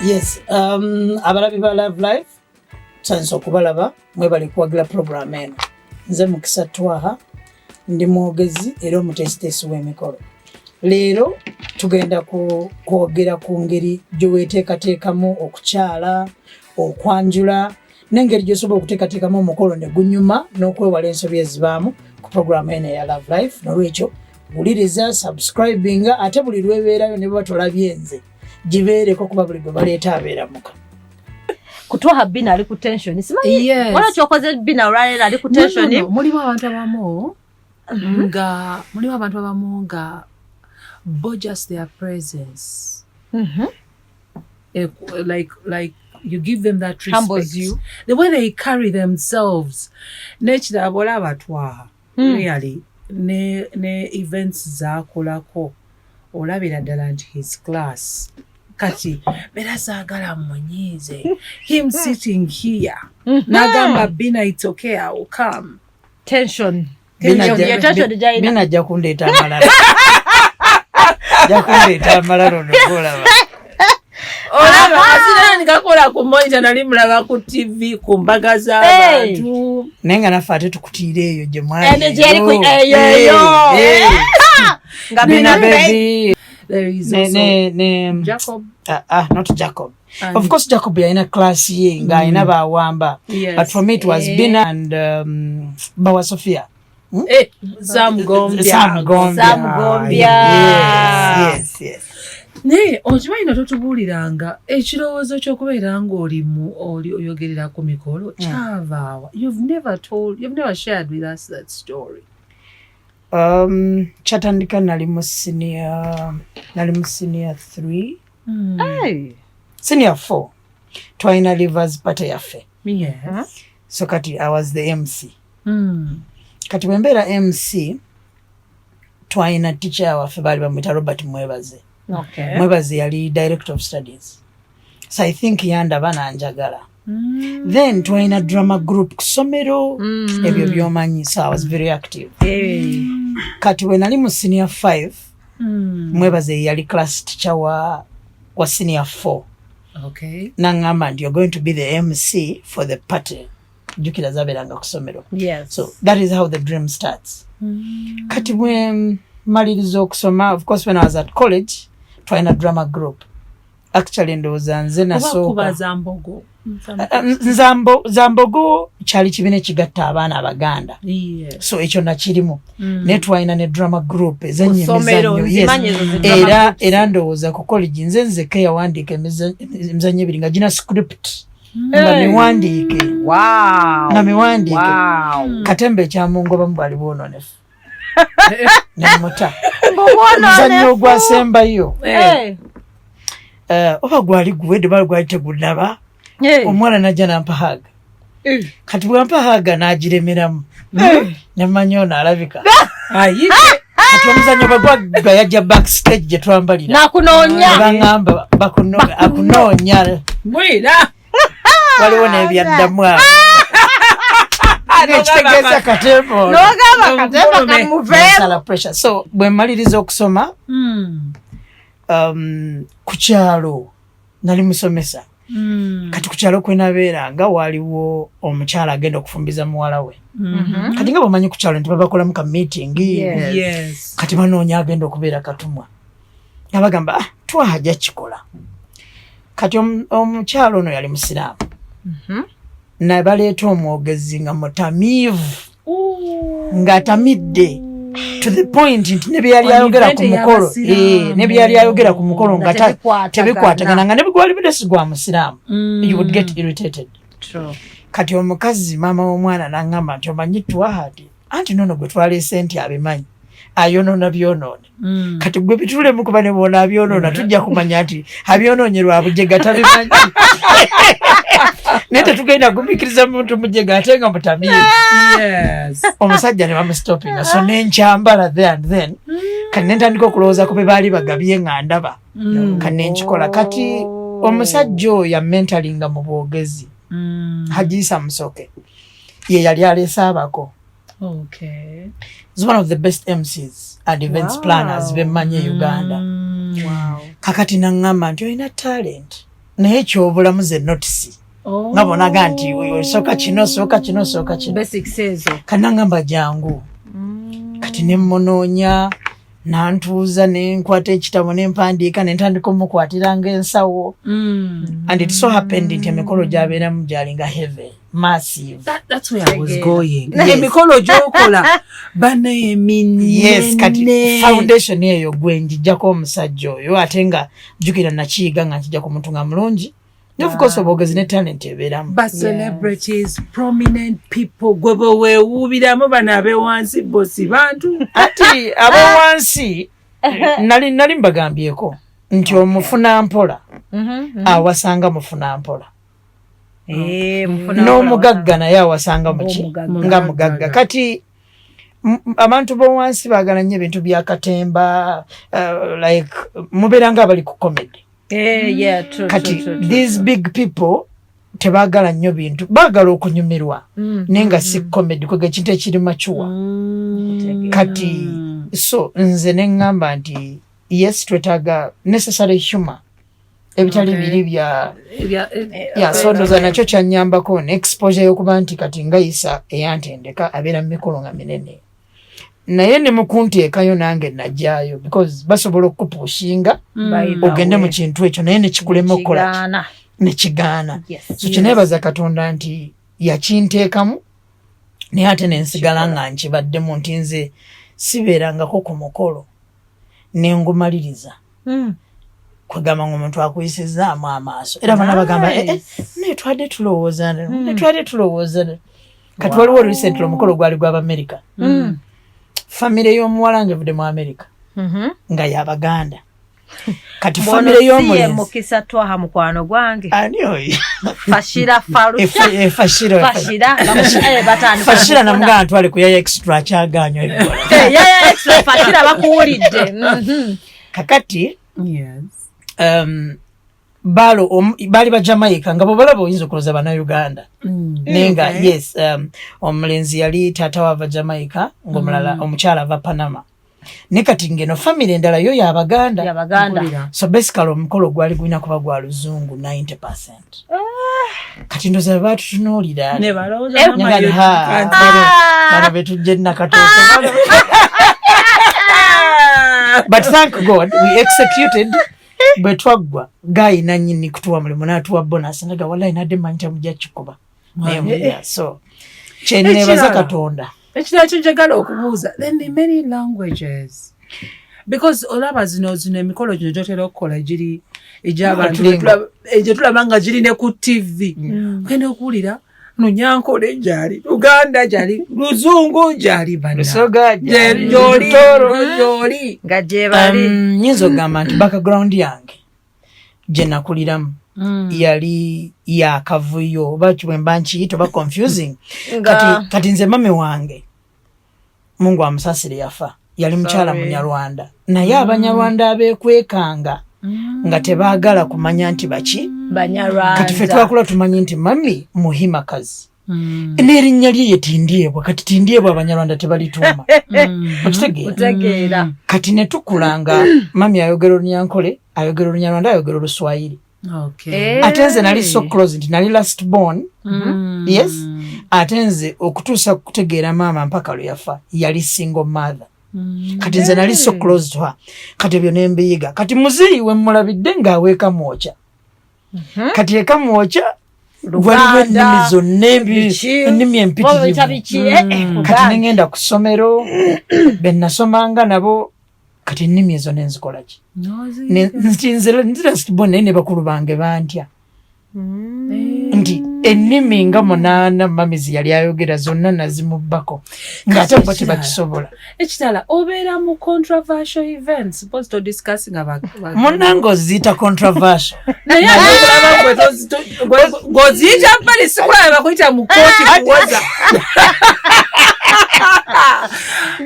Yes, abalabi ba Love Life chanso okubalaba mwebali kuwagira program eno. Nze Mukisa Twaha ndi mwogezi era omutesitesi w'emikolo. Leero tugenda kwogera ku ngeri gyeweteekateekamu okukyala, okwanjula, n'engeri gy'osobola okuteekateekamu omukolo ne gunyuma n'okwewala ensobi ezibaamu ku program eno eya Love Life. Nolwekyo wuliriza, subscribinga, ate buli lwebeerayo ne bwe batulabye nze gibeereko kuba buli gwe baleeta abeera muka. Kutwaha Bina ali ku tension. Simanyi wala kyokoze Bina olwaleero ali ku tension. No. Mulimu abantu abamu nga bo just their presence. Like you give them that respect. Humbles you. The way they carry themselves. Nekira bola batwaha. Really. Ne events zaakolako. Olabira ddala nti his class. Kati berazagala mmunyize. Him sitting here. Nagamba Bina, it's okay, I will come. Tension. Bina ajja kundeeta amalala. Ajja kundeeta amalala onogolaba. Olaba asira nikakola ku monitor nali mulaba ku TV ku mbaga z'abantu. Naye nga naffe ate tukutiira eyo gye mwali. Nga Bina Babie. There is also Jacob. Not Jacob. Of course, Jacob yalina class ye nga alina baawamba. Yes. But for me it was Bina and Bawa Sophia. Sam Gombia. Yes. Ne okimanyi nototubuuliranga ekirowoozo ky'okubeera ng'oli oyogerera ku mikolo kyavaawa. You've never shared with us that story. Chatandika nali mu senior 3. Senior 4. Twalina Livers Party yaffe. Yes. So kati I was the MC. Kati bwembeera MC twalina teacher waffe baali bamwita Robert Mwebaze. Okay. Mwebaze yali director of studies. So I think yandaba nanjagala. Then twalina drama group kusomero ebyo byomanyi, so I was very active. Kati we nali mu senior 5 Mwebaze yali class teacher wa senior 4. Okay. Nangamba you're going to be the MC for the party. Jukira zaberanga kusomero. Yes. So that is how the dream starts. Kati we maliriza okusoma, of course when I was at college twalina drama group. Actually ndowooza nze nasooka Zambogo kyali kibiina ekigatta abaana Abaganda. Yes. So ekyo nakirimu. Ne twalina ne drama group Kusomero, ez'emizannyo. Era ndowooza ku college nze nzekka yawandiika emizannyo ebiri nga gina script. Nga miwandiike. Wow. Nga miwandiike. Wow. Katembe ekyamungoba mu bwali bwononefu. Nemuta. Omuzannyo ogwasembayo. Oba gwali guwedde bali gwali tegunaba. Omwana najja nampahaga. Kati bwampahaga n'agiremeramu. Nemanyi ono alabika. Kati omuzannyo bagwa yajja backstage gye twambalira. Nakunoonya. Bagamba akunoonya. Mwira. Waliwo n'ebyaddamu awo. Ekitegeeza katembo. N'ogamba katembo kamuveemu. Pressure. So bwe mmaliriza okusoma ku kyalo nali musomesa. Kati ku kyalo kwe nabeeranga waaliwo omukyala agenda okufumbiza muwala we. Kati nga bamanyi ku kyalo nti babakolamu ka meeting. Yes. Kati banoonya agenda okubeera katumwa. Abagamba twajja kikola. Kati omukyalo ono yali musiraamu. Na baleeta omwogezi nga mutamiivu. Ng'atamidde. To the point nti ne byali ayogera ku mukolo. Ne byali ayogera ku mukolo nga tebikwatagana nga ne bigwali bidesi gwa musiraamu. You would get irritated. True. Kati omukazi maama w'omwana n'angamba nti omanyi twahati. Anti nono gwe twaleese nti abimanyi. Ayonoona byonoone. Kati gwe bitulemu kuba ne boona abyonoona tujja kumanya nti abyonoonyerwa abujega tabimanyi. Nete tugenda gumikiriza muntu mujega ate nga mutamiivu. Yes. Omusajja ne bamustoppinga. So nenkyambala there and then. Kati nentandika okulowooza ku be baali bagabye nga ndaba. Kati nenkikola. Kati omusajja oyo yamentalinga mu bwogezi. Hajisa Musoke. Ye yali aleese abako. Okay. He's one of the best MCs and events planners bemanye Uganda. Wow. Kakati nangamba nti olina talent. naye kyobulamu ze notice nga bonaga nti soka kino basics ezo kanangamba jangu kati ne mmonoonya nantuuza ne nkwata ekitabo ne mpandiika ne ntandika omukwatiranga ensawo and it so happened nti emikolo gy'abeeramu gyalinga heavy massive. That's where I was going. Emikolo gy'okola bane eminene. Yes, kati foundation eyo gwe njijjako omusajja oyo ate nga jjukira nakiyiga nga nkijja ku muntu nga mulungi. Of course obogezi ne talent ebeeramu. But celebrities, prominent people, gwe weewuubiramu bano abewansi bosi bantu. Ati abewansi nali mbagambyeko nti omufuna mpola awasanga mufuna mpola. N'omugagga naye awasanga nga mugagga. Kati abantu b'owansi baagala nnyo ebintu bya katemba like mubeeranga abali ku comedy. True, kati true. These big people tebaagala nnyo bintu baagala okunyumirwa naye nga si comedy kwega ekintu ekiri machuwa kati so nze ne ŋŋamba nti yes twetaaga necessary humor ebitali biri bya sondoza nakyo kyannyambako ne exposure y'okuba nti kati ngayisa eyantendeka abeera mu mikolo nga minene naye ne mukunteekayo nange najjaayo because basobola okukupushinga ogende mu kintu ekyo naye nekikulema okukola nekigaana so kineebaza Katonda nti yakinteekamu naye ate nensigala nga nkibaddemu nti nze sibeerangako ku mukolo nengumaliriza kwegamba ng'omuntu akuyisizaamu amaaso era bana bagamba naye twadde tulowooza kati waliwo recently omukolo gwali gw'Abamerika famire y'omuwala ngevudde mu Amerika nga y'Abaganda kati famire y'omulenzi mukisa twaha mukwano gwange ani oyo Fashira Farusha Fashira namugamba ntwale ku yaya extra kyaganywa yaya extra Fashira bakuwulidde kakati Yes. Bali ba Jamaica nga bo balaba oyinza okuloza bana Uganda nenga yes omulenzi yali tata wa Jamaica ngomulala omukyala ava Panama ne kati ngeno family endala yo y'Abaganda so basically omukolo gwali gwina kuba gwa luzungu 90%. Kati ndoza batutunuulira ne balowooza bano betujje nakatoto but thank God we executed betwaggwa gayi nanyini kutuwa mulimu natuwa bonus ndaga wallahi nadde manja mujja kikuba so kyenneebaza Katonda ekirala njagala okubuuza then the many languages because olaba zino emikolo gino gyotera okukola egiri egy'abantu egyo tulaba nga giri ne ku TV ogenda okuwulira Lunyankole gyali Uganda gyali Luzungu gyali Lusoga gyoli nga gye bali nyinza okugamba nti background yange gye nakuliramu yali yakavuyo oba bwemba nkiyita oba confusing kati nze mame wange Mungu amusasire yafa yali mukyala Munyarwanda naye Abanyarwanda abeekwekanga nga tebaagala kumanya nti baki Banyarwanda kati ffe twakula tumanyi nti mami muhimakazi n'erinnya lye Tindyebwa kati Tindyebwa Abanyarwanda tebalituuma okitegeera kati ne tukulanga mami ayogera Olunyankole ayogera Olunyarwanda ayogera Oluswayiri ate nze nali so close nti nali last born yes ate nze okutuusa kutegeera maama mpaka lwe yafa yali single mother kati nze nali so close to her kati ebyo nembiyiga kati muzeeyi we mulabidde ng'aweeka mwokya kati eka mwokya waliwo ennimi zonna ennimi empitirivu kati nengenda ku ssomero be nasomanga nabo kati ennimi ezo nenzikola ki nzira naye ne bakulu bange bantya nti ennimi nga 8 mamizi yali ayogera zonna nazimubbako ng'ate bo tebakisobola ekitala obeera mu controversial events supposed to discussing about munnange oziyita controversial naye ng'oziyita mpali sikulaba bakuyita mu kooti kuwoza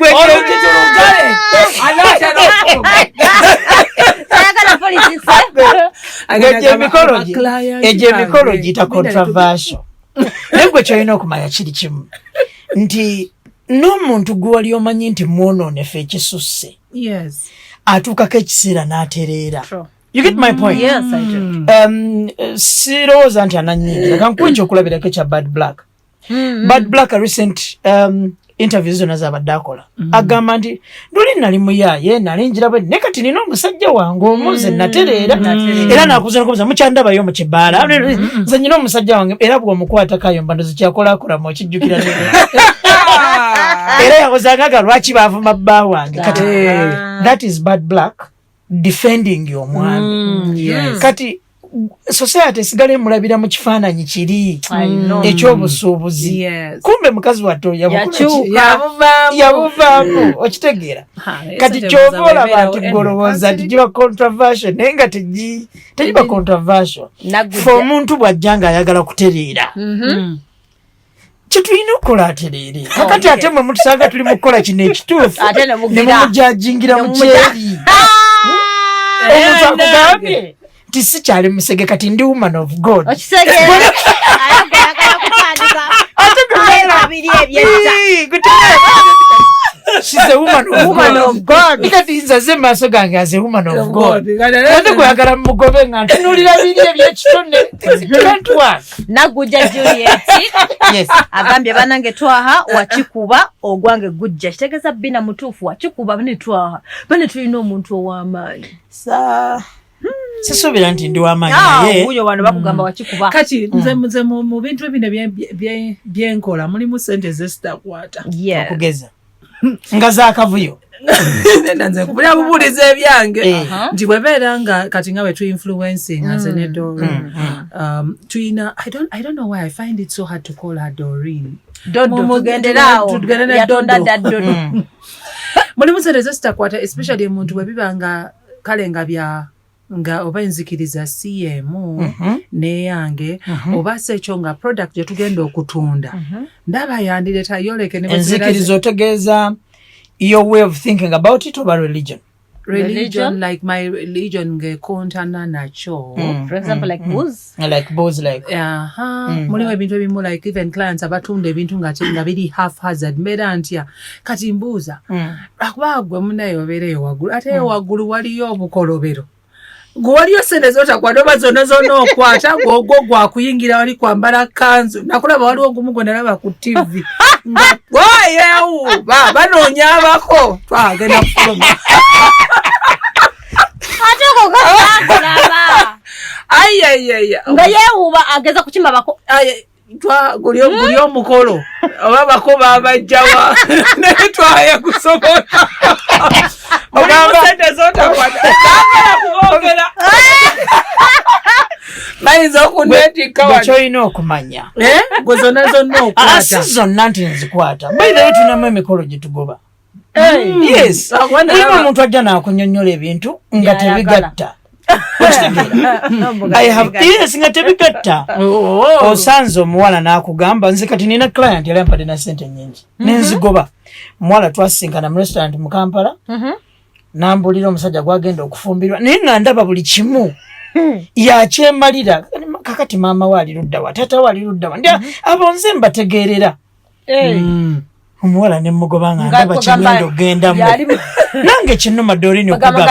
olukitulugale egyo emikolo giyita controversial naye gwe kyolina okumanya kiri kimu nti n'omuntu gwe wali omanyi nti mwonoonefu ekisusse atuukako ekiseera n'atereera You get my point? Yes, I do. Sirowooza nti ananyingira kankuwekyo okulabirako ekya Bad Black. Bad Black a recent interviews zonna z'abadde akola agamba nti nduli nali muyaaye nali njira bwe ne kati nina omusajja wange omuze natereera era nakuza mukyandabayo mu kibaala nze nyina omusajja wange era bw'omukwata kayomba ndozi kyakolaakulamu okijjukira era yawozangaga lwaki baavuma bba wange kati that is Bad Black defending your mwami kati society esigale mulabira mu kifaananyi kiri ekyobusuubuzi kumbe mukazi watto yabuvaamu okitegeera kati kyova olaba nti golowooza nti giba controversial naye nga tegiba controversial fe omuntu bw'ajja ng'ayagala kutereera kyetulina okukola atereere kakati ate mwe mutusanga tuli mu kukola kino ekituufu ne mumujajingira mu kyeri omuntu akugambye nti sikyali musege kati ndi woman of God. She's a woman of God. Kati nzaze maaso gange as a woman of God. Kati kuyagala mugobe nga ntunulira biri ebyekitone. Nagujja Juliet. Yes. Agambye banange twaha wakikuba ogwange gujja. Kitegeeza Bina mutuufu wakikuba bane twaha. Bane tulina omuntu ow'amaanyi. Sisuubira nti ndi w'amaanyi naye uyo wano bakugamba wakikuba kati nze mu bintu ebino byenkola mulimu sente ezitakwata okugeza nga zaakavuyo nze nkubira bubuuliza ebyange nti bwebeera nga kati nga bwe tu-influencing as ne Doreen tuyina I don't know why I find it so hard to call her Doreen tugenderaawo yatonda dda mulimu sente ezitakwata especially omuntu bwe biba nga kale nga oba enzikiriza CM neyange oba sekyo nga product gye tugenda okutunda ndaba yandireeta yoleke ne enzikiriza otegeeza your way of thinking about it oba religion like my religion ngekontana nakyo for example like booze mulimu ebintu ebimu like even clients abatunda ebintu nga biri haphazard mbeera ntya kati mbuuza akuba gwe munaye obeereyo waggulu ate waggulu waliyo obukolobero gwe waliyo sente zotakwata oba zonna okwata gwogwo gwakuyingira wali kwambala kanzu nakulaba waliwo ogumu gwe nalaba ku TV nga wayewuba banoonya abako twagenda kufuluma nga yeewuuba ageza kukima bako guli omukolo oba bako babajjawa naye twaya kusobola sente zotakwata kubogera bayinza okunneetikka kyoyina okumanya gwe zonna okwata si zonna nti nzikwata bayinayo tunamu emikolo gye tugoba yes naye omuntu ajja n'akunyonnyola ebintu nga tebigatta nga tebigatta osanze omuwala n'akugamba nze kati nina client yali ampadde na sente nyingi nenzigoba muwala twasisinkana mu restaurant mu Kampala n'ambulira omusajja gwagenda okufumbirwa naye nga ndaba buli kimu yakyemalira kakati maama we ali ludda wa taata we ali ludda wa ndi abo nze mbategeerera omuwala ne mugoba nga ndaba kimwendo ogendamu nange kinnuma Doreen okugaba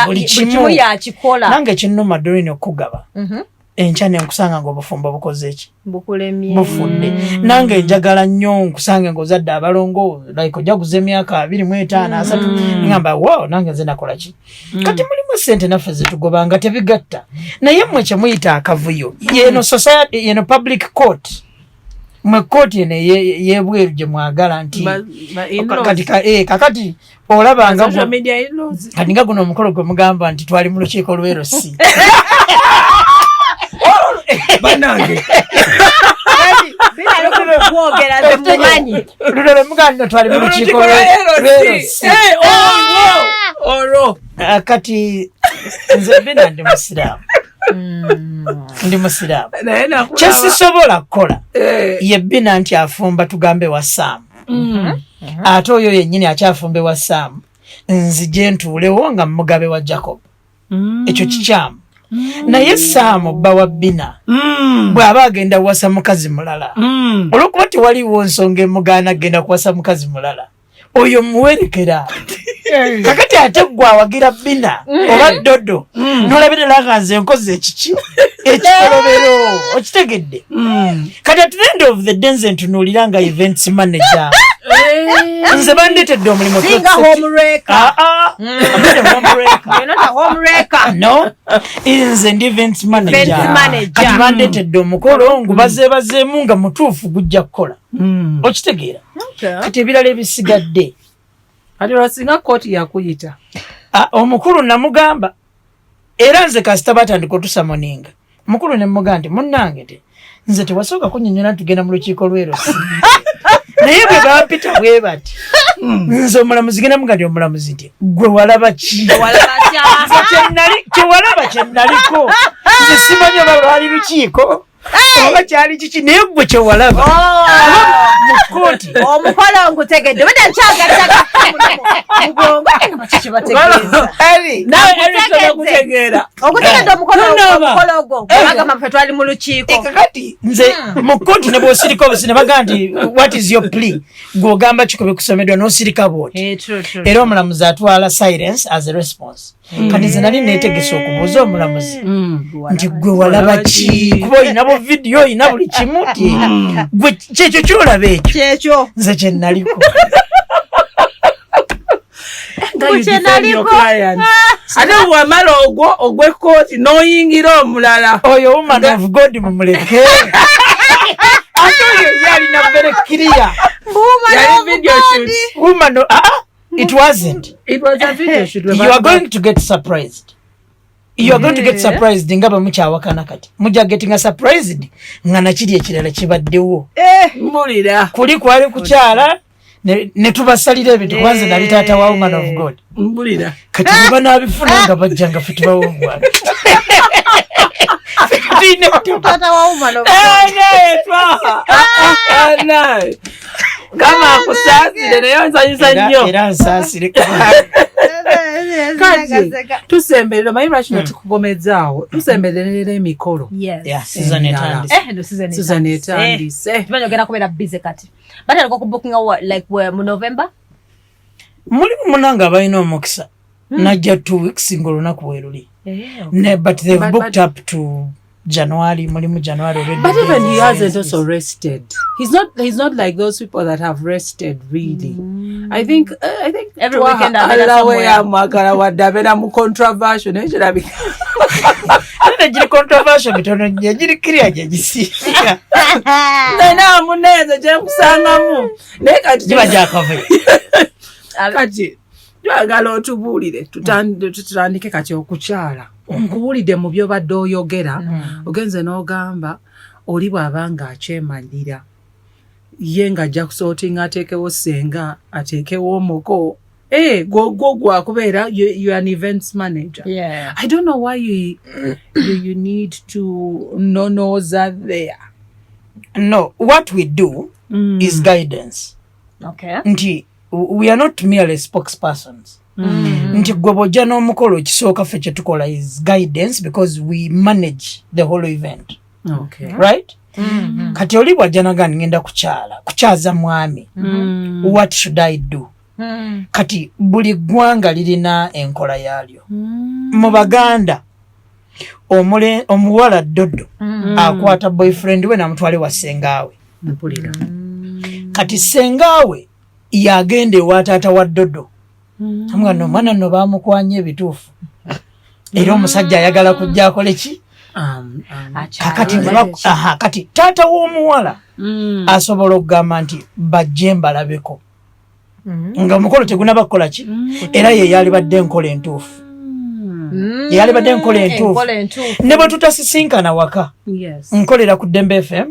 buli kimu yakikola nange kinnuma Doreen okugaba enkya nenkusanga ng'obufumbo bukoze eki bufudde nange njagala nnyo nkusange ng'ozadde abalongo like ojaguza emyaka 25 3 ngamba wow nange nze nakola ki kati mulimu sente naffe zetugoba nga tebigatta naye mmwe kye muyita akavuyo yeno society yeno public court mwe kooti eno yebweru gye mwagala nti kakati olabanga kati nga guno omukolo gwe mugamba nti twali mu lukiiko lw'erosi banange lulole muganda twali mu lukiiko lw'erosi kati nze Bina ndi musiraamu kyesisobola kukola ye Bina nti afumba tugambe wa Saamu ate oyo yennyini akyafumba ewa Saamu nzije ntuulewo nga mugabe wa Jacob ekyo kikyamu naye Saamu bba wa Bina bw'aba agenda kuwasa mukazi mulala olw'okuba tewaliwo nsonga emugaana agenda kuwasa mukazi mulala oyo muwerekera kakati ate gwe awagira Bina oba Dodo n'olabirira nga nze nkoze ekiki ekikolobero okitegedde kati at the end of the day nze ntunuulira nga events manager nze bandetedde omulimu singa homewrecker no nze ndi events manager kati bandetedde omukolo ngubazeebazeemu nga mutuufu gujja kukola okitegeera kati ebirala ebisigadde ati lwasinga kooti yakuyita omukulu namugamba era nze kasita batandika otusamoninga omukulu ne mugamba nti munnange te nze tewasooka kunnyonnyola tugenda mu lukiiko lwerosi naye bwe bampita bwe bati nze omulamuzi genda muga nti omulamuzi nti gwe walaba ki kyewalaba kyennaliko nze simanyi oba lwali lukiiko oba kyali kiki naye gwe kyewalaba mu kooti omukolo ngutegedde bada nkyagattaka mugongo nga kiki bategeeza okutegeera ogutegedde omukolo gwo bagamba ffe twali mu lukiiko kakati nze mu kooti ne bw'osirika obusi ne bagaa nti what is your plea gw'ogamba kikubi kusomeddwa n'osirika bwoti era omulamuzi atwala silence as a response kati nze nali neetegesa okubuuza omulamuzi nti gwe walaba ki kuba oyina bu vidiyo oyina buli kimu ti gwe kyekyo kyolaba ekyo nze kyennaliko ate bwamala ogwo ogw'ekkooti n'oyingira omulala oyo woman of God mumuleke ate oyo yalina very clear yali video shoot woman it wasn't. It was a video shoot. You are going to get surprised. You are going to get surprised nga bamukyawakana kati mujja getting surprised nga nakiri ekirala kibaddewo mbulira kuli kwali kukyala ne tubasalira ebintu kwanza nali taata wa woman of God mbulira kati banabifuna nga bajja nga ffe tubawongwana taata wa woman of God kama akusasire naye nsanyusa nnyo era nsasire kati tusemberera mayibula kino tukugomezaawo tusemberera emikolo season etandise tubanyogera kubeera busy kati batandika okubookinga like mu November mulimu munanga abalina omukisa najja 2 weeks ng'olunaku bwe luli but they've booked up to January already. But even he hasn't also rested. He's not like those people that have rested really. I think every weekend mwagala wadabera mu controversial ejirabi. Ejiri controversial bitono ejiri clear jesi. Nena muneze je kusangamu. Nekati jibaja kave. Kati twagala otubuulire tutandike kati okukyala nkuwulidde mu byobadde oyogera ogenze n'ogamba oli bw'abanga akyemalira ye ng'ajja kusootinga ateekewo ssenga ateekewo omuko gwo gwakubeera you an events manager. I don't know why you need to nonoza there. No, what we do is guidance. Nti we are not merely spokespersons. Nti gwe bw'ojja n'omukolo ekisooka ffe kye tukola is guidance because we manage the whole event. Right? Kati oli bw'ajja nagani ngenda kukyaza mwami. What should I do? Kati buli ggwanga lirina enkola yaalyo. Mu Baganda omuwala Dodo akwata boyfriend we n'amutwale wa ssengaawe. Kati ssengaawe yagenda ewa taata wa Dodo. Amga no mwana no bamukwanye ebituufu. Era omusajja ayagala kujja akole ki? Kati taata w'omuwala asobola okugamba nti bajje mbalabeko. Nga omukolo tegunaba kukola ki? Era ye yali badde enkola entuufu. Yali badde enkola entuufu. Ne bwe tutasisinkana waka. Nkolera ku Dembe FM.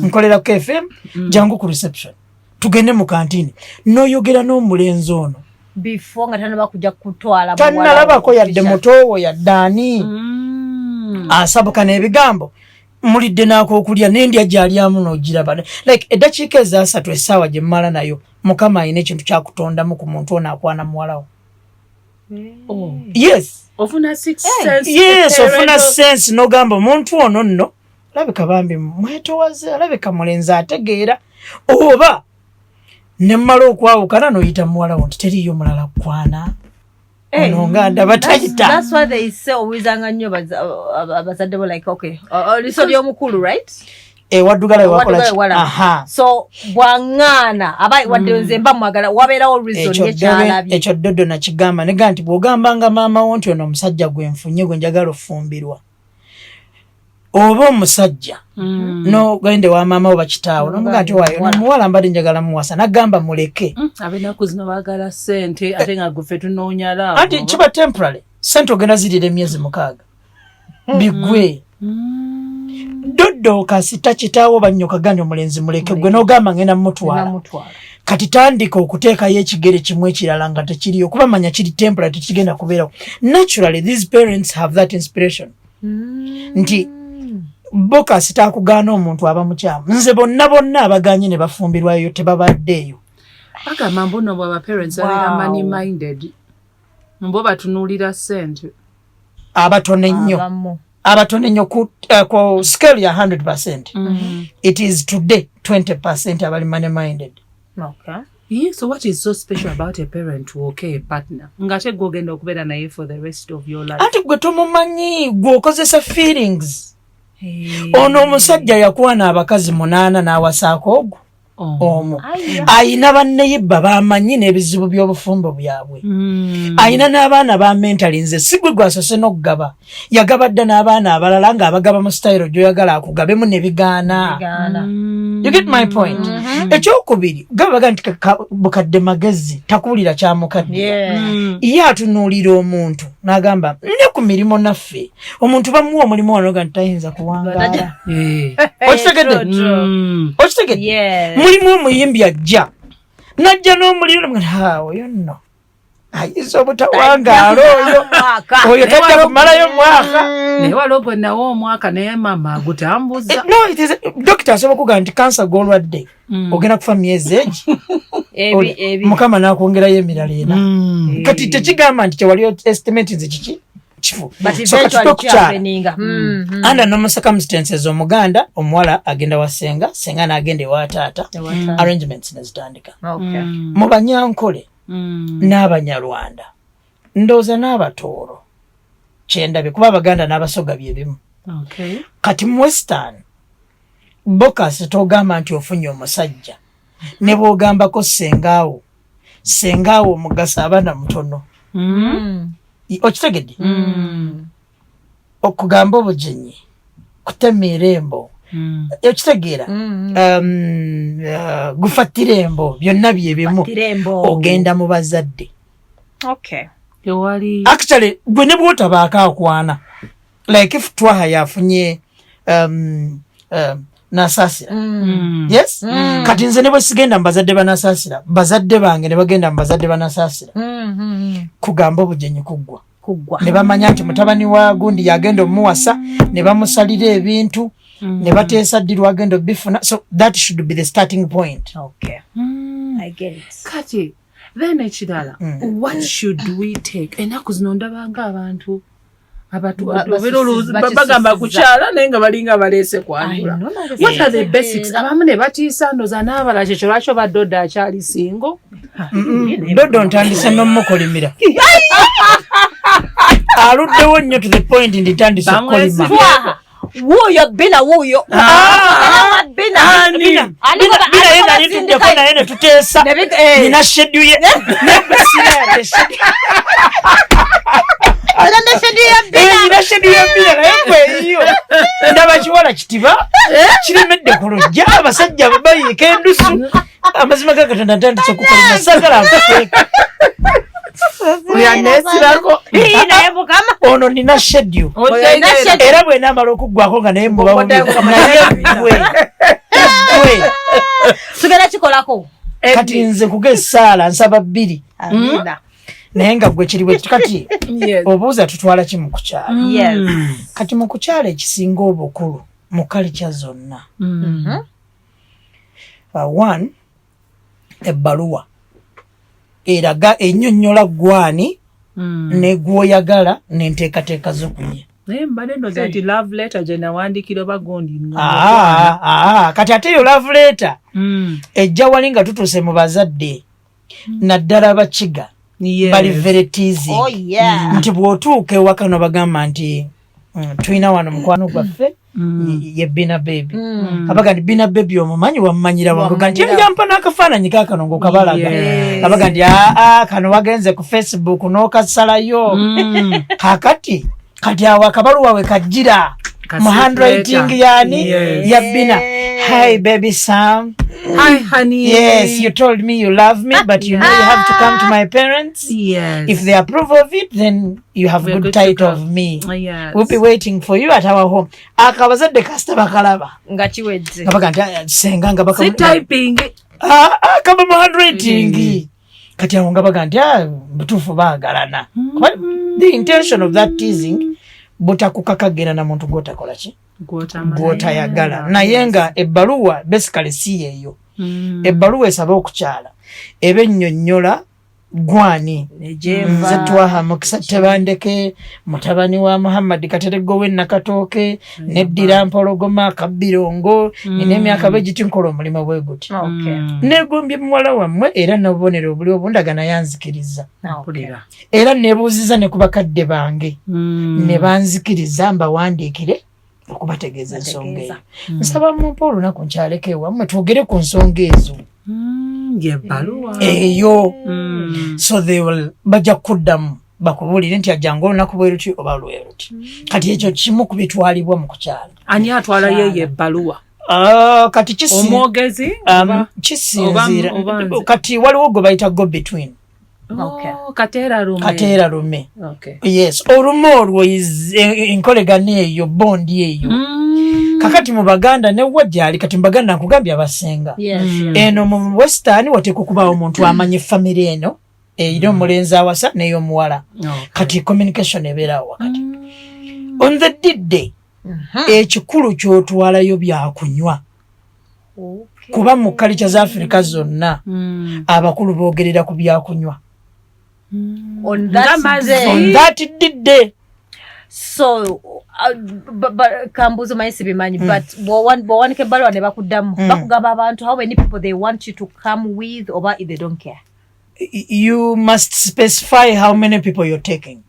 Nkolera ku FM. Jangu ku reception. Tugende mu kantini. N'oyogera n'omulenzi ono. Before nga tanaba kujja kutwala tanalabako yadde mutowo yaddaani asabuka n'ebigambo mulidde n'akookulya n'endya gy'alyamu n'ogiraba like eddakiika ezasatu essaawa gye mmala nayo mukama ayina ekintu kyakutondamu ku muntu ono akwana muwalawo. Ofuna sense n'ogamba omuntu ono nno alabika bambi mwetowaze alabika mulenzi ategeera oba ne mmala okwawukana n'oyita muwala wo nti teriyo mulala kwana ono nga ndaba tayita. That's why they say owizanga nnyo abazadde bo like okay liso ly'omukulu right waddugala wakola so bwaŋŋaana aba wadde nze mba mwagala wabeerawo reason yekyalabye ekyo Dodo nakigamba nega nti bw'ogambanga maama wo nti ono omusajja gwe nfunye gwe njagala ofumbirwa oba omusajja n'ogende wa maama wo bakitaawo n'omuga nti waayo n'omuwala mbadde njagala muwasa n'agamba muleke ab'ennaku zino baagala ssente ate nga gwe ffe tunoonya laavu anti kiba temporary ssente ogenda zirira emyezi 6 bigwe Dodo kasita kitaawo bannyoka gandi omulenzi muleke gwe n'ogamba ngenda mutwala kati tandika okuteekayo ekigere kimu ekirala nga tekiriyo kuba manya kiri temporary tekigenda kubeerawo. Naturally these parents have that inspiration nti bo kasita akugaana omuntu aba mukyamu nze bonna abaganye ne bafumbirwayo tebabaddeeyo agamba mbuno bwaba parents abeera money minded mbo batunuulira ssente abatono nnyo ku scale ya 100%. It is today 20% abali money minded. Okay. Yeah, so what is so special about a parent who okay a partner ngate gogenda okubeera naye for the rest of your life? Anti gwe tomumanyi gwe okozesa feelings. Ono omusajja yakwana abakazi 8 n'awasaako ogwo omu ayina banneyibba bamanyi n'ebizibu by'obufumbo byabwe ayina n'abaana ba mentally nze si gwe gwasose n'okugaba yagaba dda n'abaana abalala ng'abagaba mu style gy'oyagala akugabemu ne bigaana. You get my point? Ekyokubiri gabaga nti bukadde magezi takuwulira kyamukadde ye atunuulira omuntu n'agamba ne ku mirimu naffe omuntu bamuwa omulimu wanoga nti tayinza kuwangaala. Okitegedde mulimu omuyimbi ajja najja n'omuliro oyo nno ayinza obutawangaala oyo tajja kumalayo mwaka naye walogo nawo omwaka naye mama agutambuza. Dokita asobola okugaa nti kansa gw'olwadde ogenda kufa myezi egi mukama n'akwongerayo emirala ena kati tekigamba nti kyewali estimate nze kiki kifu under normal circumstances omuganda omuwala agenda wasenga senga n'agenda ewa taata arrangements nezitandika mu banyankole n'abanyarwanda ndowooza n'abatooro kyendabye kuba abaganda n'abasoga bye bimu kati mu western bokasi togamba nti ofunye omusajja ne bw'ogambako sengaawo omugasa abaana mutono okitegedde okugamba obugenyi kutema irembo okitegeera gufattira embo byonna bye bimu ogenda mu bazadde actually gwe ne bw'otabaako akwana like if Twaha yafunye Nasasira yes kati nze ne bwe sigenda mu bazadde ba Nasasira bazadde bange ne bagenda mu bazadde ba Nasasira kugamba obugenyi kuggwa ne bamanya nti mutabani wa gundi yagenda omuwasa ne bamusalira ebintu ne bateesa ddi lwagenda obifuna so that should be the starting point. I get it. Kati then ekirala what should we take ennaku zino ndabanga abantu bagamba kukyala naye nga balinga baleese kwanjula. What are the basics? Abamu ne batiisa ndoza n'abala kyekyo lwaki oba Dodo akyali singo. Dodo ntandise n'omukolimira aluddewo nnyo to the point nditandise okukolima wuuyo Bina wuuyo Bina yena alituddeko naye ne tuteesa nina schedule ye nina schedule ya Bina naye kweyiyo ndaba kiwala kitiba kiremedde ku lujja abasajja bayiika endusu amazima ga Katonda ntandise okukolima sagala nkuteeka ono nina schedule era bwe naamala okuggwako nga naye tugenda kikolako kati nze kuga essaala nsaba 2 naye nga gwe kiri bwe kati obuuza tutwala ki mu kukyala kati mu kukyala ekisinga obukulu mu kalica zonna one ebbaluwa eraga ennyonnyola gwani ne gw'oyagala n'enteekateeka zo ku ye mbadde ndoza nti love letter gye nawandikira bagondi kati ate yo love letter ejja wali nga tutuuse mu bazadde naddala abakiga bali very teasing nti bw'otuuka ewaka no bagamba nti tulina wano mukwano gwaffe ye Bina Babie abaga nti Bina Babie omumanyi wamumanyira wange nti yampa n'akafaananyi kaakano ng'okabalaga abaga nti kano wagenze ku Facebook n'okasalayo kakati kati awo akabaluwa we kajjira mu handwriting yani ya Bina. Hi baby Sam. Hi honey. Yes, you told me you love me, but you know you have to come to my parents. Yes. If they approve of it, then you have a good sight of me. Yes. We'll be waiting for you at our home. Akabazadde kasita bakalaba. Nga kiwedde. Abaga nti senga nga si typing. Kaba mu handwriting. Kati awo nga baga nti butuufu baagalana. The intention of that teasing butakukakagera na muntu gw'otakola ki? Gw'otayagala. Naye nga ebbaluwa basically si yeeyo. Ebbaluwa esaba okukyala eba ennyonnyola gwani nze Twaha Mukisa Tebandeke mutabani wa Muhammad Katereggo w'Ennakatooke neddira Mpologoma Kabbirongo nina emyaka begiti nkola omulimu bwe guti neegombye muwala wammwe era n'obubonero obuli obundagana yanzikiriza era neebuuziza ne ku bakadde bange ne banzikiriza mbawandiikire okubategeeza ensonga eyo. Nsaba mumpa olunaku nkyaleko ewammwe twogere ku nsonga ezo eyo so they will bajja kuddamu bakubuulire nti ajjanga olunaku bwe luti oba lwe luti. Kati ekyo kimu ku bitwalibwa mu kukyala. Ani atwala yeyo ebbaluwa? Kati omwogezi kisinziira kati waliwo gwe bayita go between. Kateera lume. Yes, olumu olwo enkolegana eyo bondi eyo. Kakati mu Baganda ne wajjali kati mu Baganda nkugambye abasenga. Eno mu Western wateeka okubaawo omuntu amanyi family eno eyina omulenzi awasa n'ey'omuwala. Kati communication ebeerawo wakati. On the day ekikulu ky'otwalayo byakunywa. Kuba mu culture za Africa zonna abakulu boogerera ku byakunywa. On that day. So kambuzo mayisi bimanyi but bwawanike balwa ne bakuddamu bakugamba abantu how many people they want you to come with or they don't care. You must specify how many people you're taking.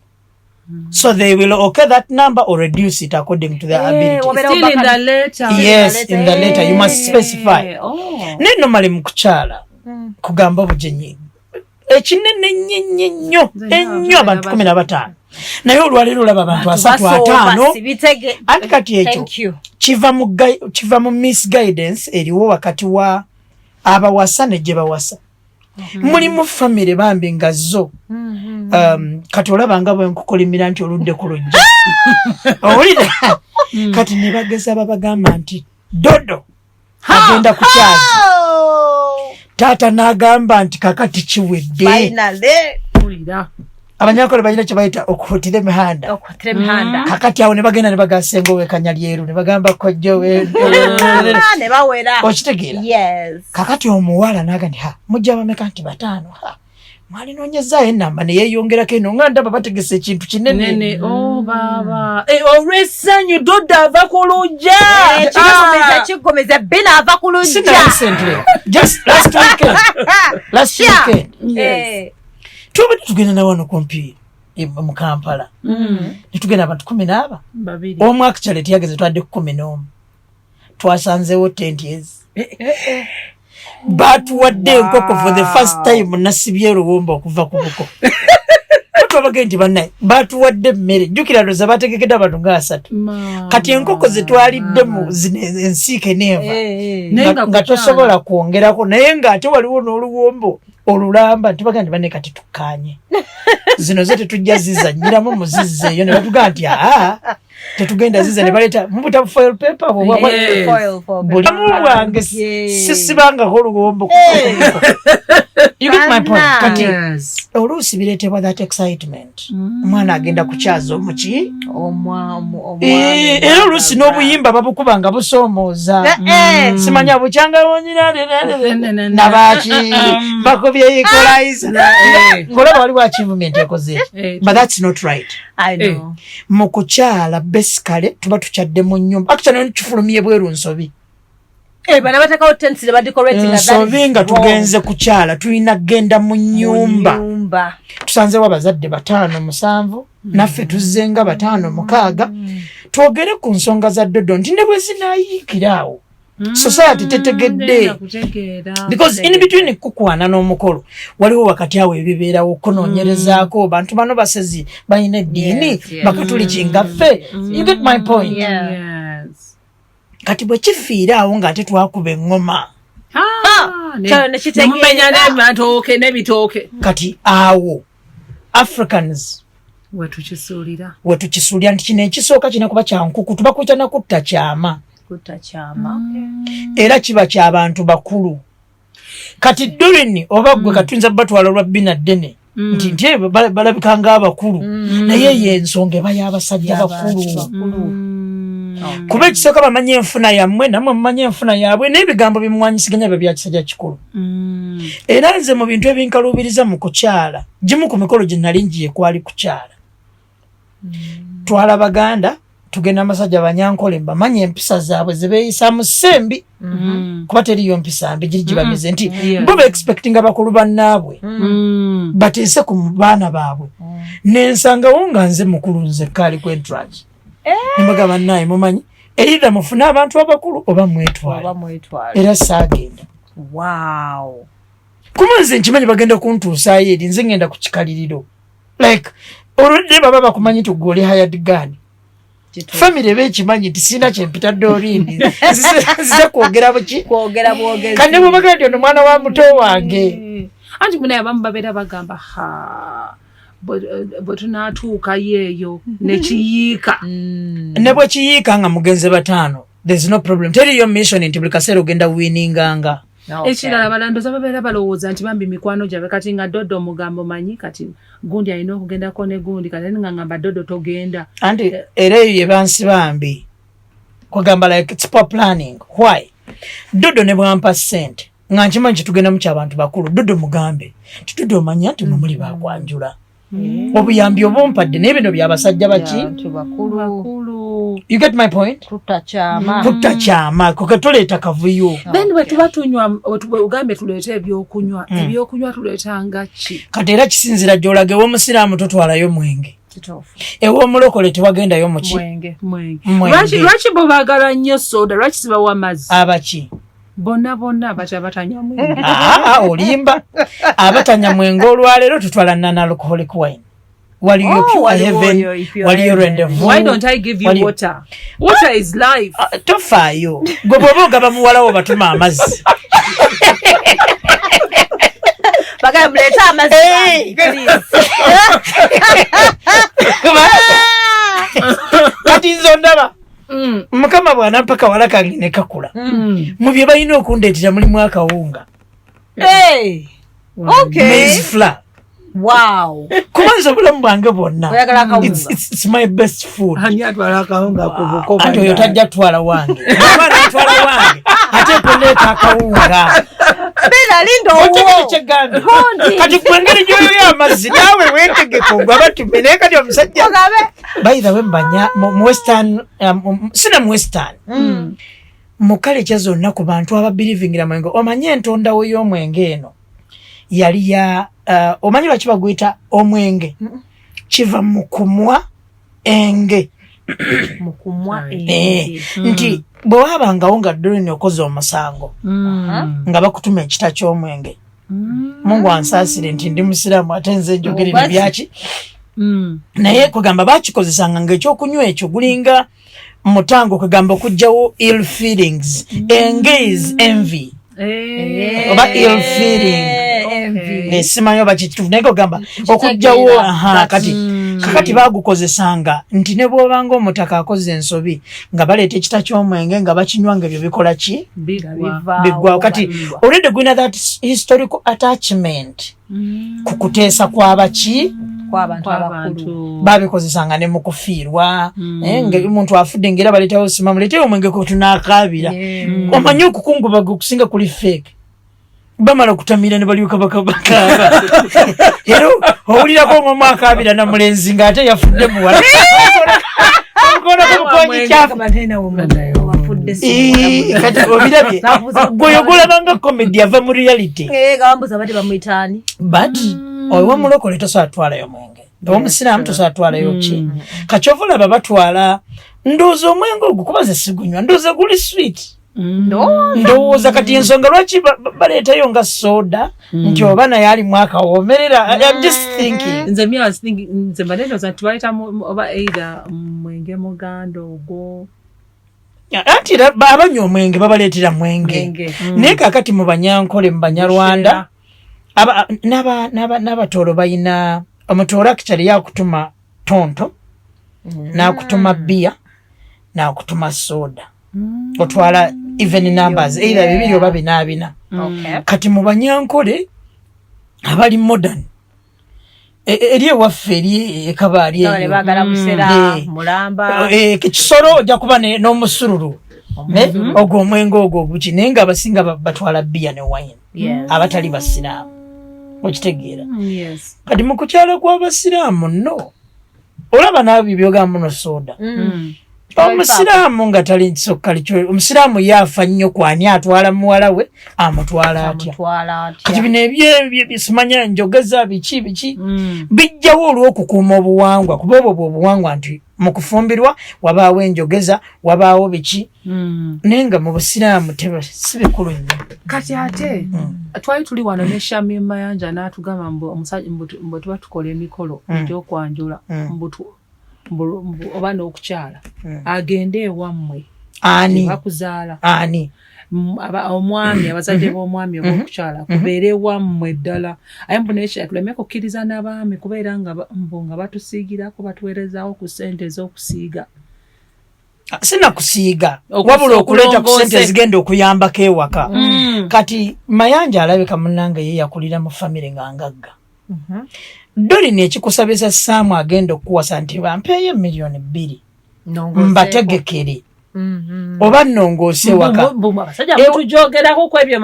So they will okay that number or reduce it according to their ability. Still in the letter. Yes, in the letter you must specify. Ne normally mu kukyala kugamba obujenyi ekinene nnyo abantu 15 naye olwaleero olaba abantu 3-5 anti kati ekyo kiva mu misguidance eriwo wakati wa abawasa ne gye bawasa. Mulimu family bambi nga zo kati olaba nga bwe nkukolimira nti oludde ku lujja owulira kati ne bageza babagamba nti dodo agenda kukyala taata n'agamba nti kakati kiwedde abanyakole balina kye bayita okuhutira emihanda kakati awo ne bagenda ne bagasenga owekanya lyeru ne bagamba kojjo ne bawera okitegeera kakati omuwala n'agamba mujja bameka nti 5 mwalinoonyezaayo enamba ne yeeyongerako eno nga ndaba bategese ekintu kinene baba olw'essanyu Dodo ava ku lujja kigomeza Bina ava ku lujja just last weekend tubadde tugenda na wano kumpi mu Kampala ne tugenda abantu 12 omu actually teyageze twadde 11 twasanzeewo tenti batuwadde enkoko for the first time nasibye oluwombo okuva ku buko twabagenda nti bannaye batuwadde emmere jjukira ndoza bategekedde abantu nga 3 kati enkoko zetwalidde mu ensiike neeva nga tosobola kwongerako naye ng'ate waliwo n'oluwombo olulamba ntibagenda nti bannaye kati tukkaanye zino ze tetujja zizanyiramu muzizza eyo ne batugamba nti tetugenda ziza ne baleeta mubuta foil paper buli bwange sisibangako oluwombo You get my point? Kati Yes. oluusi bireetebwa that excitement. Omwana agenda kukyaza omuki. Era oluusi n'obuyimba babukuba nga busoomooza. Simanya bukyanga wonyina nabaki bakubye equalizer. Ngolaba waliwo achievement ekoze. But that's not right. I know. Mu kukyala basically tuba tukyadde mu nnyumba. Actually nikifulumye bweru nsobi. Bana batakawo tents ne badecorating nsobi nga tugenze kukyala tulina genda mu nnyumba. Tusanzewo abazadde 5, 7 naffe tuzzenga 5, 6 twogere ku nsonga za Dodo nti ne bwe zinayiikiraawo society tetegedde because in between kukwana n'omukolo waliwo wakati awo ebibeerawo okunoonyerezaako bantu bano basezi balina eddiini bakatuliki ngaffe. You get my point? Yes. Kati bwe kifiira awo ng'ate twakuba eŋŋoma nemumenya n'amatooke n'ebitooke kati awo Africans wetukisuulira nti kino ekisooka kina kuba kyankuku tuba kuyita nakutta kyama era kiba ky'abantu bakulu. Kati Doreen oba gwe katunza batwala lwa Bina ddene nti balabika ng'abakulu naye y'ensonga eba y'abasajja bakulu. Kuba ekisooka bamanye enfuna yammwe namwe mumanye enfuna yaabwe n'ebigambo bimwanyisiganya bye bya kisajja kikulu. Era nze mu bintu ebinkaluubiriza mu kukyala gimu ku mikolo gye nali ngiye kwali kukyala. Twala Baganda tugenda amasajja Banyankole mbamanye empisa zaabwe ze beeyisa mu ssembi kuba teriyo mpisa mbi giri gibamize nti bo be-expecting abakulu bannaabwe bateese ku baana baabwe n'ensangawo nga nze mukulu nze kaali ku entourage. Nembaga bannaye mumanyi either mufune abantu abakulu oba mwetwale era saagenda. Kuma nze nkimanyi bagenda kuntuusaayo eri nze ngenda ku kikaliriro like olwedde baba bakumanyi tugole hired gun family bekimanyi nti sina kyempita Doreen nzize kwogera buki kandi mubaga nti ono mwana wa muto wange anti munaye abamu babeera bagamba bwe tunaatuuka yeeyo nekiyiika ne bwe kiyiika nga mugenze 5 there's no problem. Teriyo mission nti buli kaseera ogenda wininganga. Ekirala balandoza babeera balowooza nti bambi mikwano gyabe kati nga Dodo omugambo manyi kati gundi alina okugendako ne gundi kati nga ngamba Dodo togenda. Anti era eyo ye bansi bambi kugamba like it's poor planning. Why? Dodo ne bwampa ssente nga nkimanyi kitugenda mu ky'abantu bakulu Dodo mugambe Dodo omanya nti muli ba kwanjula obuyambi obumpadde naye bino by'abasajja baki bakulu. You get my point? Kutta kyama kuketuleeta kavuyo. Then bwe tuba tunywa ugambe tuleeta ebyokunywa tuleetanga ki? Kati era kisinzira gy'olaga ew'omusiraamu totwalayo mwenge ew'omulokole tewagendayo muki lwaki bo baagala nnyo soda lwaki sibawa amazzi abaki bonna batanywa mwenge olimba abatanya mwenge olwaleero tutwala non-alcoholic wine. Waliyo pure heaven, waliyo rendezvous. Why don't I give you water? Water is life. Tofaayo gwe bw'oba ogaba muwala wo batuma amazzi bagamuleta amazzi kati nzo ndaba mukama bw'anampa kawala kange ne kakula mu bye balina okundeetera mulimu akawunga maize flour. Wow. Kumanza obulamu bwange bwonna it's my best food. Ani atwala akawunga ku buko ati oyo tajja twala wange mwana atwala wange ate kuleeta akawunga Bina lindo kati kwengeri gyoyo y'amazzi naawe weetegeko gwe abatume kati omusajja by the way mbanya mu western sina mu western mu kalecha zonna ku bantu ababelivingira mwenge omanye entondawo y'omwenge eno yali ya omanyi lwaki baguyita omwenge kiva mu kumwa enge nti bwe wabangawo nga Doreen okoze omusango nga bakutuma ekita ky'omwenge Mungu ansaasire nti ndi musiraamu ate nze njogerera byaki naye kugamba bakikozesanga ng'ekyokunywa ekyo gulinga mutango kugamba okugjawo ill feelings enge is envy oba ill feeling simanyo bakitufu naye ogamba okujjawo kati bagukozesanga nti ne bw'obanga omutaka akoze ensobi nga baleeta ekita ky'omwenge nga bakinywa nga ebyo bikola ki biggwawo kati already gwina that historical attachment ku kuteesa kw'abaki babikozesanga ne mu kufiirwa ng'omuntu afudde ng'era baleetawo sima muleeteyo omwenge kwe tunaakaabira omanyi okukungubaga okusinga kuli fake bamala okutamira ne balyoka bakabakaaba era owulirako ng'omu akaabira na mulenzi ng'ate yafudde muwala kati obirabye gweyo golabanga komedi ava mu reality but ow'omulokole tosaatwalayo mwenge ow'omusiraamu tosaatwalayo ki kakyova olaba batwala ndowooza omwenge ogwo kubaze sigunywa ndowooza guli sweet ndowooza kati ensonga lwaki baleetayo nga soda nti oba naye alimu akawoomerera I'm just thinking nze mbanendoza nti baleeta oba either mwenge muganda ogwo anti abanywa omwenge babaleetera mwenge naye kakati mu banyankole mu banyarwanda n'abatoolo balina omutoolo akitali yakutuma tonto n'akutuma bia n'akutuma soda otwala even numbers either bibiri oba binaabina kati mu banyankole abali modern eri ewaffe eri ekabaali kisolo ojja kuba n'omusururu ogwo omwenge ogwo oguki naye nga abasinga batwala bia ne wine abatali basiraamu okitegeera kati mu kukyala kw'abasiraamu no olaba naabi byogamba no soda omusiraamu nga tali nsokali omusiraamu yaafa nnyo kwani atwala muwala we amutwala atya kati bino ebyesimanya njogeza biki bijjawo olw'okukuuma obuwangwa kuba obwo bw'obuwangwa nti mu kufumbirwa wabaawo enjogeza wabaawo biki naye nga mu busiraamu si bikulu nnyo kati ate twali tuli wano ne Shami Mayanja n'atugamba mbu tuba tukola emikolo egy'okwanjula oba n'okukyala agende ewammwe bakuzaala omwami abazadde b'omwami ob'okukyala kubeere ewammwe ddala aye mbu naye tuleme kukkiriza n'abaami kubeera nga batusiigirako batuweerezaawo ku ssente ez'okusiiga sina kusiiga wabula okuleeta ku ssente zigenda okuyambako ewaka kati Mayanja alabika munnange ye yakulira mu famire nga ngagga Doreen ekikusabisa Saamu agenda okuwasa nti bampeeyo $2,000,000 mbategekere oba nnongoose waka tujogerako ku ebyo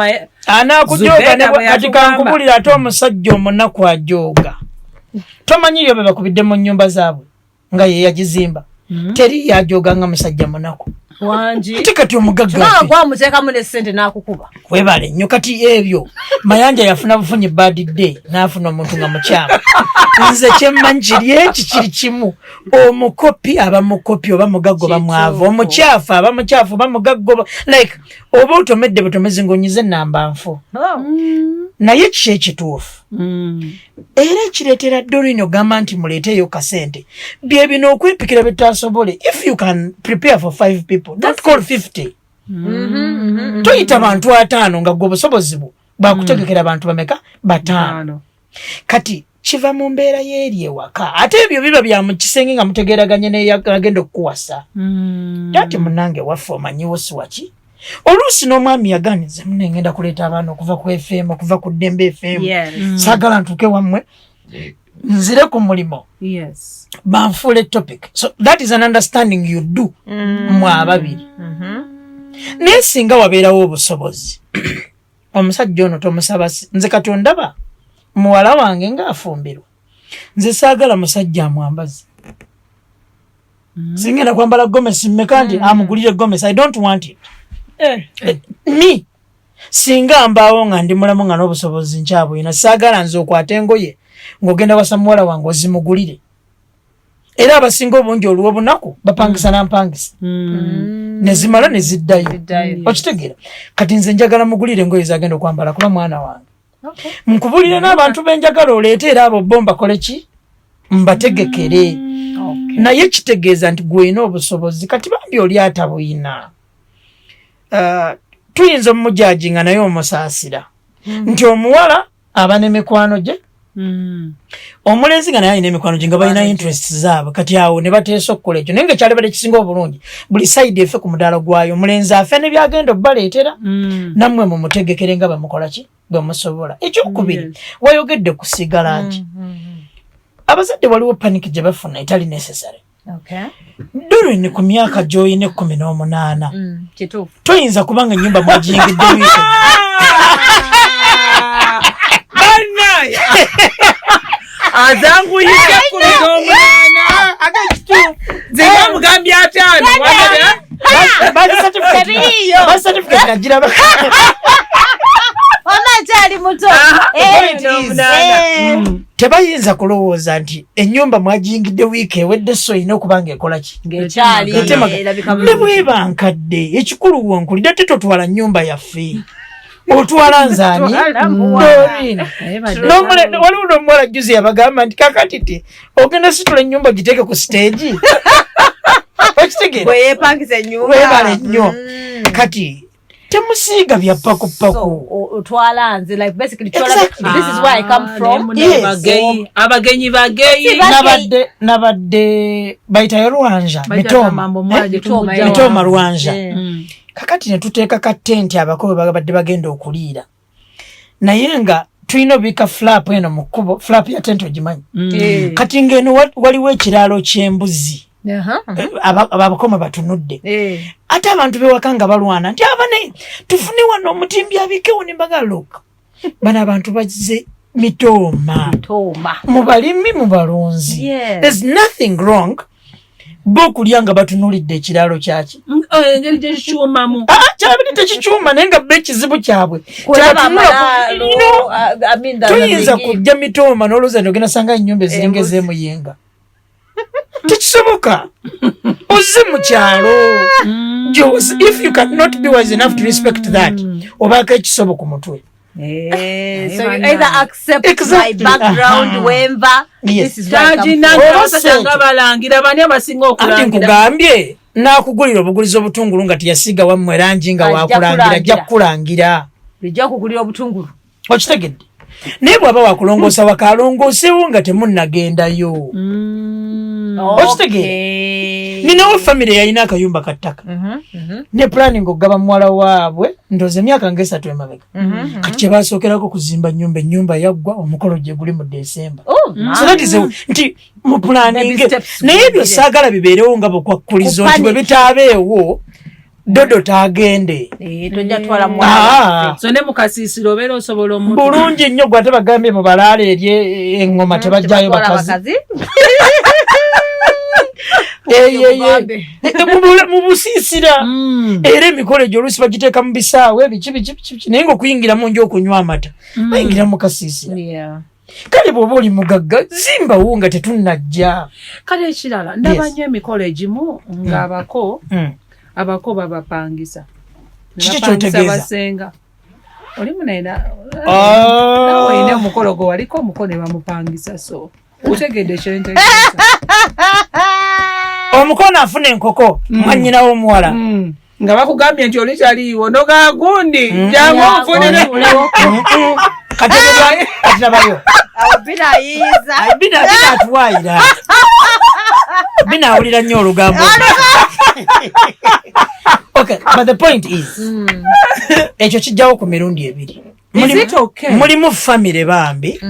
anaakujoga kati kankubulira ate omusajja omunaku ajooga tomanyi ebyo bye bakubidde mu nnyumba zaabwe nga ye yagizimba teri yajooga nga musajja munaku ate kati omugaggawamuteekamu nesente n'akukuba webale nnyo kati ebyo Mayanja yafuna bufunyi bad day n'afuna omuntu nga mukyama nze kyemmanyi kiri eki kiri kimu omukopi aba mukopi oba mugaggo bamwavu omukyafu aba mukyafu oba mugaggo like oba otomedde butomezi ng'onyize ennamba nfu naye kiki ekituufu era ekireetera Doreen ogamba nti muleeteeyo kasente bye bino okwepikira bitasobole if you can prepare for 5 people don't call 50 toyita bantu 5 nga gwe obusobozi bwakutegekera abantu bameka 5 kati kiva mu mbeera y'eri ewaka ate ebyo biba bya mu kisenge nga mutegeeraganye n'eyagenda okukuwasa ati munnange waffe omanyiwo si waki oluusi n'omwami yaganize mune ngenda kuleeta abaana okuva ku FM okuva ku Ddembe FM saagala ntuuke wammwe nzire ku mulimo banfuule topic so that is an understanding you do mwe ababiri naye singa wabeerawo obusobozi omusajja ono tomusaba nze kati ondaba muwala wange ng'afumbirwa nze saagala musajja amwambazi singenda kwambala gomesi mmeka nti amugulire gomesi I don't want it me singa mbaawo nga ndi mulamu nga n'obusobozi nkyabwina saagala nze okwata engoye ng'ogenda wasa muwala wange ozimugulire era abasinga obungi olw'obunaku bapangisa nampangisa nezimala neziddayo okitegeera kati nze njagala mugulire engoye zagenda okwambala kuba mwana wange nkubulire n'abantu benjagala oleete era abo bo mbakole ki mbategekere naye kitegeeza nti gwina obusobozi kati bambi oli atabuyina tuyinza omujajinga naye omusaasira nti omuwala abane mikwano gye omulenzi nga naye alina emikwano gye nga balina interest zaabwe kati awo ne bateesa okukola ekyo naye nga kyali badde kisinga obulungi buli sayidi efe ku mudaala gwayo omulenzi afe ne byagenda obbaleetera nammwe mumutegekere nga bamukola ki bwe musobola ekyokubiri wayogedde kusiiga langi abazadde waliwo paniki gye bafuna etali necessary Doreen ku myaka gy'oyina 18 toyinza kubanga ennyumba mwagiyingidde wiiki azanguyike ku migongo zenga mugambi 5 bali certificate najiraba Omachali muto tebayinza kulowooza nti ennyumba mwagiyingidde wiiki ewedde so ina okubanga ekola ki ne bweba nkadde ekikulu wonkulidde ate totwala nnyumba yaffe otwala nzaani Doreen waliwo n'omuwala juzi yabagamba nti kakati ti ogenda situla ennyumba giteeke ku stage webala ennyo kati temusiiga bya pakupaku otwala nze like basically this is where I come from abagenyi bageyi nabadde bayitayo Rwanja mitoma Rwanja kakati ne tuteeka ka tenti abako babadde bagenda okuliira naye nga tulina obika flap eno mu kkubo flap ya tenti ogimanyi kati ng'eno waliwo ekiraalo ky'embuzi abakoma batunudde ate abantu bewaka nga balwana nti abane tufune wano omutimbi abikewo ne mbagaloka bano abantu bagize mitoma mu balimi mu balunzi there's nothing wrong bokulya nga batunulidde ekiraalo kyaki engeri gyekikyumamu kyabadde tekikyuma naye nga bba ekizibu kyabwe toyinza kujja mitoma n'olowooza nti ogenda sanga ennyumba eziringa ez'emuyenga tekisoboka ozze mu kyalo if you cannot be wise enough to respect that obaako ekisobo ku mutwe so you either accept my background wemba this is nga balangira bani abasinga okulangira nkugambye nakugulira obugulizi obutungulu nga teyasiiga wammwe langi nga wakulangira ajja kukulangira lijja kugulira obutungulu okitegedde naye bw'aba wakulongoosa wakalongoosewo nga temunnagendayo okitegedde ninawo famire yalina akayumba kattaka ne planning ogaba muwala waabwe ndooza emyaka nga 3 emabega kati kyebasookerako kuzimba ennyumba yaggwa omukolo gye guli mu December so that is nti mu planning naye ebyo saagala bibeerewo nga bwekwakulizo nti bwe bitaabeewo dodo tagende tojja twala mwana so ne mukasiisiro obeera osobola omuntu bulungi nnyo gwe ate bagambye mu balaale eri engoma tebajjayo bakazi mu busiisira era emikolo egyo oluusi bagiteeka mu bisaawe biki naye ngaokuyingiramu njo okunywa amata bayingira mu kasiisira kale bw'oba oli mugagga zimbawo nga tetunnajja kale ekirala ndaba nnyo emikolo egimu ng'abako babapangisa kiki kyotegeeza basenga olimu nawe olina omukolo gwe waliko omuko ne bamupangisa so utegedde ekyentegeeza omukono afuna enkoko mwannyina w'omuwala nga bakugambye nti oli kyaliiwo noga gundi jangu ofunire katirabayo Bina atuwaayira Bina awulira nnyo olugambo okay but the point is ekyo kijjawo ku mirundi ebiri mulimu famire bambi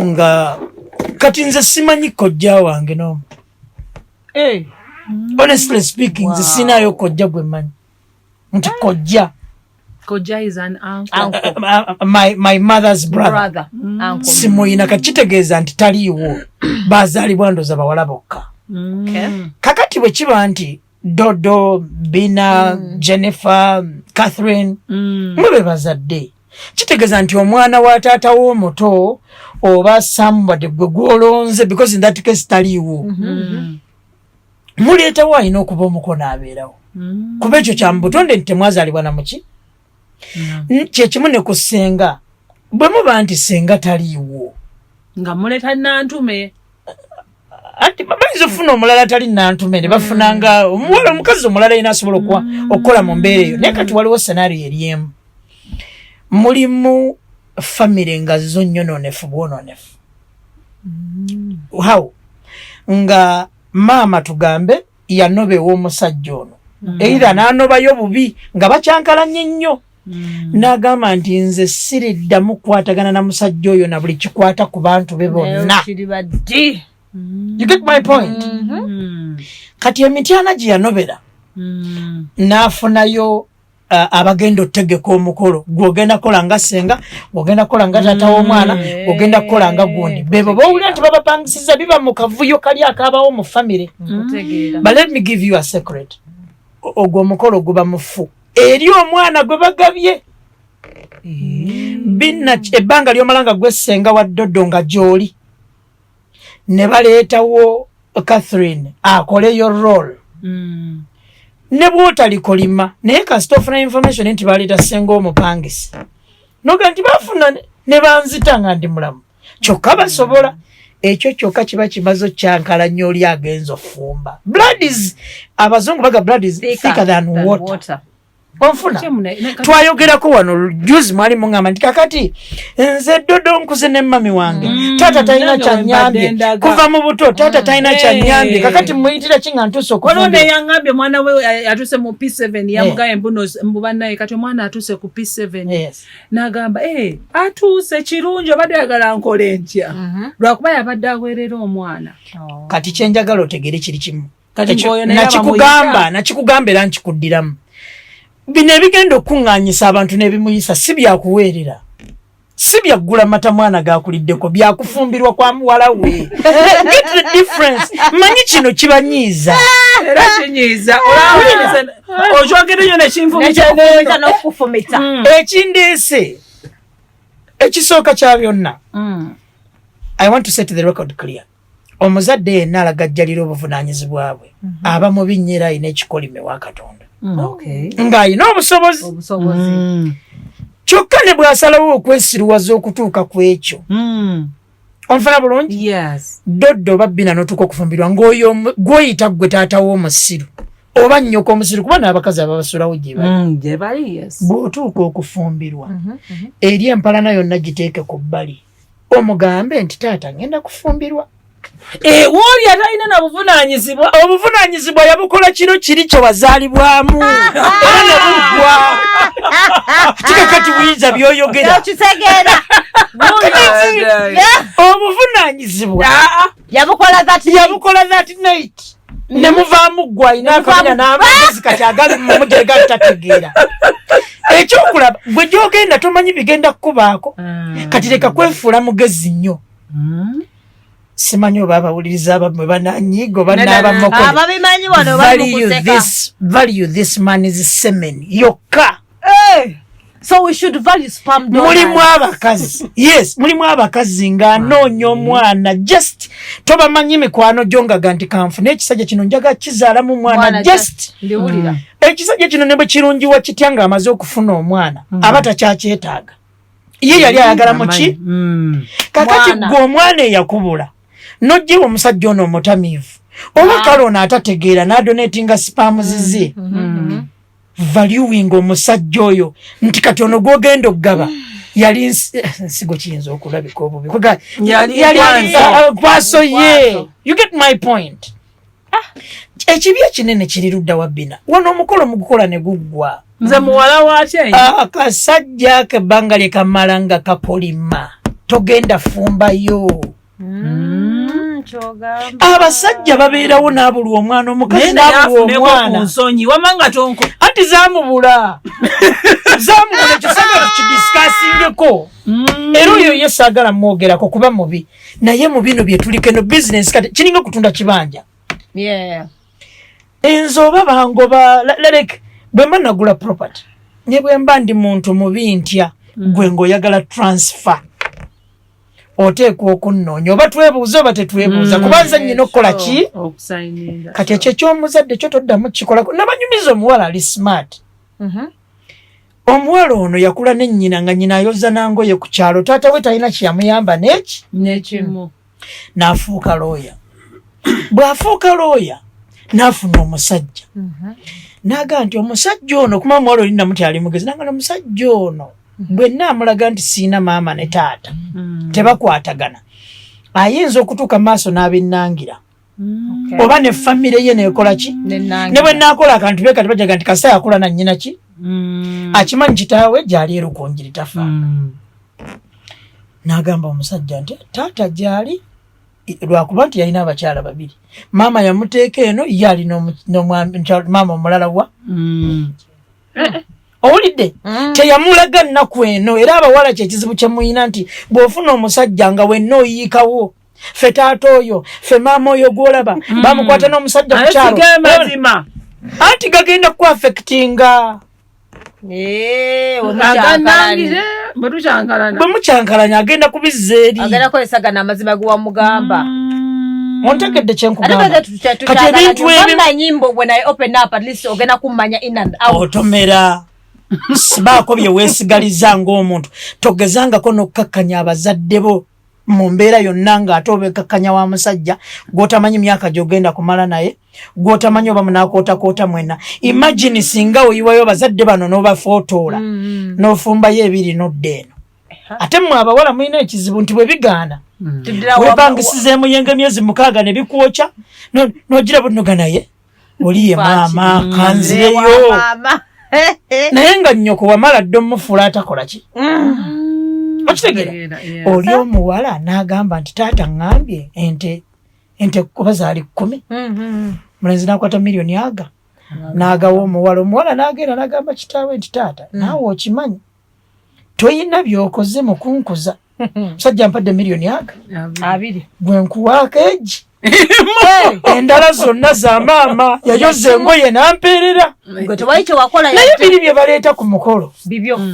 nga kati nze simanyi kojja wange n'omu honestly speaking nze sinaayo kojja gwe mmanyi nti kojja is an uncle. My mother's brother. Simuyina kakitegeeza nti taliiwo bazaalibwa ndoza bawala bokka kakati bwe kiba nti Dodo, Bina, Jennifer, Catherine mube bazadde kitegeeza nti omwana wa taata w'omuto oba somebody gwe gwolonze because in that case taliiwo muleetawo alina okuba omukono abeerawo kuba ekyo kya mubutonde nti temwazaalibwa na muki kyekimu ne ku ssenga bwe muba nti ssenga taliiwo nga muleeta nantume ati bayinza ofuna omulala tali nantume ne bafunanga omuwala omukazi omulala yina asobola okukola mu mbeera eyo naye kati waliwo senario eri emu mulimu family nga zo nyononefu bwononefu. How? Nga mama tugambe yanobe w'omusajja ono. Either n'anobayo bubi nga bakyankalanye nnyo. N'agamba nti nze siriddamu kukwatagana na musajja oyo na buli kikwata ku bantu be bonna. You get my point? Kati emityana gye yanobera n'afunayo abagenda otegeka omukolo gwogenda kola nga senga, gwogenda kola nga taata w'omwana, gwogenda kola nga gundi. Bebo bawulira nti babapangisiza biba mu kavuyo kali akaabawo mu family. But let me give you a secret. Ogwo omukolo guba mufu eri omwana gwe bagabye. Bina ebbanga ly'omalanga gwessenga wa Dodo nga gy'oli ne baleetawo Catherine akole yo role. Ne bw'otalikolima naye kasita ofuna information nti baleeta ssenga omupangisi noga nti bafuna ne banzita nga ndi mulamu kyokka basobola ekyo kyokka kiba kimaze kyankalanya oli agenza ofumba. Blood is abazungu baga blood is thicker than water. Onfuna twayogerako wano juzi mwali mungamba nti kakati nze Dodo nkuze ne mami wange tata talina kyanyambye kuva mu buto tata talina kyanyambye kakati muyitira kinga ntuuse okufumba. Olwo yangambye mwana we atuse mu P7 yamugaye mbuba naye kati omwana atuse ku P7 n'agamba atuse kirungi obadde ayagala nkole ntya lwakuba yabadde aweerera omwana. Kati kyenjagala otegere kiri kimu nakikugamba era nkikuddiramu. Bino ebigenda okuŋŋaanyisa abantu n'ebimuyisa si byakuweerera, si byaggula mata mwana gaakuliddeko, byakufumbirwa kwa muwala we. Get the difference. Manyi kino kibanyiiza. Era kinyiiza. Ojogere nnyo n'okufumita. Ekindeese ekisooka kya byonna. I want to set the record clear. Omuzadde yenna alagajjalira obuvunaanyizibwa bwe aba mu binnyera ayina ekikolime wa Katonda. Ng'ayina obusobozi. Kyokka ne bw'asalawo okwesiruwaza okutuuka ku ekyo. Onfuna bulungi? Dodo oba Bina n'otuuka okufumbirwa ng'oyo gw'oyita gwe taata w'omusiru oba nnyoko omusiru kuba n'abakazi ababasulawo gye bali. Bw'otuuka okufumbirwa eri empalana yonna giteeke ku bbali omugambe nti taata ngenda kufumbirwa. Wooli atalina na buvunaanyizibwa. Obuvunaanyizibwa yabukola kiro kiri kye wazaalibwamu era ne buggwa. Kikakati buyinza by'oyogera. Obuvunaanyizibwa yabukola that night ne muvaamu ggwa ayina akamenya n'amagezi kati agali mu mugere gali tategeera. Ekyokulaba gwe gy'ogenda tomanyi bigenda kukubaako kati leka kwefuula mugezi nnyo. Simanyi oba abawuliriza abamwe bananyigo banaabamokole. Ababimanyi wano bali mukuseka. Value this man is semen yokka. So we should value sperm donors. Mulimu abakazi. Yes, mulimu abakazi ng'anoonya omwana just tobamanyi mikwano gyo nti kanfuna ekisajja kino njaga kizaalamu omwana just. Ndiwulira. Ekisajja kino ne bwe kirungiwa kitya ng'amaze okufuna omwana aba takyakyetaaga. Ye yali ayagala muki? Kakati gwe omwana eyakubula n'oggyewo omusajja ono omutamiivu oba kale ono atategeera n'adonatinga sperm zize. Valuing omusajja oyo nti kati ono gw'ogenda okugaba yali nsigo kiyinza okulabika obubi yali kwaso ye. You get my point? Ekibi ekinene kiri ludda wa Bina wano omukolo mugukola ne guggwa. Nze muwala wakye akasajja kebbanga lye kamala nga kakolima togenda fumbayo. Abasajja babeerawo n'abulwa omwana omukazi n'abulwa omwana anti zaamubula ekisagala kidisikasingeko era oyo ye saagala mwogerako kuba mubi naye mu bino bye tuliko eno bizinesi kati kiringa okutunda kibanja. Nze oba bangoba lereke bwe mba nagula property ne bwe mba ndi muntu mubi ntya gwe ng'oyagala transfer oteekwa okunnoonya oba twebuuza oba tetwebuuza kubanza nnyina okukola ki kati ekyo eky'omuzadde kyo toddamu kikolako. Nabanyumiza omuwala ali smart. Omuwala ono yakula ne nnyina nga nnyina ayoza nangoye ku kyalo taata we talina kyeyamuyamba nekimu n'afuuka looya. Bw'afuuka looya n'afuna omusajja n'aga nti omusajja ono kuma omuwala oli namuti ali mugezi nanga omusajja ono bwe namulaga nti siina maama ne taata tebakwatagana ayinza okutuuka maaso n'abennangira oba ne famire ye nekola ki ne bwe naakola akantu be kati bajaga nti kasita yakola na nnyina ki akimanyi kitaawe gyali erukunjiri tafa n'agamba omusajja nti taata gyali lwakuba nti yalina abakyala babiri maama yamuteeka eno ye alina maama omulala wa owulidde teyamulaga nnaku eno era abawala kyekizibu kyemuyina nti bw'ofuna omusajja nga wenna oyiikawo fe taata oyo fe maama oyo gwolaba bamukwata n'omusajja ku kyalo anti gagenda ku affectinga bwe mucyankalanya agenda kubizza eri ontegedde kyenkugamba kati ebintu otomera sibaako bye weesigaliza ng'omuntu togezangako n'okkakkanya abazadde bo mu mbeera yonna ng'ate obeekakkanya wa musajja gw'otamanyi myaka gy'ogenda kumala naye gw'otamanyi oba munaakoota mwenna imagine singa oyiwayo abazadde bano n'obafootoola n'ofumbayo ebiri n'odda eno ate mmwe abawala mulina ekizibu nti bwe bigaana webangisizeemu yenga emyezi 6 ne bikwokya n'ogira bunnoga naye oliye maama kanzireyo naye nga nnyoko wamala dde omufuula atakola ki okitegera oli omuwala n'agamba nti taata ŋŋambye ente kuba zaali 10 mulenzi n'akwata miliyoni aga n'agawa omuwala n'agenda n'agamba kitaawe nti taata naawe okimanyi toyina by'okoze mu kunkuza musajja mpadde miliyoni aga 2 gwe nkuwaako egi endala zonna za maama yayoza engoye n'ampeerera naye biri bye baleeta ku mukolo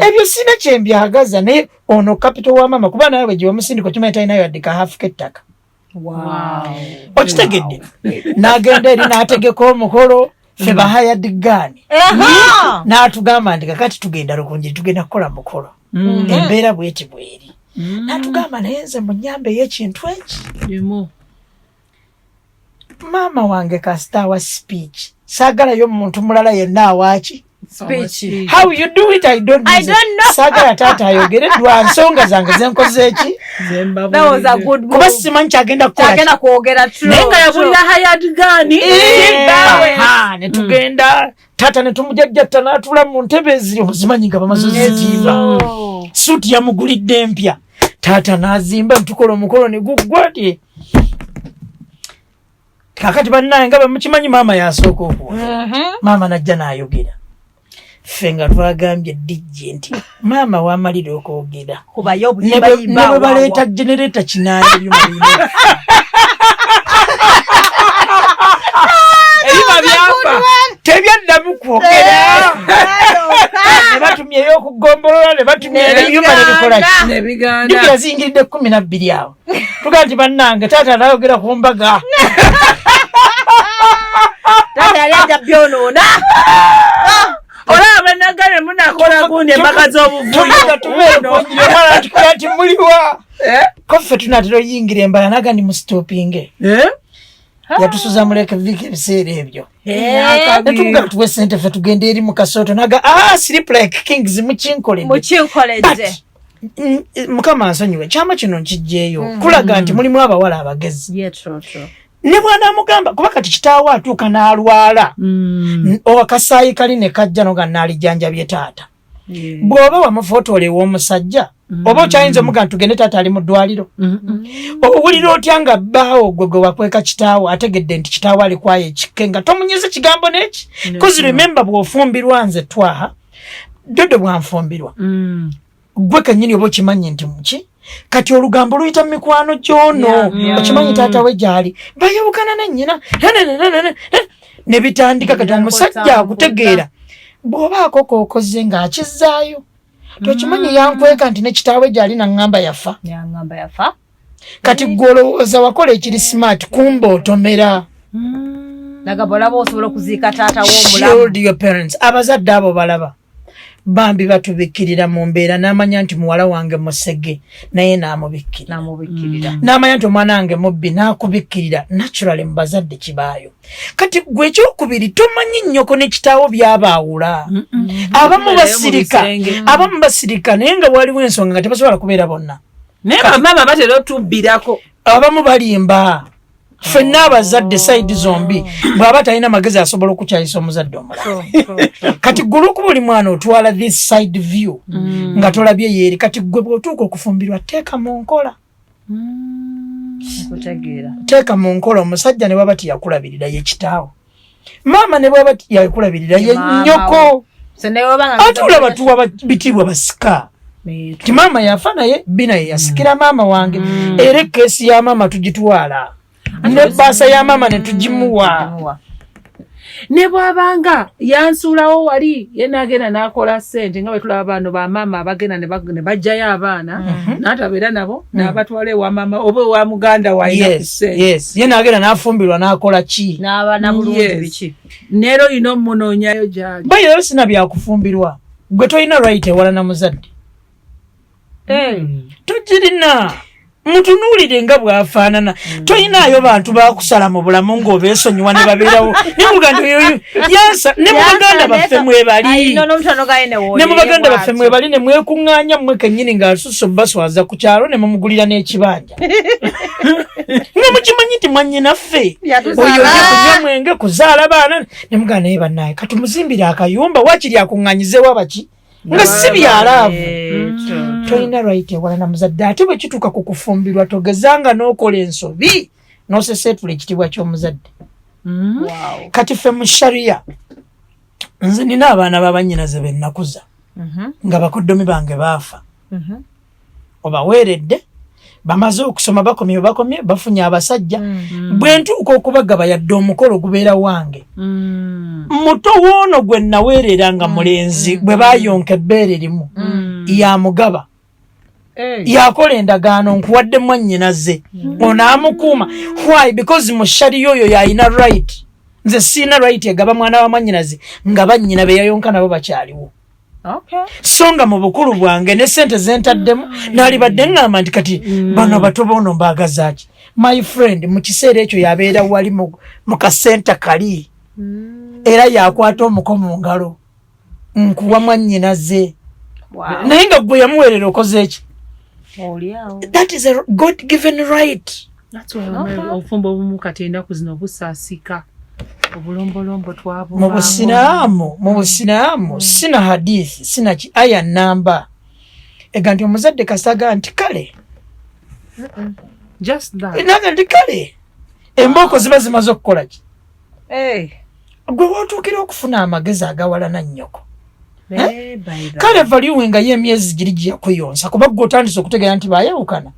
ebyo sina kyembyagaza naye ono kapito wa maama kuba nawe gye wamusindika okimanyi talinayo yadde kahafu k'ettaka okitegedde n'agenda eri n'ategeka omukolo fe bahayadigaani n'atugamba nti kakati tugenda lukunjiri tugenda kukola mukolo embeera bweti bweri n'atugamba naye nze munyambe y'ekintu eki maama wange kasitawa speech saagalayo muntu mulala yenna awaaki how you do it I don't know saagala taata ayogere lwa nsonga zange zenkozeeki kuba simanyi kyagenda kukola naye nga yabulira hayadigaani ne tugenda taata ne tumujajjatta n'atula mu ntebe eziri obuzimanyi nga bamaze zizimba suuti yamugulidde empya taata n'azimba tukola omukolo ne guggwate kakati bannaye nga bamukimanyi maama yasooka okuwa maama najja n'ayogera ffe nga twagambye dijje nti maama wamalira okwogera ne bwe baleeta genereta kinaani ebyuma ebima byafa tebyaddamu kwogera ne batumyeyo okugombolola ne batumya ebyuma ne bikola jjukira ziyingiridde 12 awo tugaa nti bannange taata anayogera ku mbaga taata yali ajja byonoona olaba nagale munakola gundi embaga z'obuvuyoati muliwa ko ffe tunatera oyingira embala naga ndi musitopinge yatusuza muleke vika ebiseera ebyo netuvuga tuwe sente ffe tugenda eri mu kasooto naga sleep like kings mukinkoledde mukama ansonyiwe kyama kino nkijjeeyo kulaga nti mulimu abawala abagezi ne bw'anaamugamba kuba kati kitaawe atuuka n'alwala akasaayi kali ne kajja noga n'alijjanjabye taata bw'oba wamufotoola ew'omusajja oba okyayinza omuga tugende taata ali mu ddwaliro owulira otya nga bbaawo gwe wakweka kitaawo ategedde nti kitaawo alikwayo ekikke nga tomunyiza kigambo n'eki kozi rememba bw'ofumbirwa nze twaha dodo bwanfumbirwa gwe kennyini oba okimanyi nti muki kati olugambo luyita mu mikwano gy'ono okimanyi taata we gyali bayawukana nennyina ne bitandika kati omusajja akutegeera bw'obaako kookoze ng'akizaayo tokimanyi yankweka nti ne kitaawe gyali naŋŋamba yafa kati gwe olowooza wakola ekiri smart kumba otomera nagamba olaba osobola okuziika taata shield your parents abazadde abo balaba bambi batubikirira mu mbeera n'amanya nti muwala wange musege naye n'amubikkirira n'amanya nti omwana wange mubbi n'akubikkirira naturally mu bazadde kibaayo. Kati gwe ekyokubiri tomanyi nnyoko ne kitaawo byabaawula. Abamu basirika naye nga waliwo ensonga nga tebasobola kubeera bonna. Naye bamaama batera otubbirako. Abamu balimba. Ffenna abazadde sayidi zombi bw'aba talina magezi asobola okukyayisa omuzadde omulala. Kati gwe olw'okuba oli mwana otwala this side view nga tolabye yeeri, kati gwe bw'otuuka okufumbirwa teeka mu nkola. Teeka mu nkola. Omusajja ne bw'aba tiyakulabirira ye kitaawo, maama ne bw'aba tiyakulabirira ye nnyoko. Ate olaba tuwa bitibwa basika. Ti maama yafa naye Bina ye yasikira maama wange, era ekkeesi ya maama tugitwala ne bbaasa ya maama ne tugimuwa. Ne bw'abanga yansuulawo wali ye n'agenda n'akola ssente nga bwe tulaba bano bamaama abagenda ne bajjayo abaana n'atabeera nabo n'abatwala ewa maama oba ewa muganda waayina ku ssente. Yes, ye n'agenda n'afumbirwa n'akola ki n'abaana bulungi biki. Neero olina omunoonyayo gyali. Bayo sina byakufumbirwa, gwe tolina right ewala na muzadde. Tugirina mutunuulire nga bw'afaanana. Toyinaayo bantu bakusala mu bulamu ng'obeesonyiwa ne babeerawo ne mu baganda baffe mwebali ne mwekuŋŋaanya mmwe kennyini ng'asusse obbaswaza ku kyalo ne mumugulira n'ekibanja nga mukimanyi nti mwannyinaffe oyo kunywa mwenge kuzaala baana ne muganda naye bannaaye katumuzimbire akayumba waakiri akuŋŋaanyizeewo abaki nga si byalaavu. Tolina right ewala na muzadde. Ate bwe kituuka ku kufumbirwa togezanga n'okola ensobi n'oseseetula ekitibwa ky'omuzadde. Kati ffe mu shariya nze nina abaana b'abannyinaze be nnakuza nga bakoddomi bange baafa, obaweeredde bamaze okusoma bakomye bafunye abasajja, bwe ntuuka okubagaba yadde omukolo gubeera wange. Muto woono gwe naweerera nga mulenzi bwe baayonka ebbeere limu yamugaba yakola endagaano nkuwadde mwannyinaze onaamukuuma. Why? Because mu shariya oyo yalina right, nze siina right egaba mwana wa mwannyinaze nga bannyina be yayonka nabo bakyaliwo. So nga mu bukulu bwange ne ssente zentaddemu naalibadde ngamba nti kati bano bato boono mbaagazaaki. My friend mu kiseera ekyo yabeera wali mu kasenta kali era yakwata omuko mu ngalo nkuwa mwannyinaze naye nga gwe yamuweerera okoze eki. That is a God given right. Obufumbo obumu katenda kuzina obusaasika obulombolombo twabo mu busiraamu sina hadithi sina aya namba ega nti omuzadde kasaga nti kale just that naga nti kale embooko ziba zimaze okukola ki. Gwe wootuukira okufuna amagezi agawalana nnyoko. Kale valiwe nga ye emyezi giri gyakuyonsa kuba gwe otandise okutegeera nti baayawukana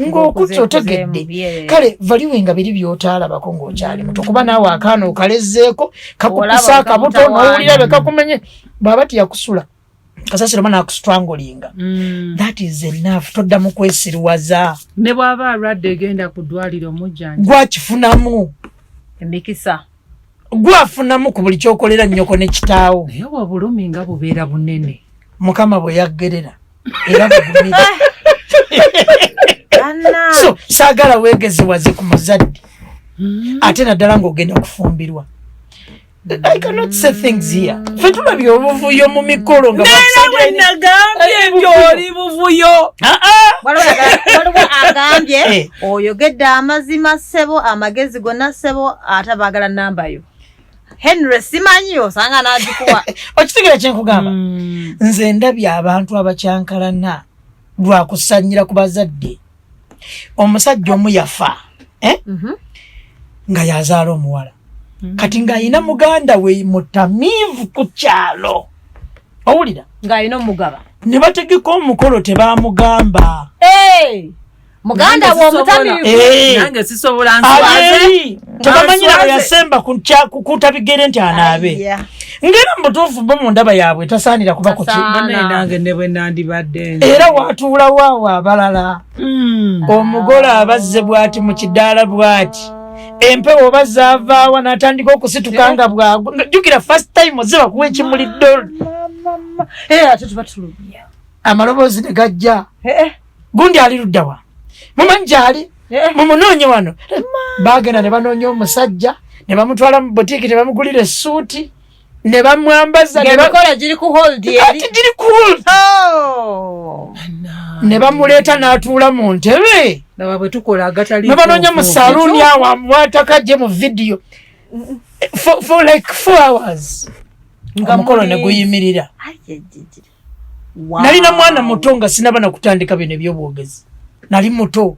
ng'okutya otegedde. Kale valiwe nga biri by'otaalabako ng'okyali muto kuba naawe akaana okalezzeeko kakukusa akabuto n'owulira be kakumenye bw'aba tiyakusula kasasira mana akustranglinga. That is enough. Toddamu kwesiriwaza. Ne bw'aba alwadde egenda ku ddwaliro omujjanjabi gwakifunamu emikisa gwafunamu ku buli kyokolera nnyoko ne kitaawo. naye obulumi nga bubeera bunene Mukama bwe yaggerera era bugumira. So saagala weegeziwaze ku muzadde ate naddala ng'ogenda kufumbirwa. I cannot say things here. Fe tulabye obuvuyo mu mikolo nga naye nagambye byoli buvuyo. waliwo agambye oyogedde amazima ssebo amagezi gonna ssebo ate baagala namba yo. Henry simanyi osanga n'agikuwa. Okitegeera kye nkugamba nze ndabye abantu abakyankalana lwakusanyira ku bazadde. Omusajja omu yafa nga yazaala omuwala kati ng'ayina muganda we mutamiivu ku kyalo. Owulira ng'alina omugaba ne bategeka omukolo tebaamugamba. Muganda we omutamiivu nange sisobola nsabaze tebamanyira bwe yasemba kutabigere nti anaabe ngera mutuufu bo mu ndaba yaabwe tasaanira kuba ku nange ne bwe nandibadde era waatuulawo awo abalala. Omugole abazze bw'ati mu kidaala bw'ati empewo oba zaavaawa n'atandika okusituka nga bwagwa. Jjukira first time ziba kuwa ekimuli ddolo ate tubatulumya amaloboozi ne gajja gundi ali luddawa mumanyi gyali mumunoonye wano bagenda ne banoonya omusajja ne bamutwala mu butiiki ne bamugulira essuuti ne bamwambaza emikola giri ku hold giri ku hold ne bamuleeta n'atuula mu ntebe ne banoonya mu saluuni awo amwatakajje mu vidiyo for like 4 hours omukolo ne guyimirira. Nalina mwana muto nga sinaba na kutandika bino ebyobwogezi nali muto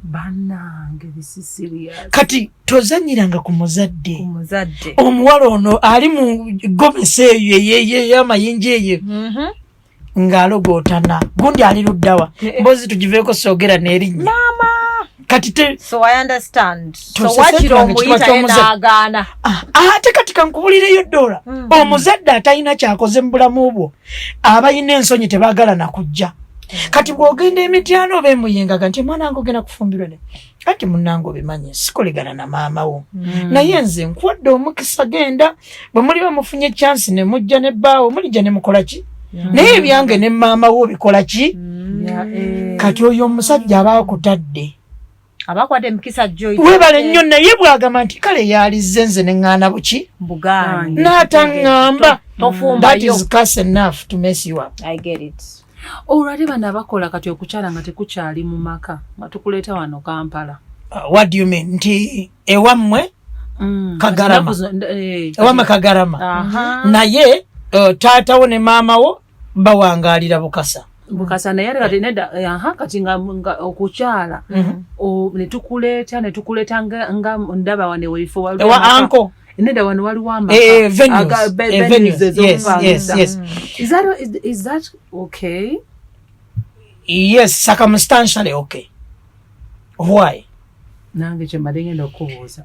bannange this is serious. Kati tozanyiranga ku muzadde omuwala ono ali mu gomesi eyo y'amayinja eyo ng'alogootana gundi ali luddawa mbozi tugiveeko soogera n'erinnya kati so I understand so wakiro omuyita n'agaana ate kati kankubulireyo dola omuzadde atalina kyakoze mu bulamu bwo abalina ensonyi tebaagala nakujja kati bw'ogenda emityano oba emuyengaga nti mwana wange ogenda kufumbirwa ne kati munnange obimanyi sikolegana na maama wo naye nze nkuwadde omukisa genda bwe muli bamufunye chansi ne mujja ne bbaawo mulijja ne mukola ki naye ebyange ne maama wo bikola ki kati oyo omusajja aba akutadde abakwadde mukisa joy webale nnyo naye bwagamba nti kale yalizze nze ne ŋŋaana buki Bugani n'ataŋŋamba that is curse enough to mess you up. I get it. Olwali bano abakola kati okukyala nga tekukyali mu maka nga tukuleeta wano Kampala. What do you mean? Nti ewammwe Kagarama ewammwe Kagarama naye taatawo ne maama wo bawangaalira Bukasa naye kati nedda kati nga okukyala ne tukuleeta nga ndaba wane weifo ewa anko nedda wano waliwo venues. Yes. Is that okay? Yes, circumstantially okay. Why? Nange kyemmadde ngenda okubuuza.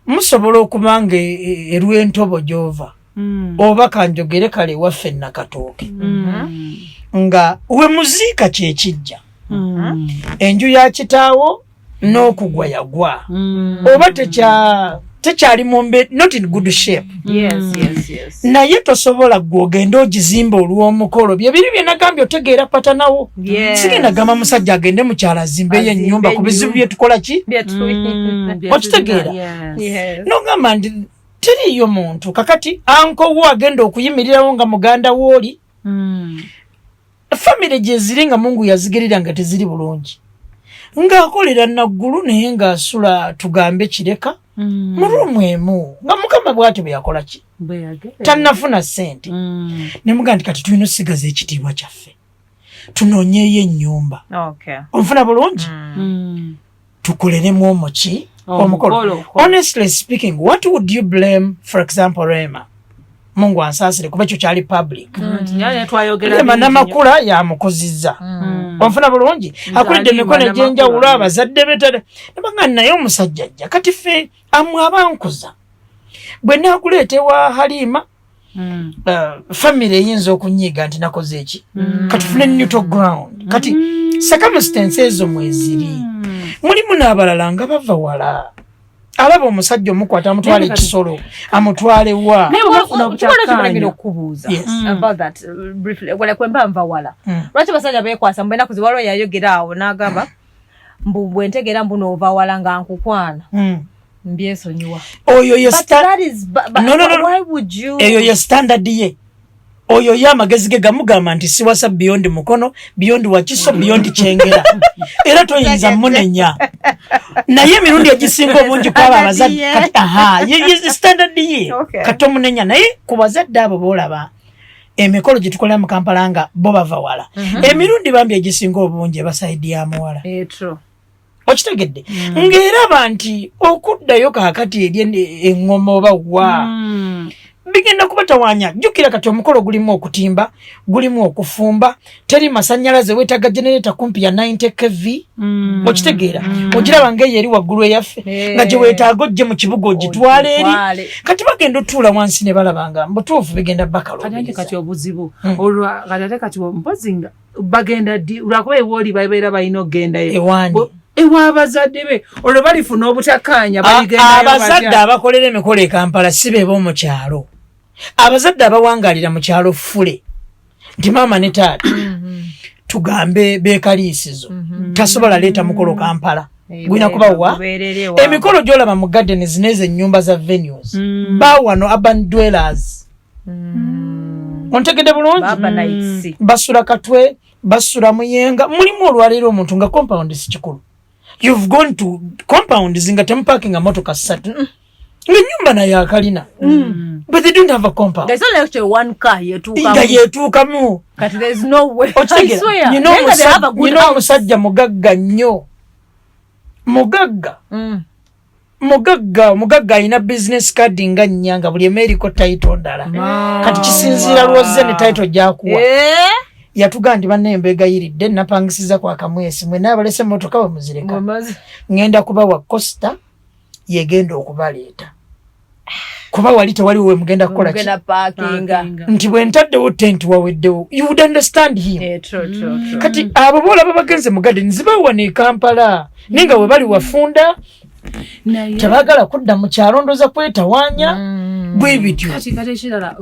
Musobola okuba nga erw'entobo gy'ova oba kanjogere kale waffe Nakatooke nga we muziika kyekijja enju ya kitaawo n'okugwa yagwa oba tekyali mumbe not in good shape. Yes. Naye tosobola gwogenda ogizimba olw'omukolo byebiri bye nagambye otegeera patanawo sigenda gamba musajja agende mukyala azimbeyo ennyumba ku bizibu bye tukola ki okitegeera nogamba nti teriyo muntu kakati anko wo agenda okuyimirirawo nga muganda wooli famire gye ziri nga Mungu yazigirira nga teziri bulungi ng'akolera naggulu naye ng'asula tugambe kireka mu ruumu emu nga Mukama bw'atyo bwe yakola ki tannafuna ssente ne mugamba nti kati tulina osigaza ekitiibwa kyaffe tunoonyeeyo ennyumba onfuna bulungi tukoleremu omuki omukolo. Honestly speaking, what would you blame, for example, Rema? Mungu ansasire kuba ekyo kyali public. Rema namakula yamukozizza. Onfuna bulungi akulidde emikono egy'enjawulo abazadde betade nebanga naye omusajja ajja kati ffe amwe abankuza bwe naakuleetewa Halima famire eyinza okunyiiga nti nakoze eki kati fune neutral ground kati circumstances ezo mweziri mulimu n'abalala nga bava wala alaba omusajja omukwata amutwala ekisolo amutwale wa naye okubuuza about that briefly wala kwemba nva wala lwaki basajja beekwasa mbena kuziwalo yayogera awo n'agamba mbu bwentegera mbu n'ova wala nga nkukwana mbyesonyiwa oyo ye eyo ye standard ye oyo ye amagezi ge gamugamba nti siwasa beyond mukono beyond wakiso beyond kyengera era toyinza munenya naye emirundi egisinga obungi kwaba abazadde kati ye standard ye kati omunenya naye ku bazadde abo boolaba emikolo gye tukolera mu Kampala nga bo bava wala emirundi bambi egisinga obungi basayidi ya muwala okitegedde ng'eraba nti okuddayo kaakati eri eŋŋoma oba wa bigenda kubatawaanya jjukira kati omukolo gulimu okutimba gulimu okufumba teri masannyalaze weetaga generator kumpi ya 90 kV okitegeera ogiraba ng'eyo eri waggulu eyaffe nga gye weetaaga ojje mu kibuga ogitwala eri kati bagenda otuula wansi ne balabanga mbutuufu bigenda bakaloberiza kati obuzibu olwa kati mpozi nga bagenda ddi lwakuba ewooli babeera balina okgendayo ewaani ewa abazadde be olwo balifuna obutakkaanya abazadde abakolera emikolo e Kampala si be b'omu kyalo abazadde abawangalira mu kyalo fule nti maama ne taata tugambe beekaliisizo tasobola leeta mukolo Kampala gwina kubawa emikolo gyolaba mu gardens nezo ennyumba za venues bawano urban dwellers ontegedde bulungi basula Katwe basula Muyenga mulimu olwaleero omuntu nga compound si kikulu you've gone to compound zinga temuparking motoka 3 Nyumba na ya kalina. But they don't have a compound. There's only actually one car yetukamu. But there's no way. I swear. You know musajja mugagga nnyo. Mugagga ina business card nga nnyanga buli America title ndala. Kati kisinzira lwoze ne title gyakuwa. Yatuga ndi banne embega yiridde napangisiza kwa kamwesi mwe nabalese motoka we muzireka. Ngenda kuba wa Costa yegenda okubaleeta. Kuba wali tewali we mugenda kukola ki nti bwe ntaddewo tent waweddewo you would understand him. True. Kati abo bola babagenze mu garden zibawa ne Kampala ninga we bali wafunda tabagala kudda mu kyalondoza kwetawanya bwe bityo. Kati shirala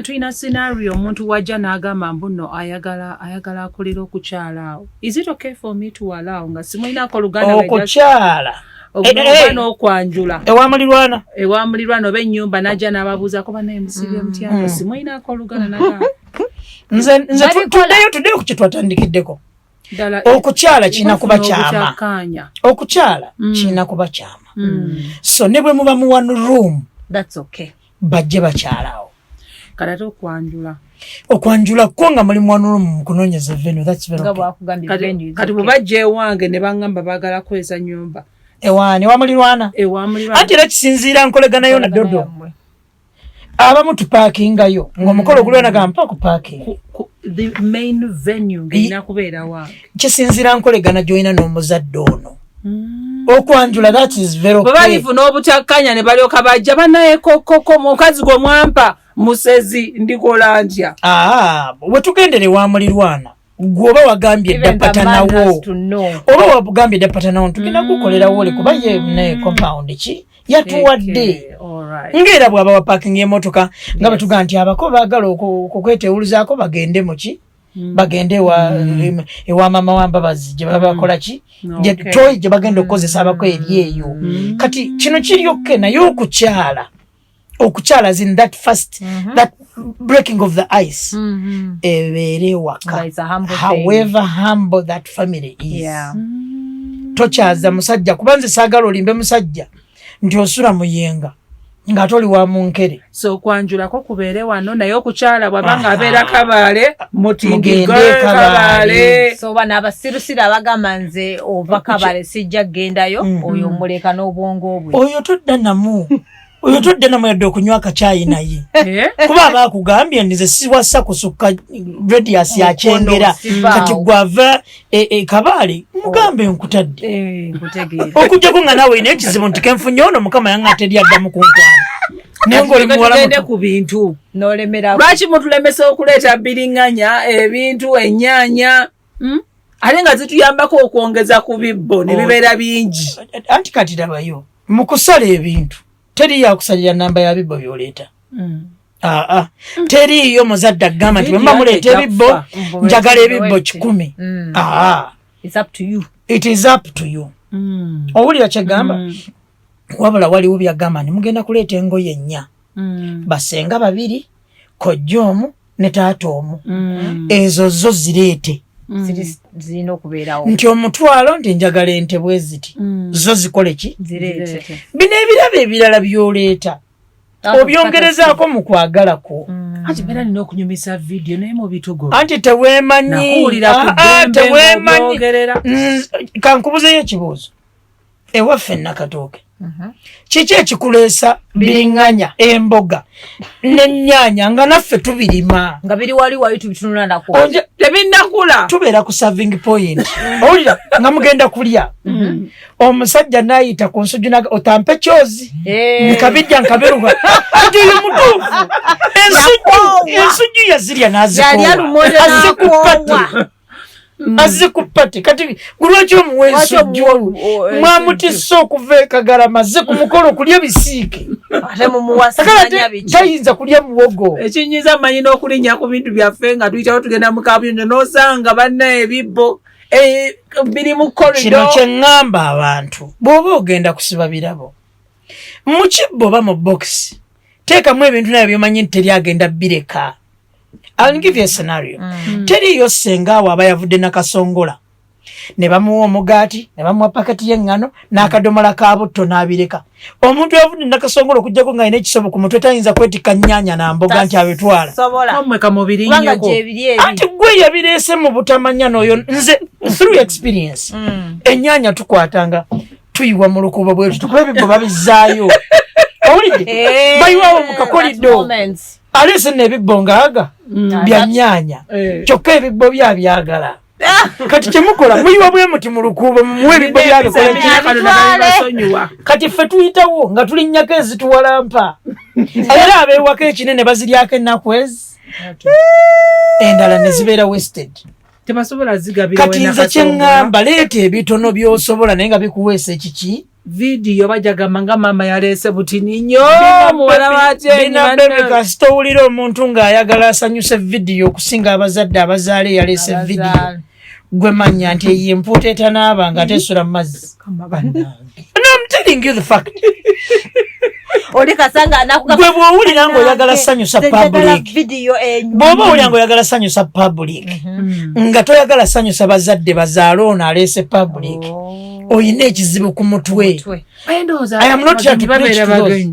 tuina scenario omuntu wajja n'agamba mbuno ayagala akolera okukyala. Is it okay for me to allow nga simulina ko luganda okukyala no kwanjula ewamulirwana oba ennyumba najja n'ababuuza ko banaye musibye mutyanga simulina ko luganda naga nze tuddeyo ku kye twatandikiddeko okukyala kirina kuba kyama okukyala kirina kuba kyama so ne bwe muba mu one room that's okay bajje bakyalawo kati okwanjula ko nga muli mu one room kunoonyeza venue that's very okay kati bubajje ewange ne bangamba baagala kweza nyumba ewamulirwana anti era kisinziira nkoleganayo na dodo abamu tupaakingayo ng'omukolo guliona gampa ku parking the main venue ngina kubeera wange kisinziira nkolegana gy'olina n'omuzadde ono okwanjula that is very okay balifu n'obutakkanya ne balyoka bajja banaye koko mukazi gwe mwampa musezi ndikola ntya bwe tugendere wamulirwana gwoba wagambye dappatanawo oba wagambye dappatanawo tugenda kukolerawo ole kuba ye ne compound ki yatuwadde ng'era bw'aba wa parking y'emmotoka nga batuga nti abako baagala okweteewuluzaako bagende muki bagende ewa mama wambabazi gye baba bakola ki toyi gye bagenda okukozesa abako eri eyo kati kino kiryokke naye okukyala in that first that breaking of the ice ebeere waka however humble that family is tokyaza musajja kuba nze saagala olimbe musajja nti osula Muyenga nga toli wa Munkere so kwanjulako kubeere wano naye okukyala bwabanga abeera Kabaale mutingigwe Kabaale so bana abasirusira abagamba nze ova Kabaale sijja gendayo oyo muleka n'obwongo bwe oyo todda namu yadde okunywa akacaayi naye kuba abakugambye nze siwasa kusukka radius yakyengera kati gwava Kabaale mugambe nkutadde okujjako nga naawe ina ekizibu nti kenfunye ono mukama yange ateri addamu kunkwana naye ng'oli muwala ku bintu n'olemera lwaki mutulemesa okuleeta biriŋŋanya ebintu ennyaanya ate nga zituyambako okwongeza ku bibbo ne bibeera bingi anti kati labayo mu kusala ebintu teri yakusalira namba ya bibbo byoleeta teriyo muzadde agamba nti bwemba muleeta ebibbo njagala ebibbo 100 it is up to you owulira kyegamba wabula waliwo byagamba nti mugenda kuleeta engoye 4 basenga 2 kojja omu ne taata omu ezo zo zireete zirina okubeerawo nti omutwalo nti njagala ente bwe ziti zo zikole ki zireete bino ebirabo ebirala byoleeta obyongerezaako mu kwagalako anti beera nina okunyumisa vidiyo naye mu bitugo anti teweemanyi kankubuzeyo ekibuuzo ewaffe Nakatooke kiki ekikuleesa biriŋŋanya emboga n'ennyaanya nga naffe tubirima nga biri wali tubitunula nako tebinnakula tubeera ku serving point owulira nga mugenda kulya omusajja n'ayita ku nsujju otampe kyozi nkabijja nkaberuka kati oyo mutuufu ensujju yazirya n'azikoowa azze ku pati kati gulwakyo muweso jjo mwamutisa okuva ekagala mazze ku mukolo kulya bisiike ate mumuwasanya biki tayinza kulya muwogo ekinyiza manyi n'okulinnya ku bintu byaffe nga tuyitawo tugenda mu kabuyonjo n'osanga banna ebibbo biri mu korido. Kino kye ŋŋamba abantu bw'oba ogenda kusiba birabo mu kibbo oba mu bokisi teekamu ebintu nabyo byomanyi nti teri agenda bireka. I'll give you a scenario. Teriyo sengaawo aba yavudde nakasongola ne bamuwa omugaati ne bamuwa paketi y'eŋŋano n'akadomola ka butto n'abireka. Omuntu yavudde nakasongola okujjako nga alina ekisobo ku mutwe tayinza kwetikka nnyaanya na mboga nti abitwala. Ati gwe yabireese mu butamanya n'oyo nze through experience. Ennyaanya tukwatanga tuyiwa mu lukuubo bwetu tukuba ebibbo babizzaayo. Owulidde bayiwawo mu kakolido aleese n'ebibbo ngaaga bya nnyaanya kyokka ebibbo byabyagala. Kati kyemukola muyiwa bwe muti mu lukuubo mumuwe ebibbo byagala. Kati ffe tuyitawo nga tulinnyako ezituwalampa era abeewako ekinene baziryako ennaku ezi endala ne zibeera wasted. Kati nze kye ŋŋamba leeta ebitono by'osobola naye nga bikuweesa ekiki vidiyo bajagamba nga mama yaleese butini nnyo muwala Bina kasita owulira omuntu ng'ayagala asanyuse vidiyo okusinga abazadde abazaale yaleese vidiyo gwe manya nti eyo empuuta etanaaba nga tesula mu mazzi. I'm telling you the fact. Gwe bw'owulira ng'oyagala sanyusa public bw'oba owulira ng'oyagala sanyusa public nga toyagala sanyusa bazadde bazaale ono aleese public oyina ekizibu ku mutwe. I am not here to preach to those.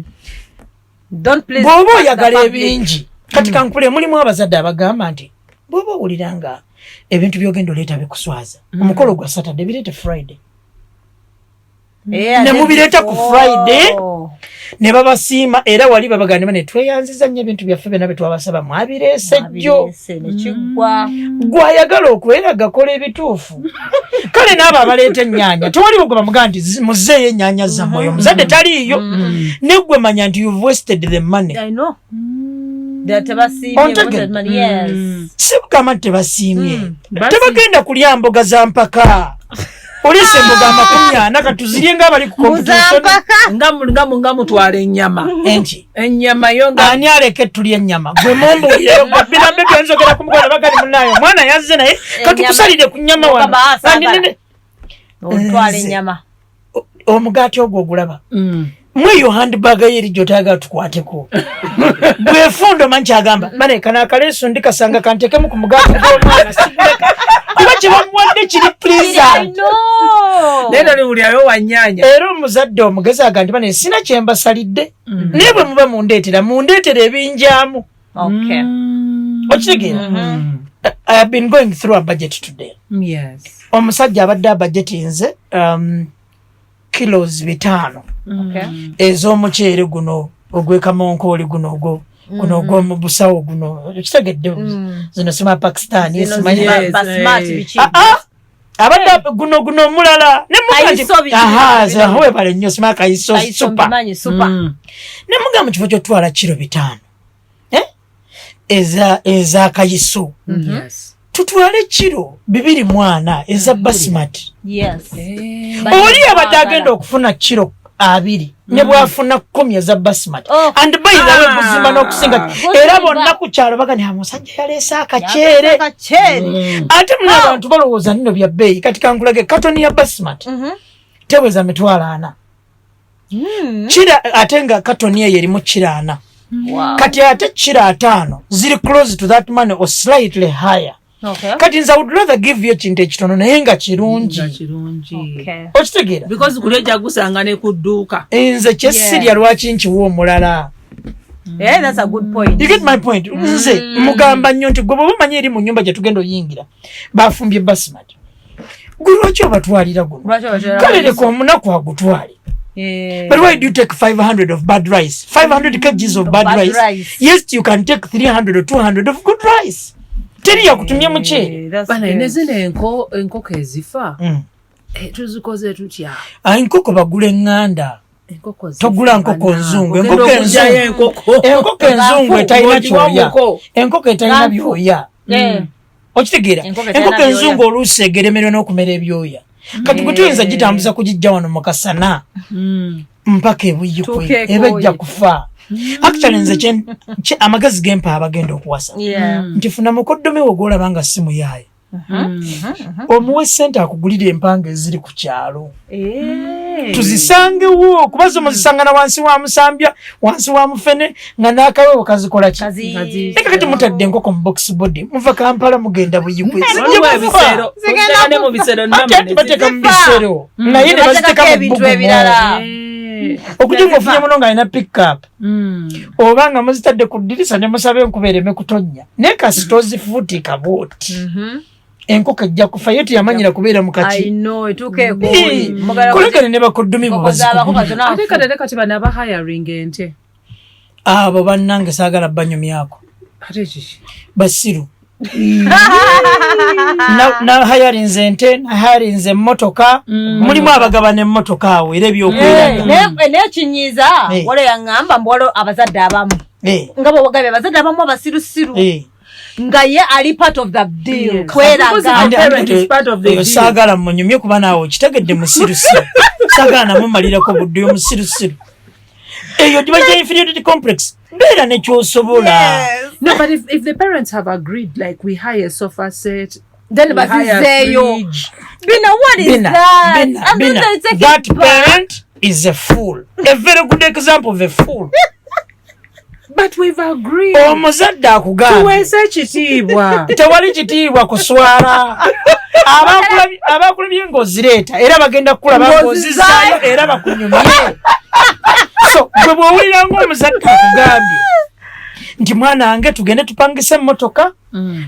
Bw'oba oyagala ebingi kati kankule mulimu abazadde abagamba nti bw'oba owulira nga ebintu by'ogenda oleeta bikuswaza omukolo gwa Saturday bireete Friday ne mubireeta ku Friday ne babasiima era wali babagamba ne tweyanziza nnyo ebintu byaffe byonna bye twabasaba mwabireese jjo gwayagala okubeera gakola ebituufu kale n'abo abaleeta ennyaanya tewaliwo gwe bamugamba nti muzeeyo ennyaanya zammwe oyo omuzadde taliiyo ne gwe manya nti you've wasted the money. Si bugamba nti tebasiimye tebagenda kulya mboga za mpaka olese mboga 40 katuzirye nga bali ku competition nga mutwala ennyama ennyama yo nga ani aleke tulye ennyama gwe mumbulireyo Babina bebe nzogera ku muganda bagali munayo mwana yazze naye katukusalire ku nnyama wano otwala ennyama omugaati ogwo ogulaba mweyo handbag yeri jotaga tukwateko bwefundo manchi agamba mane kana kaleso ndikasanga kantekemu ku mugaati gw'omwana sibuleka kuba kibamwadde kiri pleaser nenda ni buli ayo wanyanya era omuzadde omugezi agandi bane sina kyembasalidde nebwe muba mundeetera ebinjamu. Okitegeera I have been going through a budget today. Yes. Omusajja abadde abajetinze kilos 5 ez'omuceere guno ogw'ekamonkooli guno ogw'omu busawo guno kitegedde zino sima Pakistan abadde guno omulala nemuwe bale nnyo sima kayiso super nemuga mu kifo ky'otwala kiro 5 eza kayiso tutwale kiro 240 eza basmati oli abadde agenda okufuna kiro 2 ne bwafuna 10 eza basmati and by the way buzima n'okusinga era bonna ku kyalo bagani amusajja yaleese akaceere ate muna abantu balowooza nino bya bbeeyi kati kankulage katoni ya basmati teweza $40 kira ate nga katoni eyo erimu kiro 4 kati ate kiro 5 ziri close to that money or slightly higher. Kati nza would rather give you ekintu ekitono naye nga kirungi okitegeera because kuleja gusanga ne kudduuka nze kyesirya lwaki nkiwa omulala. That's a good point. You get my point. Nze mugamba nnyo nti gwe bwe manyi eri mu nnyumba gye tugenda oyingira bafumbye basmati gwe lwaki obatwalira guno kale leka omunaku agutwale. But why do you take 500 of bad rice? 500 kgs of bad rice. Yes, you can take 300 or 200 of good rice. Teri yakutumye muceere bana inezine enkoko ezifa tuzikoze tutya enkoko bagula enganda togula nkoko nzungu enkoko enzungu etalina kyoya enkoko etalina byoya okitegeera enkoko enzungu oluusi egeremerwa n'okumera ebyoya kati gwe tuyinza gitambuza kugijja wano mu kasana mpaka ebuyikwe ebejja kufa actually nze amagezi gempa abagenda okuwasa nti funa mukoddomi wo gw'olaba nga si muyaaye omuwe ssente akugulira empanga eziri ku kyalo tuzisangewo kuba zo muzisanga na wansi wa musambya wansi wa mufene nga n'akawewo kazikola ki eka kati mutadde enkoko mu box body muva Kampala mugenda buyikwe bateeka mu bisero naye ne baziteeka mu bbugu okujenga ofunye muno ng'alina pickup oba nga muzitadde ku ddirisa ne musaba enkuba ereme kutonnya naye kasi tozifuutika booti enkoko ejja kufa ye teyamanyira kubeera mu kaki kolekane ne bakoddumi kati bano aba hiring ente abo bannange saagala banyumyako basiru na hayarinze ente na hayarinze emmotoka mulimu abagabana emmotoka awo era ebyokweraga nekinyiiza wala yaŋŋamba mbwalo abazadde abamu nga bwebagabye abazadde abamu abasirusiru nga ye ali part of the deal kweraga saagala munyumye kuba naawe kitegedde musirusiru saagala namumalirako budde omusirusiru eyo diba gya inferiority complex beera nekyosobola. No, but if the parents have agreed, like we hire a sofa set, then we hire a fridge. Bina, what is that? Bina, that parent is a fool. A very good example of a fool. But we've agreed. Omuzadde akugambye. Tuweese kitiibwa. Tewali kitiibwa kuswala. Abakulabye ng'ozireeta era bagenda kukulaba ng'ozizaayo era bakunyumye. So bwe bw'owulira ng'omuzadde akugambye nti mwana wange tugende tupangise emmotoka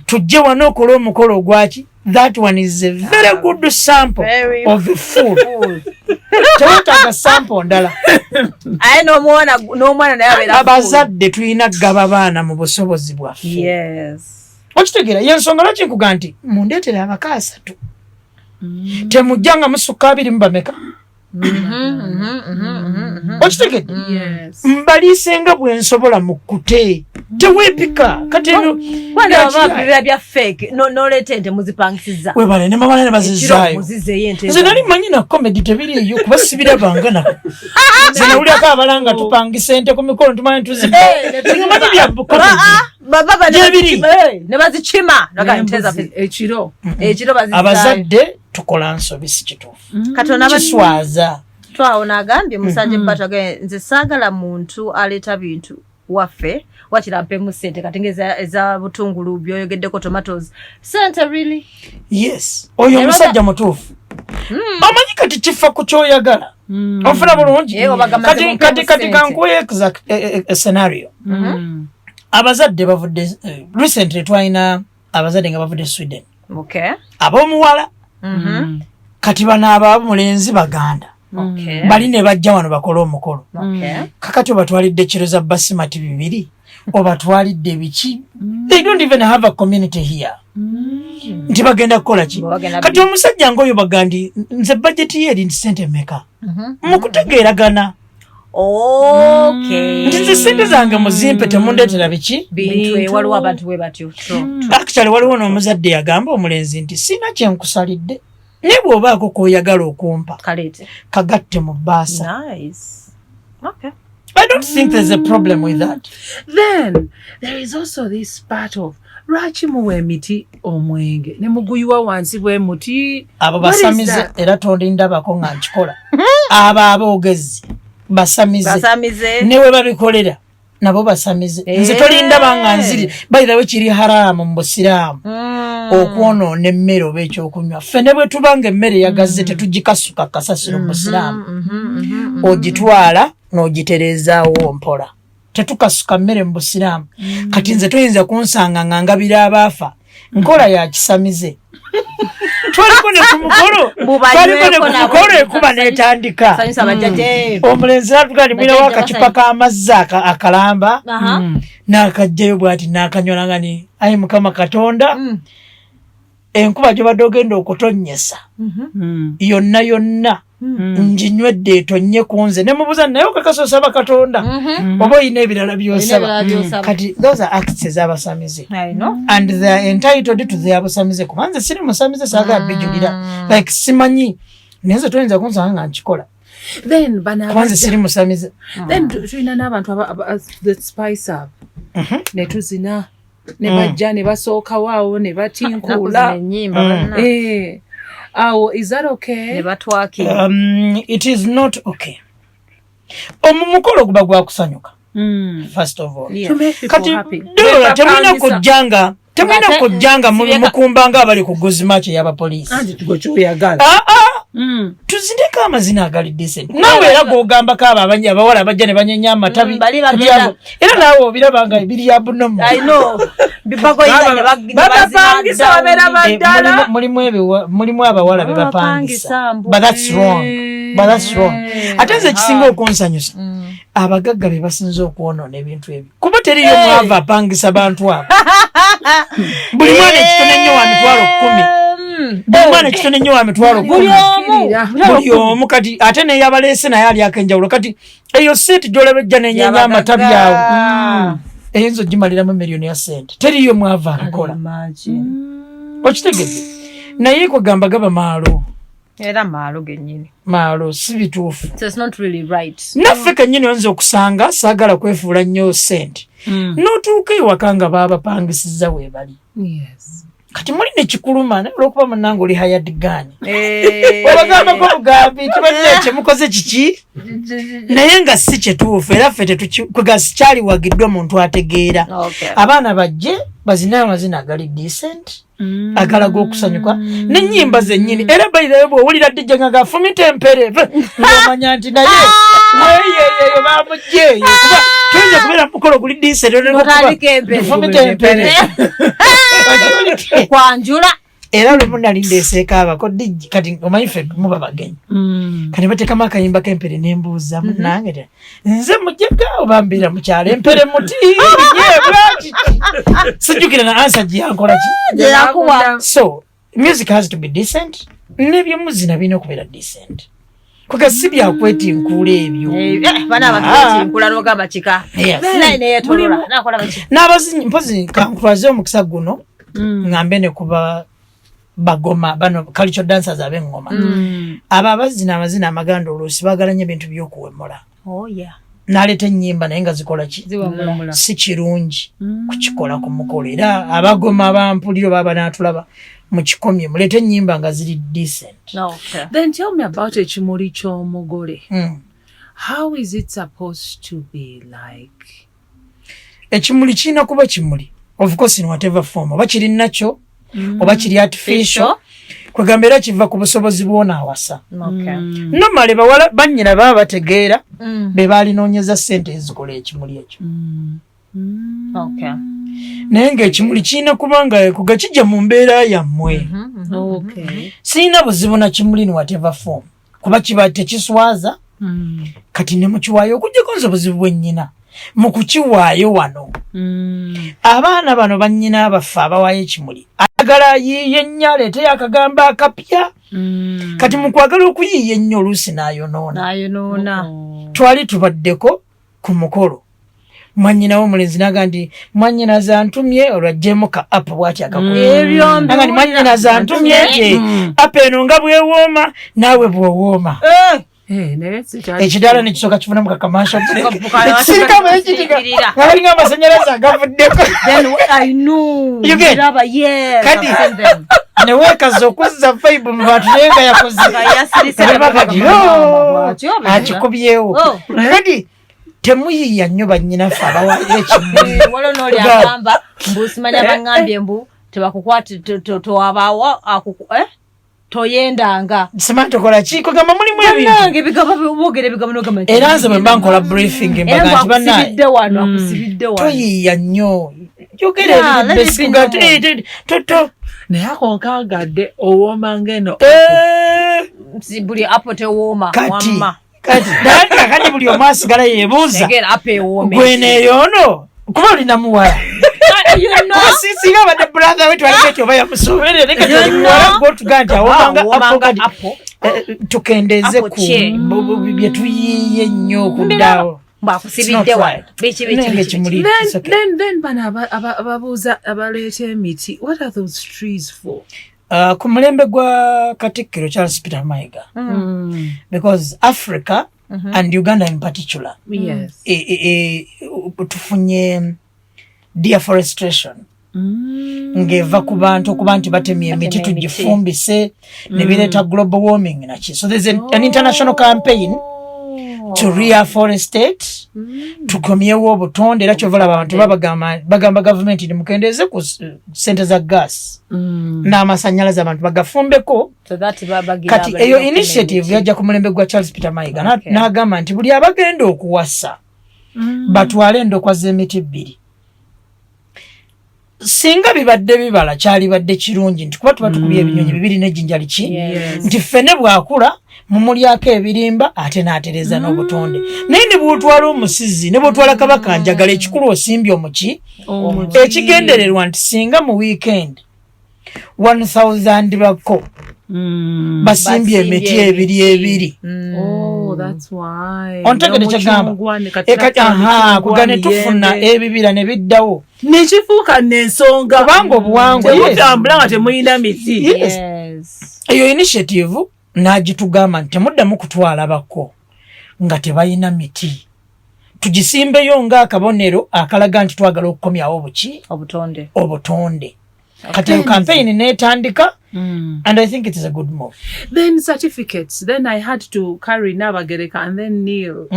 tujje wano okola omukolo ogwaki, that one is a very good sample of a fool. Tewetaaga sample ndala. Aye n'omwana naye abeera abazadde tulina gaba baana mu busobozi bwaffe. Yes. Okitegeera y'ensonga lwaki nkuga nti mundeetere abaka 3 temujja nga musukka 2 mu bameka. Okitegedde? Mbaliisenga bwe nsobola mu kkute teweepika kati bya fake noleeta ente muzipangisiza webale ne mama ne bazizaayo nze nali manyi na comedy tebiriiyo kuba sibirabanga nako nze nawulyako abalanga tupangisa ente ku mikolo tumanyi tuzimanyi bya comedy ne bazikima ekiro abazadde tukola nsobi si kituufu kiswaza twawo n'agambye musajja bbata nze saagala muntu aleeta bintu waffe wakira mpemu ssente kati ng'eza butungulu byoyogeddeko tomatoes sente really. Yes, oyo omusajja mutuufu omanyi kati kifa ku kyoyagala ofuna bulungi kati kankuwa exact scenario. Abazadde bavudde recently twalina abazadde nga bavudde Sweden ab'omuwala kati bano ab'omulenzi baganda bali ne bajja wano bakole omukolo kakati obatwalidde kiro za basimati 2 obatwalidde biki. They don't even have a community here. Nti bagenda kukola ki kati omusajja ng'oyo bagandi nze bajeti ye eri ssente mmeka mukutegeeragana. Nti nze ssente zange muzimpe temundeetera biki waliwo abantu bwe batyo. Actually waliwo n'omuzadde yagamba omulenzi nti sina kyenkusalidde naye bw'obaako k'oyagala okumpa kagatte mu bbaasa. I don't think there's a problem with that. Then there is also this part of lwaki muwa emiti omwenge ne muguyiwa wansi bw'emuti. Abo basamize era tondindabako nga nkikola. Abo aboogezi basamize ne we babikolera nabo basamize. Nze tolindaba nga nziri by the way kiri haramu mu busiraamu okwonoona emmere oba ekyokunywa. Ffe ne bwe tubanga emmere yagazze tetugikasuka kasasiro mu busiraamu ogitwala n'ogitereezaawo mpola tetukasuka mmere mu busiraamu. Kati nze toyinza kunsanga nga ngabira abaafa nkola ya kisamize. Twaliko ne ku mukolo ekuba n'etandika omulenzi natugali mwirawo akacupa k'amazzi akalamba n'akajjayo bw'ati n'akanywa ngani ayi Mukama Katonda enkuba gy'obadde ogenda okutonnyesa yonna njinywedde tonye kunze ne mubuza naye okakaso saba Katonda oba oyina ebirala byosaba kati those are acts ez'abasamize and they are entitled to their busamize kubanze siri musamize saga bijulira like simanyi nenze toyinza kunsanga nga nkikola then kubanze siri musamize then tulina n'abantu the spice up ne tuzina ne bajja ne basooka waawo ne batinkula oh, is that okay? It is not okay. Omumukolo guba gwa kusanyuka. First of all. Kati temina kujanga mukumbanga abali kuguzima kye yaba police. Andi tugochoyagala. Tuzindeka amazina agali decent. Nawe era gogamba ka abanya abawala bajja ne banyenya amatabi. Era nawe birabanga biri abunomu. I know. Bibago yinza babapangisa babera badala. Mulimu abawala bebapangisa. But that's wrong. Atenze kisinga okonsanyusa. Abagagga be basinze okuwonona ebintu ebyo. Kuba teriyo mwava apangisa bantu abo. Buli mwana ekitone nnyo wa mitwalo 10. Buli mwana ekitone nnyo wa mitwalo 10. Buli omu kati ate ne yabalese naye ali akenjawulo kati eyo sente gy'olabejja n'enyenya amatabi awo. Eyinza ogimaliramu miliyoni ya sente. Teriyo mwava akola. Okitegedde. Naye kwegamba gaba maalo. Era maalo gennyini. Maalo si bituufu. So it's not really right. Naffe kennyini oyinza okusanga saagala kwefuula nnyo sente. N'otuuka ewaka nga baabapangisiza weebali. Yes. Kati muli ne kikuluma olw'okuba munnange oli hired gun. Obagambako bugambi tubadde kyemukoze kiki naye nga si kyetuufu era ffe tetukyali wagiddwa muntu ategeera. Abaana bajje bazina amazina agali decent agalaga okusanyuka n'ennyimba zennyini era bayirayo bw'owulira dijja nga gafumita empereve ng'omanya nti naye yeyeyeyo bamugjeeyo kuba tuyinza kubeera mukolo guli decent fumita empereve kwanjula era lwe munali ndeeseeko abako dijji kati omanyi ffe muba bagenyi kati bateekamu akayimba k'empere n'embuuza munnange nze mujjega obambira mukyalo empere muti yebwaki sijjukira na ansa gye yankola ki so music has to be decent n'ebyomuzina birina okubeera decent kuga si byakwetinkula ebyo bana abakwetinkula n'ogamba kika naye neyeetolola nakola baki n'abazinyi mpozi kankulaze omukisa guno ngambe ne kuba bagoma bano cultural dancers ab'engoma abo abazina amazina amaganda oluusi baagala nnyo ebintu by'okuwemula n'aleeta ennyimba naye nga zikola ki si kirungi kukikola ku mukolo era abagoma abampuliro baba n'atulaba mu kikomye muleeta ennyimba nga ziri decent. Then tell me about ekimuli ky'omugole. How is it supposed to be like? Ekimuli kirina kuba kimuli of course in whatever form oba kiri nakyo oba kiri artificial kwegamba era kiva ku busobozi bwona awasa. Normally bawala bannyina baba bategeera be baalinoonyeza ssente ezikola ekimuli ekyo. Naye ng'ekimuli kirina kuba nga kuga kijja mu mbeera yammwe. Sirina buzibu na kimuli in whatever form kuba kiba tekiswaza kati ne mukiwaayo okuggyako nze buzibu bwennyina mu kukiwaayo wano. Abaana bano bannyina abaffe abawaayo ekimuli ayagala yiiye nnyo aleeteyo akagambo akapya kati mu kwagala okuyiiya ennyo oluusi n'ayonoona. Twali tubaddeko ku mukolo mwannyina w'omulenzi naga nti mwannyinaze antumye olwajjemu ka apa bw'ati akakunaga nti mwannyinaze antumye nti apa eno nga bwewooma naawe bw'owooma. Ekidala ne kisooka kifunamu kakamasha ekisirikamu ekitiga nga balinga amasanyalaze agavuddeko kati neweekaza okuzza vibe mu bantu naye nga yakoze akikubyewo kati temuyiiya nnyo bannyinaffe abawaayo ekimuli waliwo n'oli agamba mbusimanya baŋŋambye mbu tebakukwata towabaawo toyendanga simanyi tokola ki kugamba mulimu ebintu era nze bwe mba nkola briefing embaga nti bannaye akusibidde wano toyiiya nnyo yogera ebibesikuga naye akonkagadde owooma ngeno buli apo tewooma wamma kati buli omu asigala yeebuuza gweneeyo ono kuba olina muwala singa abadde brother wetu aliketyo baya musobere leka tulimuwala go tuganja womanga apo tukendeze ku bye tuyiye nnyo kuddawo bakusibidde wa bichi then bana ababuuza abaleeta emiti, what are those trees for? Ku mulembe gwa Katikkiro Charles Peter Mayiga, because Africa and Uganda in particular, yes, tufunye deforestation ngeva ku bantu okuba nti batemye emiti tugifumbise ne bireeta global warming naki. So there's an international campaign to reforestate, tukomyewo obutonde. Era kyovala abantu bagamba government ndi mukendeze ku sente za gas n'amasanyalaze abantu bagafumbeko. Kati eyo initiative yajja ku mulembe gwa Charles Peter Mayiga n'agamba nti buli abagenda okuwasa batwale endokwa z'emiti 2. Singa bibadde bibala kyali badde kirungi nti kuba tuba tukubye ebinyonyi 2 n'ejjinja liki nti ffene bwakula mumulyako ebirimba ate n'atereza n'obutonde. Naye ne bwotwala omusizi ne bwotwala kabaka njagala ekikulu osimbye omuki ekigendererwa nti singa mu weekend 1000 bako basimbye emiti 2 that's why ontegere kyagamba kugane tufuna ebibira ne biddawo nekifuuka n'ensonga kubanga obuwangwa temutambula nga temuyina miti. Eyo initiative n'agitugamba nti temuddamu kutwala bako nga tebalina miti, tugisimbeyo ng'akabonero akalaga nti twagala okukomyawo obutonde. Kati campaign netandika, and I think it is a good move. Then certificates. Then I had to carry Nabagereka and then kneel.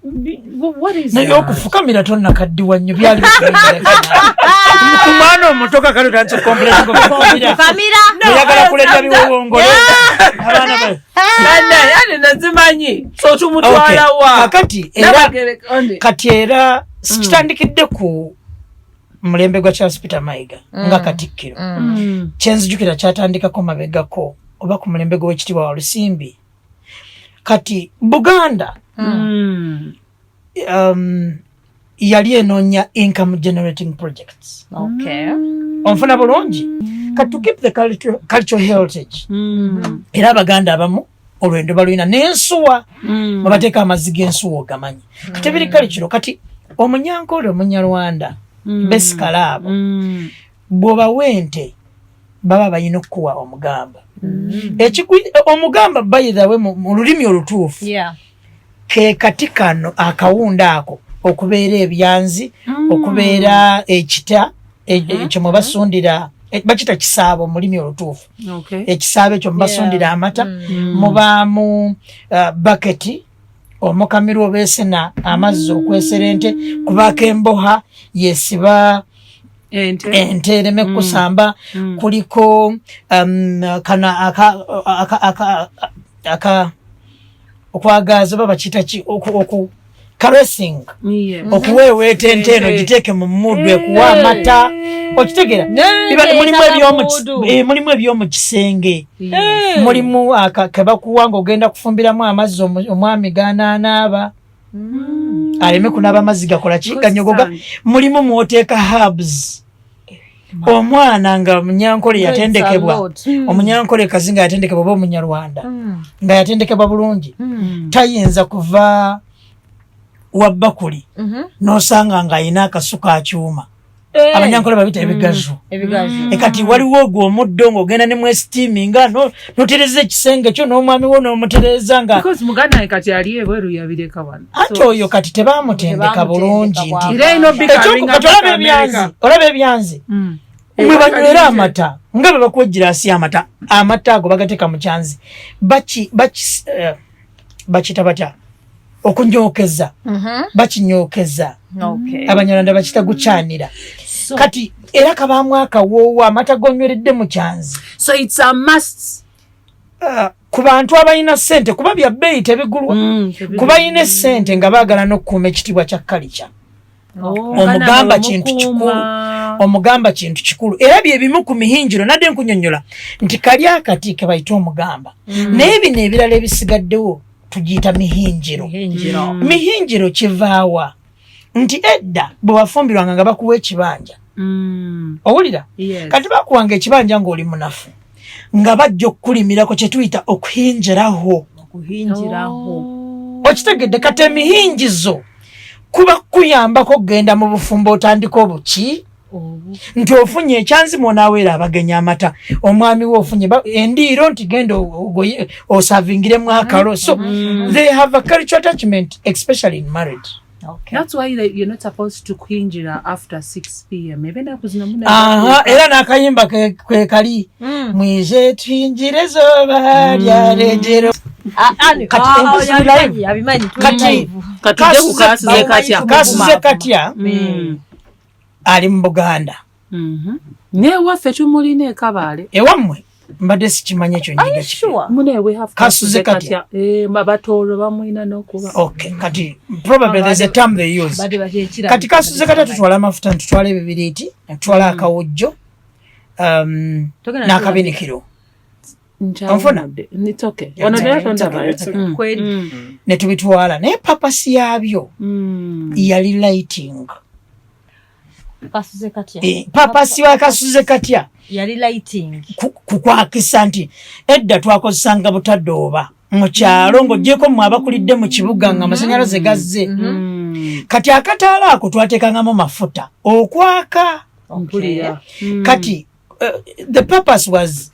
What is that? Okufukamira tonna kaddiwa nnyo byali kumwana omutoka kale tanso complex kufukamira yagala kuleta biwongole abana ba yani nazimanyi so tumutwala wa kati era sikitandikidde ku mulembe gwa Charles Peter Mayiga nga Katikkiro kyenzijukira kyatandikako mabegako oba ku mulembe gw'ekitibwa wa Lusimbi. Kati Buganda yali enoonya income generating projects. Onfuna bulungi kati to keep the cultural heritage. Era Abaganda abamu olwendo balwina n'ensuwa babateeka amazzi g'ensuwa ogamanyi. Kati ebiri cultural kati omunyankole omunyarwanda besikala abo bw'oba wente baba balina okuwa omugamba. Omugamba by the way mu lulimi olutuufu ke kati kano akawunda ako okubeera ebyanzi okubeera ekita ekyo mwe basundira bakita kisaabo mu lulimi olutuufu. Ekisaabo ekyo mwe basundira amata mubaamu baketi omukamirwa obeesena amazzi okwesera ente kubaako emboha yesiba ente ereme kusamba kuliko kana okwagaza baba kita ki caressing okuweweeta ente eno giteeke mu muddu ekuwa amata okitegera mulimu ebyomu kisenge mulimu kebakuwa nga ogenda kufumbiramu amazzi omwami ganaanaaba aleme kunaaba amazzi gakola ki ganyogoga. Mulimu mwoteeka herbs omwana nga munyankole yatendekebwa omunyankole kazi nga yatendekebwa oba omunyarwanda nga yatendekebwa bulungi tayinza kuva wabbakuli n'osanga nga ayina akasuka akyuma. Abanyankole babita ebigazu. Kati waliwo ogwo omuddo ng'ogenda ne mwesitiiminga notereza ekisenge kyo n'omwami wo n'omutereza nga because muganda kati ali ebweru yabireka wano ate oyo kati tebamutendeka bulungi nti olaba ebyanzi mwe banywera amata nga bwe bakwejjira asi amata ago bagateeka mu kyanzi bakita batya okunyokeza bakinyokeza Abanyarwanda bakita gucyanira. Kati era kabaamu akawoowo amata gonyweredde mu kyanzi. So it's a must ku bantu abalina ssente kuba bya bbeeyi tebigulwa kuba balina ssente nga baagala n'okukuuma ekitiibwa kya kalica. Omugamba kintu kikulu era bye bimu ku mihinjiro nadde nkunyonnyola nti kali akati ke bayita omugamba naye bino ebirala ebisigaddewo tugiyita mihinjiro. Mihinjiro kivaawa nti edda bwe wafumbirwanga nga bakuwa ekibanja owulira kati bakuwanga ekibanja ng'oli munafu nga bajja okukulimirako kye tuyita okuhinjiraho okitegedde kati emihingizo kuba kuyambako okgenda mu bufumbo otandika obuki nti ofunye ekyanzimu onaaweera abagenyi amata omwami we ofunye endiiro nti genda osavingiremu akalo so they have a cultural attachment especially in marriage. Okay. That's why you're not supposed to kuinjira after 6 p.m. Era nakayimba kwe kali mwize twinjire zoba lya rejero kasize katya ali mu Buganda ne waffe tumulina e Kabale ewammwe mbadde sikimanya ekyo nyiga munewe kasuze katya babatolo bamwina n'okuba okay kati probably there's a term they use kati kasuze katya tutwala amafuta tutwala ebibiriti tutwala akawujjo n'akabinikiro Anfona? It's okay. Ne tubitwala naye papasi yabyo yali lighting kasuze katya papasi wa kasuze katya yali lighting kukwakisa nti edda twakozesanga butadooba mu kyalo ng'oggyeko mmwe abakulidde mu kibuga nga amasanyalaze gazze kati akataala ako twateekangamu mafuta okwaka kati the purpose was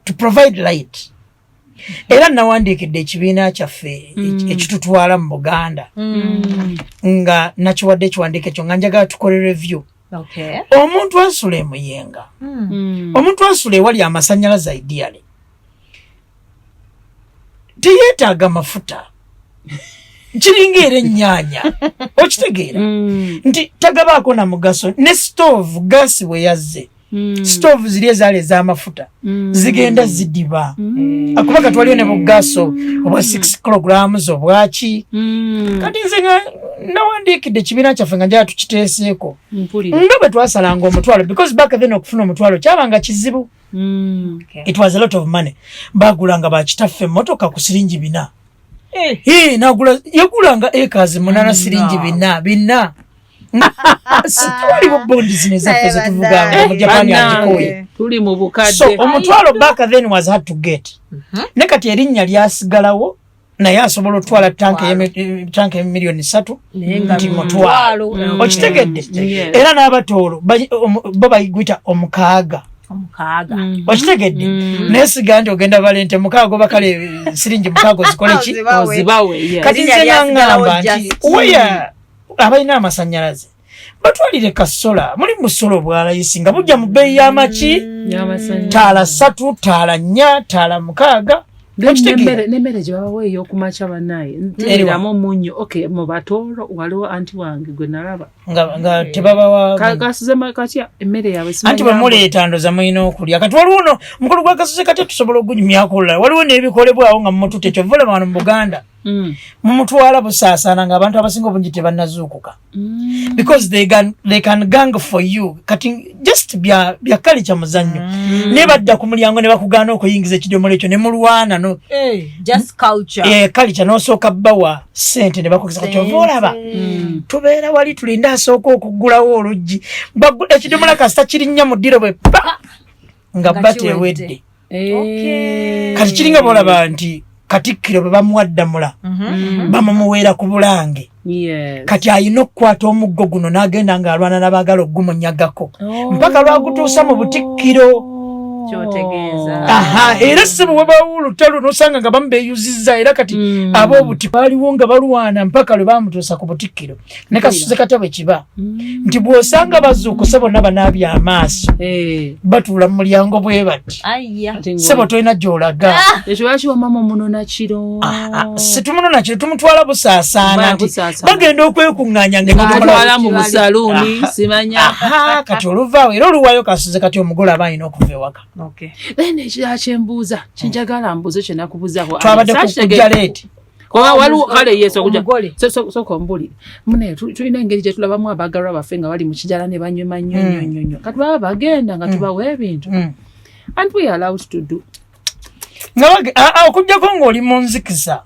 to provide light era nawandiikidde ekibiina kyaffe ekitutwala mu Buganda nga nakiwadde ekiwandiiko ekyo nga njagala tukole review. Omuntu asula emuyenga omuntu asula ewali amasanyalaze ideally teyeetaaga mafuta kiringa era ennyaanya okitegeera nti tagabaako na mugaso ne stove gaasi we yazze stove ziri ezaali ez'amafuta zigenda zidiba akuba katwaliyo ne bugaso obwa 6 kilograms obwaki kati nze nga nawandiikidde ekibiina kyaffe nga njala tukiteeseeko nga bwe twasalanga omutwalo because back then okufuna omutwalo kyabanga kizibu it was a lot of money bagulanga bakitaffe emmotoka ku siringi 4 yagulanga acres 8 siringi 4 situwaliwo bondi zino ezaffe zetuvuganga mu Japan agikoye tuli mu bukadde so omutwalo back then was hard to get ne kati erinnya lyasigalawo naye asobola otwala tanka ya miliyoni 3 nti mutwalo okitegedde era n'abatoolo bo bayigwita omukaaga okitegedde naye siga nti ogenda balente mukaaga oba kale siringi mukaaga ozikole ki ozibawe kati nze naŋŋamba nti weya abalina amasanyalaze batwalire kasola muli musolo bwalayisi nga bujja mu bbeeyi y'amaki taala 3 taala 4 taala 6 nemmere gye babawa ey'okumakya bannaye eramu munyo okay mu batoolo waliwo anti wange gwe nalaba nga tebabawa kasuze katya emmere yaabwe anti bwe muleeta ndoza mulina okulya kati waliwo no mukolo gwa kasuze katya tusobola okugunyumyako olulala waliwo n'ebikolebwawo nga mumutute kyovulaba wano mu Buganda mumutwala busaasaana nga abantu abasinga obungi tebannazuukuka because they can gang for you kati just bya kalicha muzannyo ne badda ku mulyango ne bakugaana okuyingiza ekidomolo ekyo ne mulwana no just culture kalicha n'osooka bbawa sente ne bakugisa kati ovaolaba tubeera wali tulinda asooka okuggulawo oluggi ekidomola kasita kirinnya mu ddiro bwe nga batewedde kati kiringa boolaba nti Katikkiro bwe bamuwaddamula bamumuweera ku Bulange kati ayina okukwata omuggo guno n'agenda ng'alwana n'abaagala ogumunyagako mpaka lwagutuusa mu Butikkiro era si bwe bawo olutalo n'osanga nga bamubeeyuzizza era kati ab'obuti baaliwo nga balwana mpaka lwe baamutuusa ku Butikkiro ne kasuze katya bwe kiba nti bw'osanga bazuukuse bonna banaabya amaaso batuula mu mulyango bwe bati sebo tolina gy'olaga ekyo bakiwamamu omunona kiro situmunona kiro tumutwala busaasaana nti bagenda okwekuŋŋaanya ng'atwala mu busaluuni simanya kati oluvaawo era oluwaayo kasuze kati omugole aba alina okuva ewaka then ekirala kyembuuza kyenjagala mbuuze kyenakubuuzaako twabadde kukujja leeti waliwo kale yesu soka ombulire mune tulina engeri gye tulabamu abaagalwa baffe nga bali mu kijala ne banyuma nnyo kati baba bagenda nga tubawa ebintu and we are allowed to do okujjako ng'oli mu nzikiza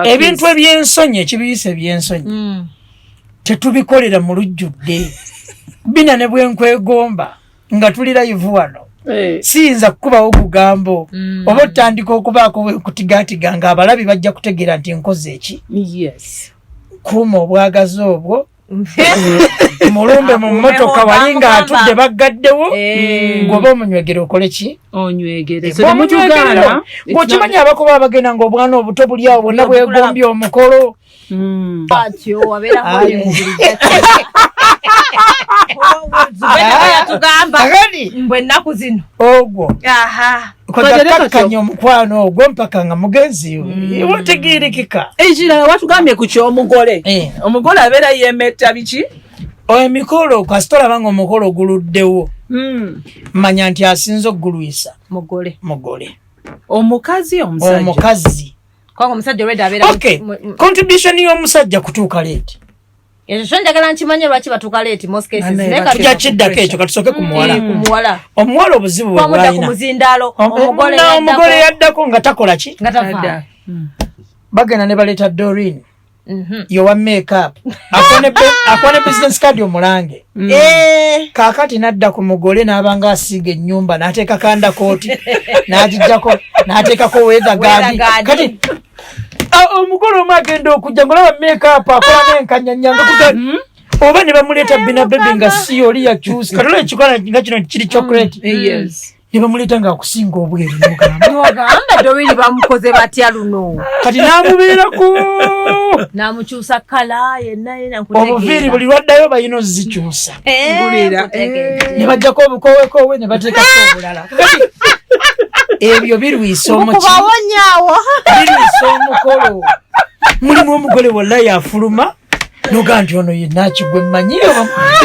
ebintu ebyensonyi ekibiyisa ebyensonyi tetubikolera mu lujjudde. Bina ne bwenkwegomba nga tuli live wano. Siyinza kukubawo kugambo oba otandika okubaako kutigaatiga nga abalabi bajja kutegeera nti nkoze eki. Kuuma obwagazi obwo mulumbe mu mmotoka wali nga atudde baggaddewo ng'oba omunywegere okole ki? Ng'okimanyi abakuba abagenda ng'obwana obuto buli awo bwonna bwegombye omukolo. Mbwe ennaku zino ogwo kakkanya omukwano ogwo mpaka nga mugenzi wotegeerekeka. Ekirala watugambye ku ky'omugole. Omugole abeera yeemetta biki? Emikolo kasita olaba omukolo guluddewo manya nti asinza okugulwisa mugole. Omukazi omukazi okay. Contribution y'omusajja kutuuka leeti. Ekyo njagala nkimanye lwaki batuuka leeti most cases. Tujja kiddako ekyo katusooke ku muwala. Omuwala obuzibu bwe bwalina. Ku muzindaalo omugole yaddako nga takola ki? Nga tafa. Bagenda ne baleeta Doreen. Yowa makeup. Akone business card omulange. Kaakati nadda ku mugole n'abanga asiiga ennyumba n'ateeka kanda kooti n'agijjako n'ateekako weather guard. Kati omugole omu agenda okujja ng'olaba makeup akola n'enkanyanyanga kuga oba ne bamuleeta Bina Babie nga si oli yakyusa. Kati olwo ekikola nga kino kiri chocolate. Ne bamuleeta ng'akusinga obweru n'ogamba Doreen bamukoze batya luno. Kati n'amubeerako n'amukyusa kala yenna obuviiri buli lwaddayo bayina ozikyusa. Ne bajjako obukowekoowe ne bateekako obulala. Ebyo birwisa birwisa omukolo. Mulimu omugole wallahi afuluma noga nti ono yenna kigwe mmanyiire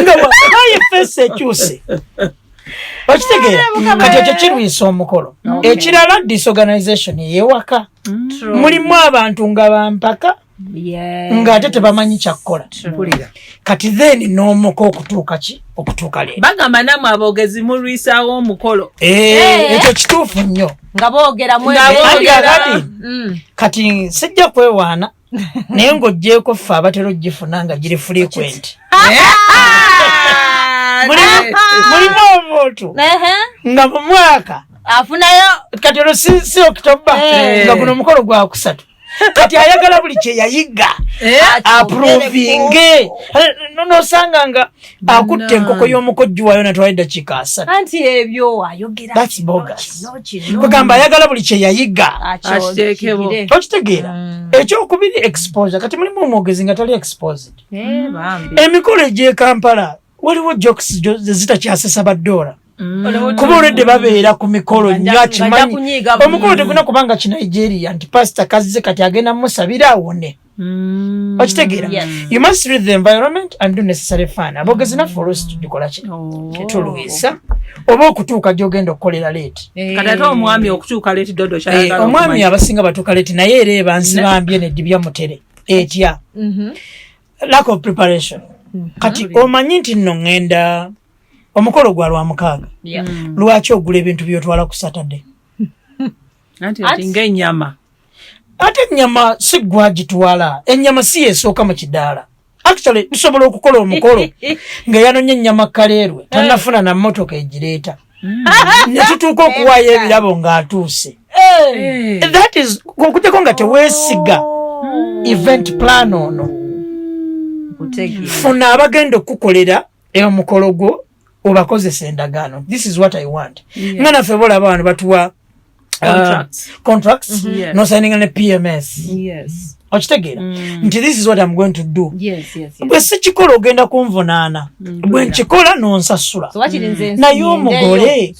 nga waye fesi ekyuse. Okitegeera kati ekyo kirwisa omukolo. Ekirala disorganization ey'ewaka. Mulimu abantu nga bampaka ng'ate tebamanyi kyakkola. Kati then n'omuko okutuuka ki? Okutuuka leero. Bagamba namwe aboogezi mulwisaawo omukolo. Ekyo kituufu nnyo. Nga boogera kati sijja kwewaana naye ng'oggyeko ffe abatera ogifuna nga giri frequent. Mulimu omuntu nga mu mwaka afunayo kati olwo si October nga guno omukolo gwa kusatu. Kati ayagala buli kye yayiga approvinge nosanga nga akutte enkoko y'omukojju wayo natwala eddakiika 3. anti ebyo ayogera that's bogus. Kugamba ayagala buli kye yayiga akiteekebo. Okitegeera ekyokubiri exposure. Kati mulimu omwogezi nga tali exposed. Emikolo egy'e Kampala waliwo jokes zitakyasesa $1. Kuba olwedde babeera ku mikolo nnyo akimanyi omukolo teguna kubanga Kinigeria nti pastor kazze kati agenda musabira awone. Okitegeera you must read the environment and do necessary fun. Abogezi naffe olwesi tugikola ki tulwisa oba okutuuka gy'ogenda okukolera leeti. Kati ate omwami okutuuka leeti dodo kyayagala omwami abasinga batuuka leeti naye era ebansi bambye neddibya mutere etya lack of preparation. Kati omanyi nti nno ŋŋenda omukolo gwa Lwamukaaga. Lwaki ogula ebintu by'otwala ku Saturday? Anti ng'ennyama. Ate ennyama si gwagitwala. Ennyama si yesooka mu kidaala. Actually tusobola okukola omukolo nga yanonye ennyama Kaleerwe tannafuna na mmotoka egireeta. Ne tutuuka okuwaayo ebirabo ng'atuuse. That is okujjako nga teweesiga event plan ono. Funa abagenda okukolera omukolo gwo obakozesa endagaano. This is what I want. Nga naffe bolaba abantu batuwa contracts no signing on a PMS. Okitegeera nti this is what I'm going to do. Bwe sikikola ogenda kunvunaana. Bwe nkikola nonsasula. Naye omugole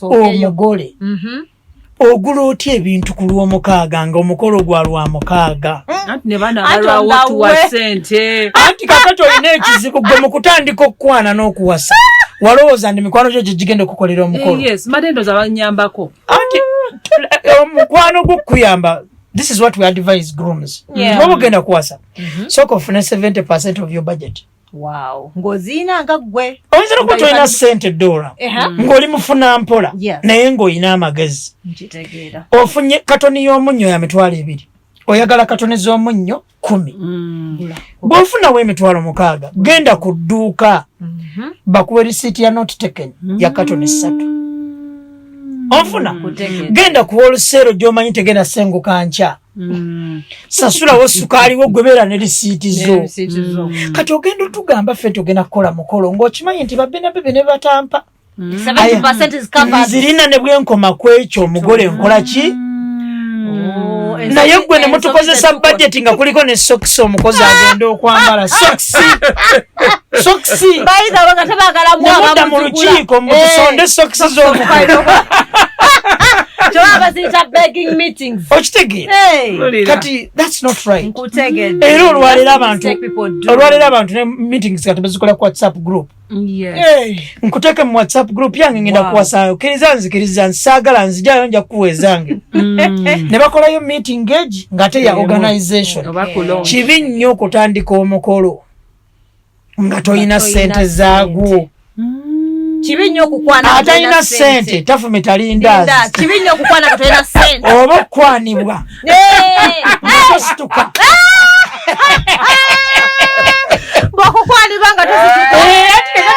ogula otya ebintu ku Lwomukaaga nga omukolo gwa Lwamukaaga. Ne bana balwawo tuwa ssente. Anti kakati olina ekizibu gwe mu kutandika okukwana n'okuwasa. Walowooza ndi mikwano gyo gigenda okukolera omukolo. Yes, madendoza banyambako. Anti omukwano gw'okuyamba. This is what we advise grooms. What ogenda kuwasa. Sooka ofune 70% of your budget. Wow. Ng'oziina nga ggwe. Oyinza okuba tolina ssente $1 ng'oli mufuna mpola naye ng'olina amagezi. Ofunye katoni y'omunnyo ya $2. oyagala katoneza omunnyo 10 bw'ofunawo emitwalo 6 genda ku dduuka bakuwe risiiti ya not taken ya katoni 3 onfuna genda kuwa oluseero gy'omanyi tegenda senguka nkya sasulawo sukaali wo gwebeera ne risiiti zo kati ogenda otugamba ffe tugenda kukola mukolo ng'okimanyi nti babina bebe ne batampa 70% is covered. Nzirina ne bwenkoma kwekyo omugole nkola ki naye gwe ne mutukozesa budget nga kuliko ne socks omukozi agenda okwambala socks bayita wanga tabagala mwa mu lukiiko mutusonde socks z'omukozi zita begging meetings okitegeera kati that's not right era olwalera abantu ne meetings kati bazikola ku WhatsApp group nkuteeke mu WhatsApp group yange ngenda kuwasaayo kkiriza nsaagala nzijayo nja kukuweezange ne bakolayo meeting age ng'ate ya organization kibi nnyo okutandika omukolo nga toyina ssente zaagwo kibi nnyo okukwana atalina ssente tafume talindaazi kibi nnyo okukwana nga toyina ssente oba okukwanibwa tosituka bw'okukwanibwa nga tosituka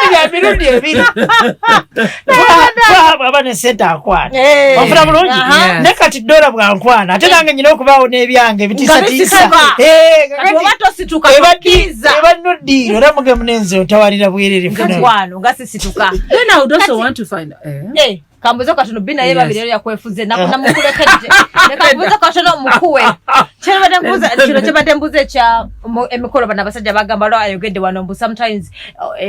bya mirundi ebiri aba ne ssente akwana ofuna bulungi ne kati dola bwankwana ate nange nyina okubaawo n'ebyange bitiisatiisa oba tosituka tokkiriza eba noddiiro era mugemu n'enze otawalira bwerere mukwano nga sisituka then I would also want to find kambuzo katono Bina ye babiri yakwefuze namukulekedde nekambuzo katono mukuwe kino kyebadde mbuze kya emikolo bana basajja bagamba lwa ayogedde wano mbu sometimes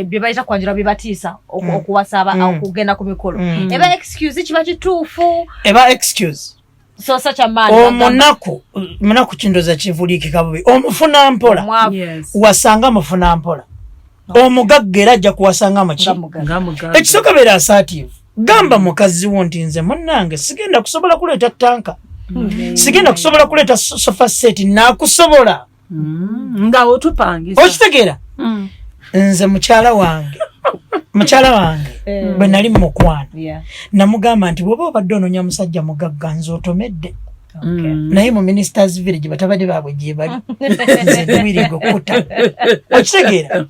bye bayita kwanjula bibatiisa okuwasaba okugenda ku mikolo eba excuse kiba kituufu eba excuse so such a man munaku kindoza kivuliikika bubi omufuna mpola wasanga mufuna mpola omugagga era ajja kuwasanga muki ekisooka beera assertive gamba mukazi wo nti nze munnange sigenda kusobola kuleeta tanka sigenda kusobola kuleeta sofa set naakusobola nga otupangisa okitegeera nze mukyala wange bwe nali mukwana namugamba nti bw'oba obadde onoonya musajja mugagga nze otomedde naye mu ministers village batabadde baabwe gye bali nze duwirigo kuta okitegeera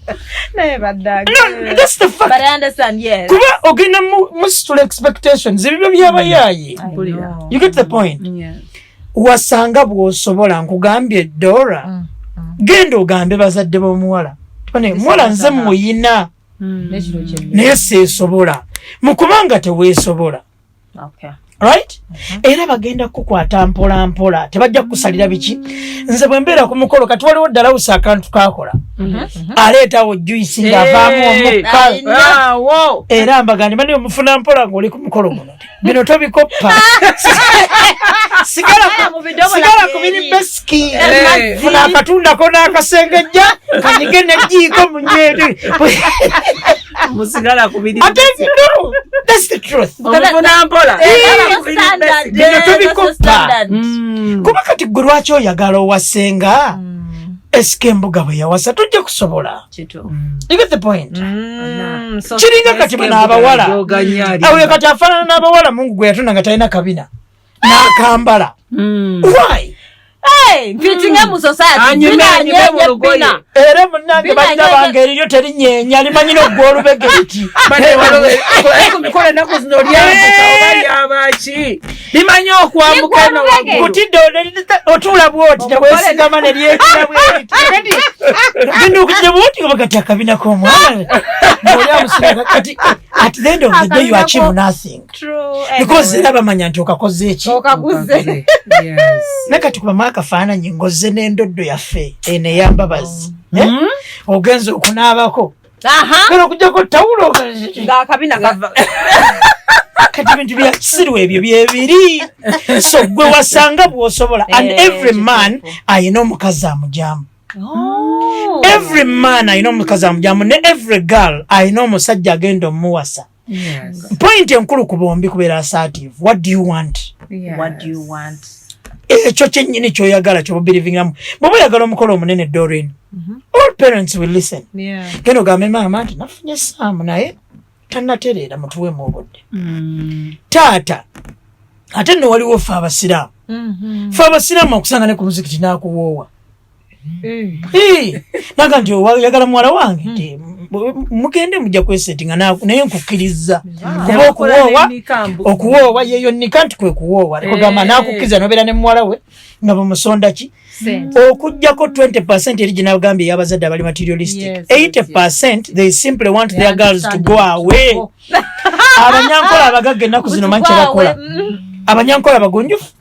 kuba ogenda musitula expectations ebibyo byabayaaye you get the point wasanga bw'osobola nkugambye Dora genda ogambe bazadde b'omuwala muwala nze muyina naye seesobola mukubanga teweesobola right era bagenda kukwata mpola mpola tebajja kusalira biki nze bwe mbeera ku mukolo kati waliwo ddala usa akantu kakola aleetawo juice ng'avaamu omukka era mbagandi bani omufuna mpola ng'oli ku mukolo guno bino tobikoppa sigala ku biri besiki funa akatundako n'akasengejja kanyige n'ejjiiko mu nyeeri musigala ku biri that's the truth omufuna mpola kuba kati gwe lwaki oyagala owasenga esike embuga bwe yawasa tojja kusobola you get the point kiringa kati bano abawala awe kati afaanana n'abawala mungu gwe yatonda nga talina kabina n'akambala why mpitinga mu society Bina era munnange balina bange eriryo terinyeenya limanyina ogw'olubege eti kumikola ennaku zino lyambuka oba lyabaki limanyi okwamuka eno kutidde otuula bwoti nebwesigama neryekira bweti genda okujja bwoti oba kati akabina k'omwana oli amusiraga kati at the end of the day you achieve nothing because era bamanya nti okakoze eki okaguze ne kati kubama akafaananyi ngoze n'endoddo yaffe eno eyambabazi ogenza okunaabako gena okugjako tawulo ng'akabina kava kati bintu bya kisiru ebyo byebiri so gwe wasanga bw'osobola and every man ayina omukazi amujamu every man ayina omukazi amujamu ne every girl ayina omusajja agenda omuwasa point enkulu ku bombi kubeera assertive what do you want ekyo kyennyini kyoyagala kyobubirivingiramu bw'oba oyagala omukolo omunene Doreen all parents will listen genda ogambe maama nti nafunye saamu naye tannatereera mutuwemu obudde taata ate nno waliwo ffe abasiraamu Fa abasiraamu okusanga ne ku muzikiti n'akuwoowa. Naga nti oyagala muwala wange nti mugende mujja kwesettinga naye nkukkiriza kuba okuwoowa yeyo nika nti kwe kuwoowa kugamba nakukkiriza nobeera ne muwala we nga bamusonda ki okujjako 20% eri ginagambye ey'abazadde abali materialistic 80% they simply want their girls to go away. Abanyankola abagagga ennaku zino manyi kye bakola, abanyankola bagonjofu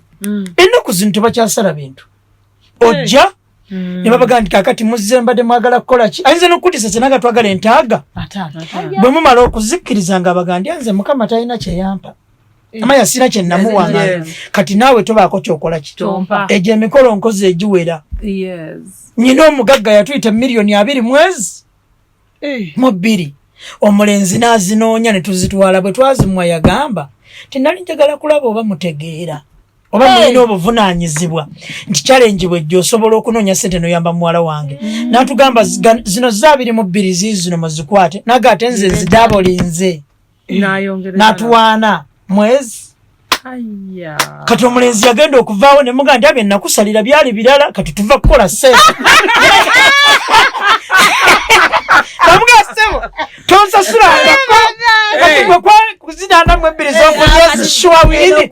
ennaku zino tebakyasala bintu ojja ne babaga nti kakati muzze mbadde mwagala kukola ki ayinza n'okkutisa kyenaga twagala entaaga bwe mumala okuzikkiriza nga abaga nti anze mukama talina kyeyampa amaya sina kye namuwanga kati naawe tobaako kyokola ki egyo emikolo nkozi egiwera. Nyina omugagga yatuyita $2,000,000 mwezi mu 2 omulenzi n'azinoonya ne tuzitwala bwe twazimwa yagamba tinali njagala kulaba oba mutegeera oba mulina obuvunaanyizibwa nti challenge bwejjo osobola okunoonya ssente noyamba muwala wange n'atugamba zino za 22 ziizino muzikwate naga ate nze zidabolinze n'atuwaana mwezi. Kati omulenzi yagenda okuvaawo ne muga nti abye nakusalira byali birala kati tuva kukola ssente namugasebo tonsasulangako kati gwe kuzinaana mu 2 z'okulyezi shwawiri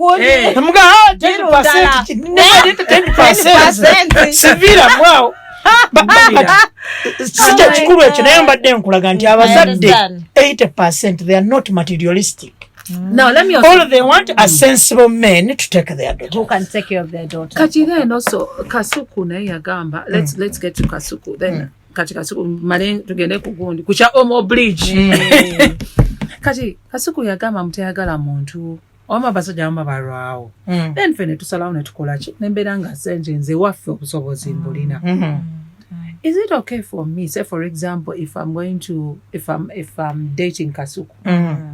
namuga 10% sivira mwawo sijja kikulu ekyo naye mbadde nkulaga nti abazadde 80% they are not materialistic. Now let me all they want are sensible men to take their daughter who can take care of their daughter. Kati then also Kasuku naye yagamba let's get to Kasuku then kati Kasuku male tugende kugundi kucha Omo Bridge kati Kasuku yagamba mutayagala muntu oma basajja amba balwawo then fene tusalawo ne tukola ki nembeera nga senje nze waffe obusobozi mbulina. Is it okay for me, say for example, if I'm dating Kasuku,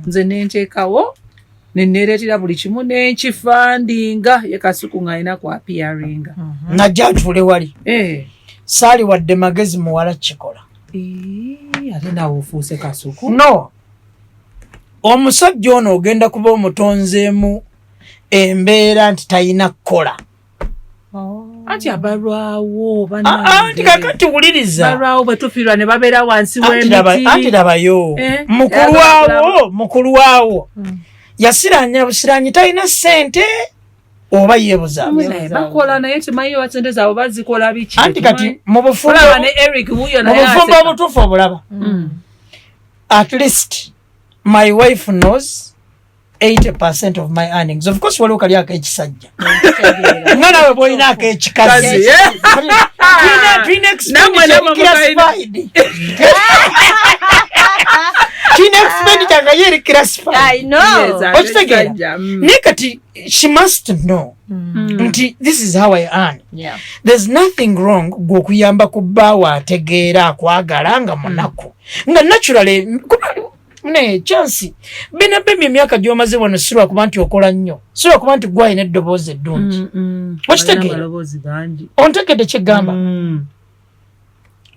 nze nenteekawo neneeretera buli kimu nenkifandinga ye Kasuku ng'alina ku appearinga najja atule wali saali wadde magezi muwala kikola ate nawe ofuuse Kasuku no omusajja ono ogenda kuba omutonzeemu embeera nti talina kukola anti abalwawo anti kakati wuliriza balwawo bwe tufiirwa ne babeera wansi w'emiti anti labayo mukulu waawo yasiranya busiranyi talina ssente oba yeebuza bakola naye timanyi wa ssente zaabwe bazikola biki anti kati mu bufumbo obutuufu obulaba at least my wife knows 80% of my earnings. Of course waliwo kali ak'ekisajja nga nawe bw'olina ak'ekikazi twina expenditure nga yeri classified okitegeera naye kati she must know nti this is how I earn. There's nothing wrong gw'okuyamba ku bbaawo ategeera akwagala nga munaku nga naturally ne chance Bina Babie emyaka gy'omaze wano sirwa kuba nti okola nnyo sirwa kuba nti gwalina eddoboozi eddungi okitegeera ontegedde kyegamba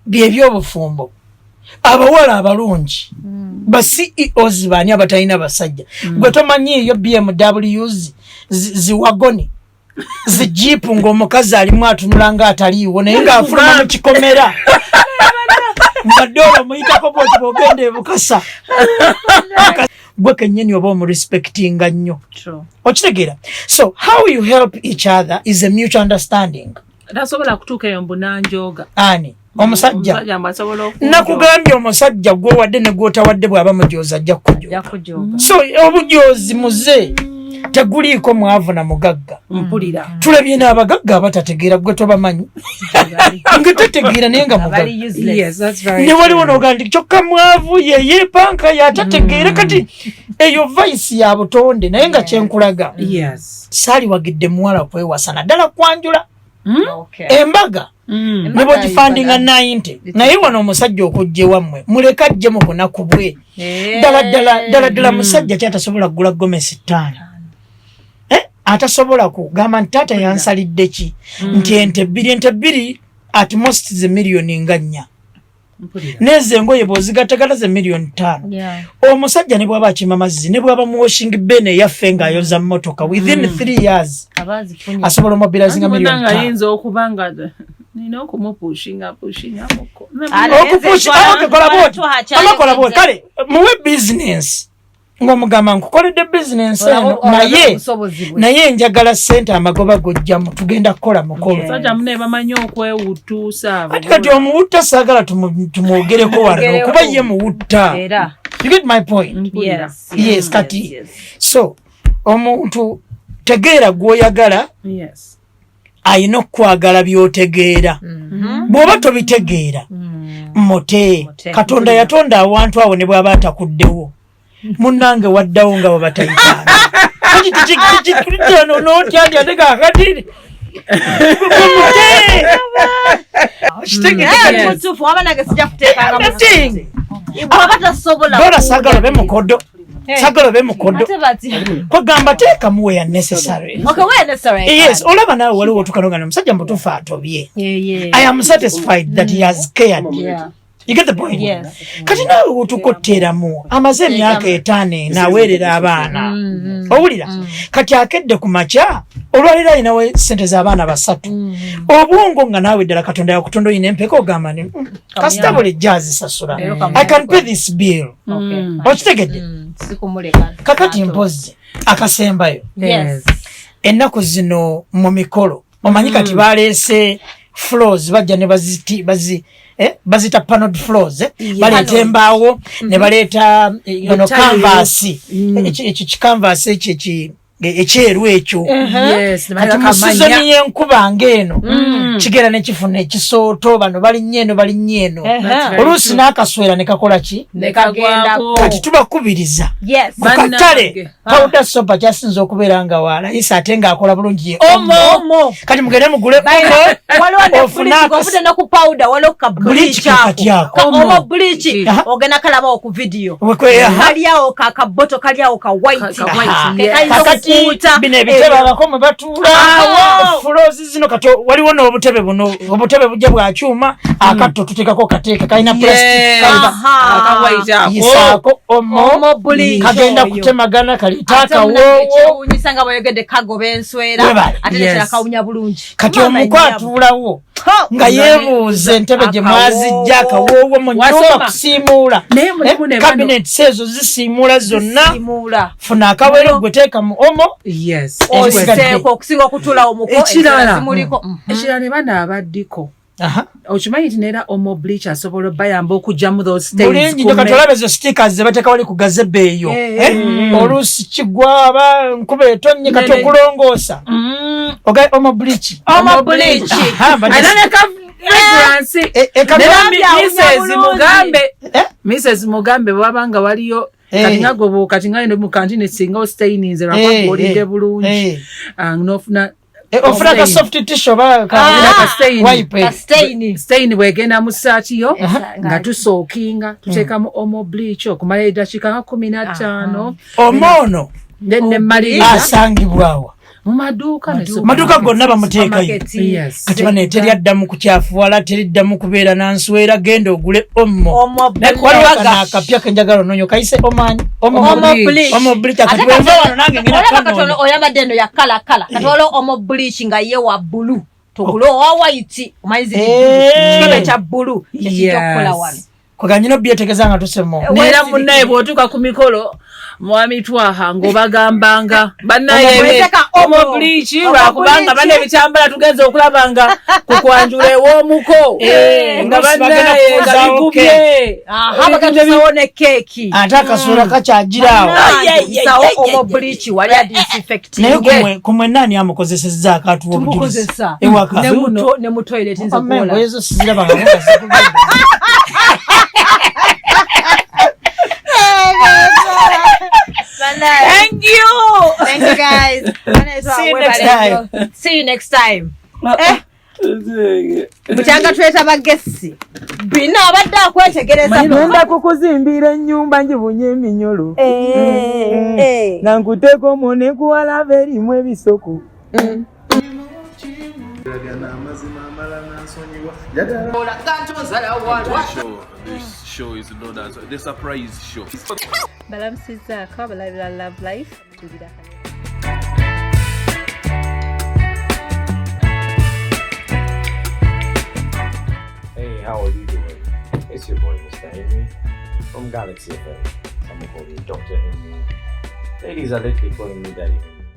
byebyobufumbo abawala abalungi ba CEOs baani abatalina basajja gwe tomanyiiyo BMWs ziwagoni zijiipu ng'omukazi alimu atunula nga ataliiwo naye ng'afuluma mu kikomera mbadde omuyitako bwoti bwogenda ebukasa gwe kennyini oba omurespectinga nnyo okitegeera. So how you help each other is a mutual understanding. tasobola kutuuka eyo mbunanjooga ani omusajja nakugambye omusajja gwe wadde ne gwotawadde bw'aba mujooza ajja kujooga. So obujoozi muze teguliiko mwavu na mugagga mpulira tulabye n'abagagga abatategeera gwe tobamanyi nga tategeera naye nga mugagga ne waliwo n'ogaa nti kyokka mwavu yeyeepanka yatategeera kati eyo vice ya butonde naye nga kyenkulaga saali wagidde muwala kwewasa naddala kwanjula embaga ne bwegifandinga 90 naye wano omusajja okujja ewammwe muleka ajje mu bunaku bwe ddala musajja kyatasobola kugula gomesi 5 atasobola kugamba nti taata yansalidde ki nti ente bbiri at most ze miliyoni nga 4 neze engoye bw'ozigattagatta ze $5 million. Omusajja ne bw'aba akima amazzi ne bw'aba mu washing bay ne yaffe ng'ayoza mmotoka within 3 years asobola omobilizinga $1 million. Ayinza okuba nga nina okumupushinga amakola bwoti kale muwe business ng'omugamba nkukoledde business eno naye njagala ssente amagoba gojjamu tugenda kukola mukolo. Sajja mune bamanyi okwewutuusa ati kati omuwutta saagala tumwogereko wano kuba ye muwutta. You get my point? Yes, kati so omuntu tegeera gw'oyagala ayina okwagala by'otegeera. Bw'oba tobitegeera mute Katonda yatonda awantu awo ne bw'aba atakuddewo munnange waddawo nga babatayitaana notyandyatekakatiri dola sagala be mukodo sagala be mukodo kwagamba teekamu where necessary. Yes, olaba naawe waliwo otukanogana omusajja mutuufu atobye. I am satisfied that he has cared. You get the point? Yes. Kati nawe utukotteramu amaze emyaka 5 naweerera abaana. Owulira? Kati akedde ku makya olwalira ayinawe ssente z'abaana 3. Obwongo nga naawe ddala Katonda yakutonda oyina empeka ogamba ni kasita buli jazz sasula. I can pay this bill. Okitegedde? Kakati mpozi akasembayo. Ennaku zino mu mikolo omanyi kati baleese floors bajja ne bazita paneled floors baleta embaawo ne baleta canvas canvas ekyeru ekyo kati mu sizoni y'enkuba ng'eno kigera ne kifuna ekisooto bano balinnya eno oluusi n'akaswera ne kakola ki kati tubakubiriza ku katale powder soap kyasinza okubeera nga walayisa ate ng'akola bulungi omo kati mugende mugule ogenda kalabawo ku video kaliawo kakaboto kaliawo ka white bino ebitebe abakome batuula fulozi zino kati waliwo n'obutebe buno obutebe bujja bwa kyuma akatto tuteekako kateeke kalina plastikyisaako omo kagenda kutemagana kalitaaka woowunyisa nga bweyogedde kagoba enswera ate nekirakawunya bulungi kati omukwatuulawo nga yeebuuza entebe gye mwazijja akawoowo mu nyumba kusiimuula kabinets ezo zisiimuula zonna funa akawero gwe teeka mu omo okusinga okutuulawo muko ekirala ne bana abaddiko okimanyi nti neera omo bleach asobola bayamba okugyamu those stains bulungi ndo kati olaba ezo stickers ze bateeka wali ku gazebe eyo oluusi kigwaba nkuba etonnye kati okulongoosa omo bleach Mrs. Mugambe bwabanga waliyo kati nga gobo kati nga ino mu kantine singa stains lwakwa olide bulungi nofuna ofuna ka soft tissue ba ka stain bwegenda mu saati yo nga tusookinga tuteekamu omo bleach okumala eddakiika nga 15 omono ne maliriza asangibwawa mu maduuka gonna bamuteekayo kati bano teryaddamu kukyafuwala teriddamu kubeera nanswera genda ogule omo akapya kenjagala ononyo kayise omo bleach kati wenva wano nange ngenda oyambadde eno ya kala kati waliwo omo bleach nga ye wa bulu togule owa white omanyizi kikebe kya bulu kyekijja kukola wano kweganyina obyetegeza nga tusemo neera munnaye bw'otuuka ku mikolo mwami twaha ng'obagambanga bannaye omo bleach lwakubanga bana ebitambala tugenza okulaba nga ku kwanjula ew'omuko nga bannaye nga bigubye bagatusawo ne keeki ate akasuula kakyagiraawo omo bleach wali adisinfect naye kumwe nani amukozesezza akatuwa obujulizi ewaka ne mu toilet nze kuwola ezo sizirabanga Thank you guys. See you next time. Buchanga tweta bagesi Bina abadde akwetegereza nenda kukuzimbira ennyumba njibunye eminyolo nankuteeko mune kuwala verimu ebisoko This show is known as the surprise show. balamusizaako abalabira Love Life. Hey, how are you doing? It's your boy, Mr. Henry, from Galaxy FM. Some call me Dr. Henry. Ladies are lately calling me Daddy Henry.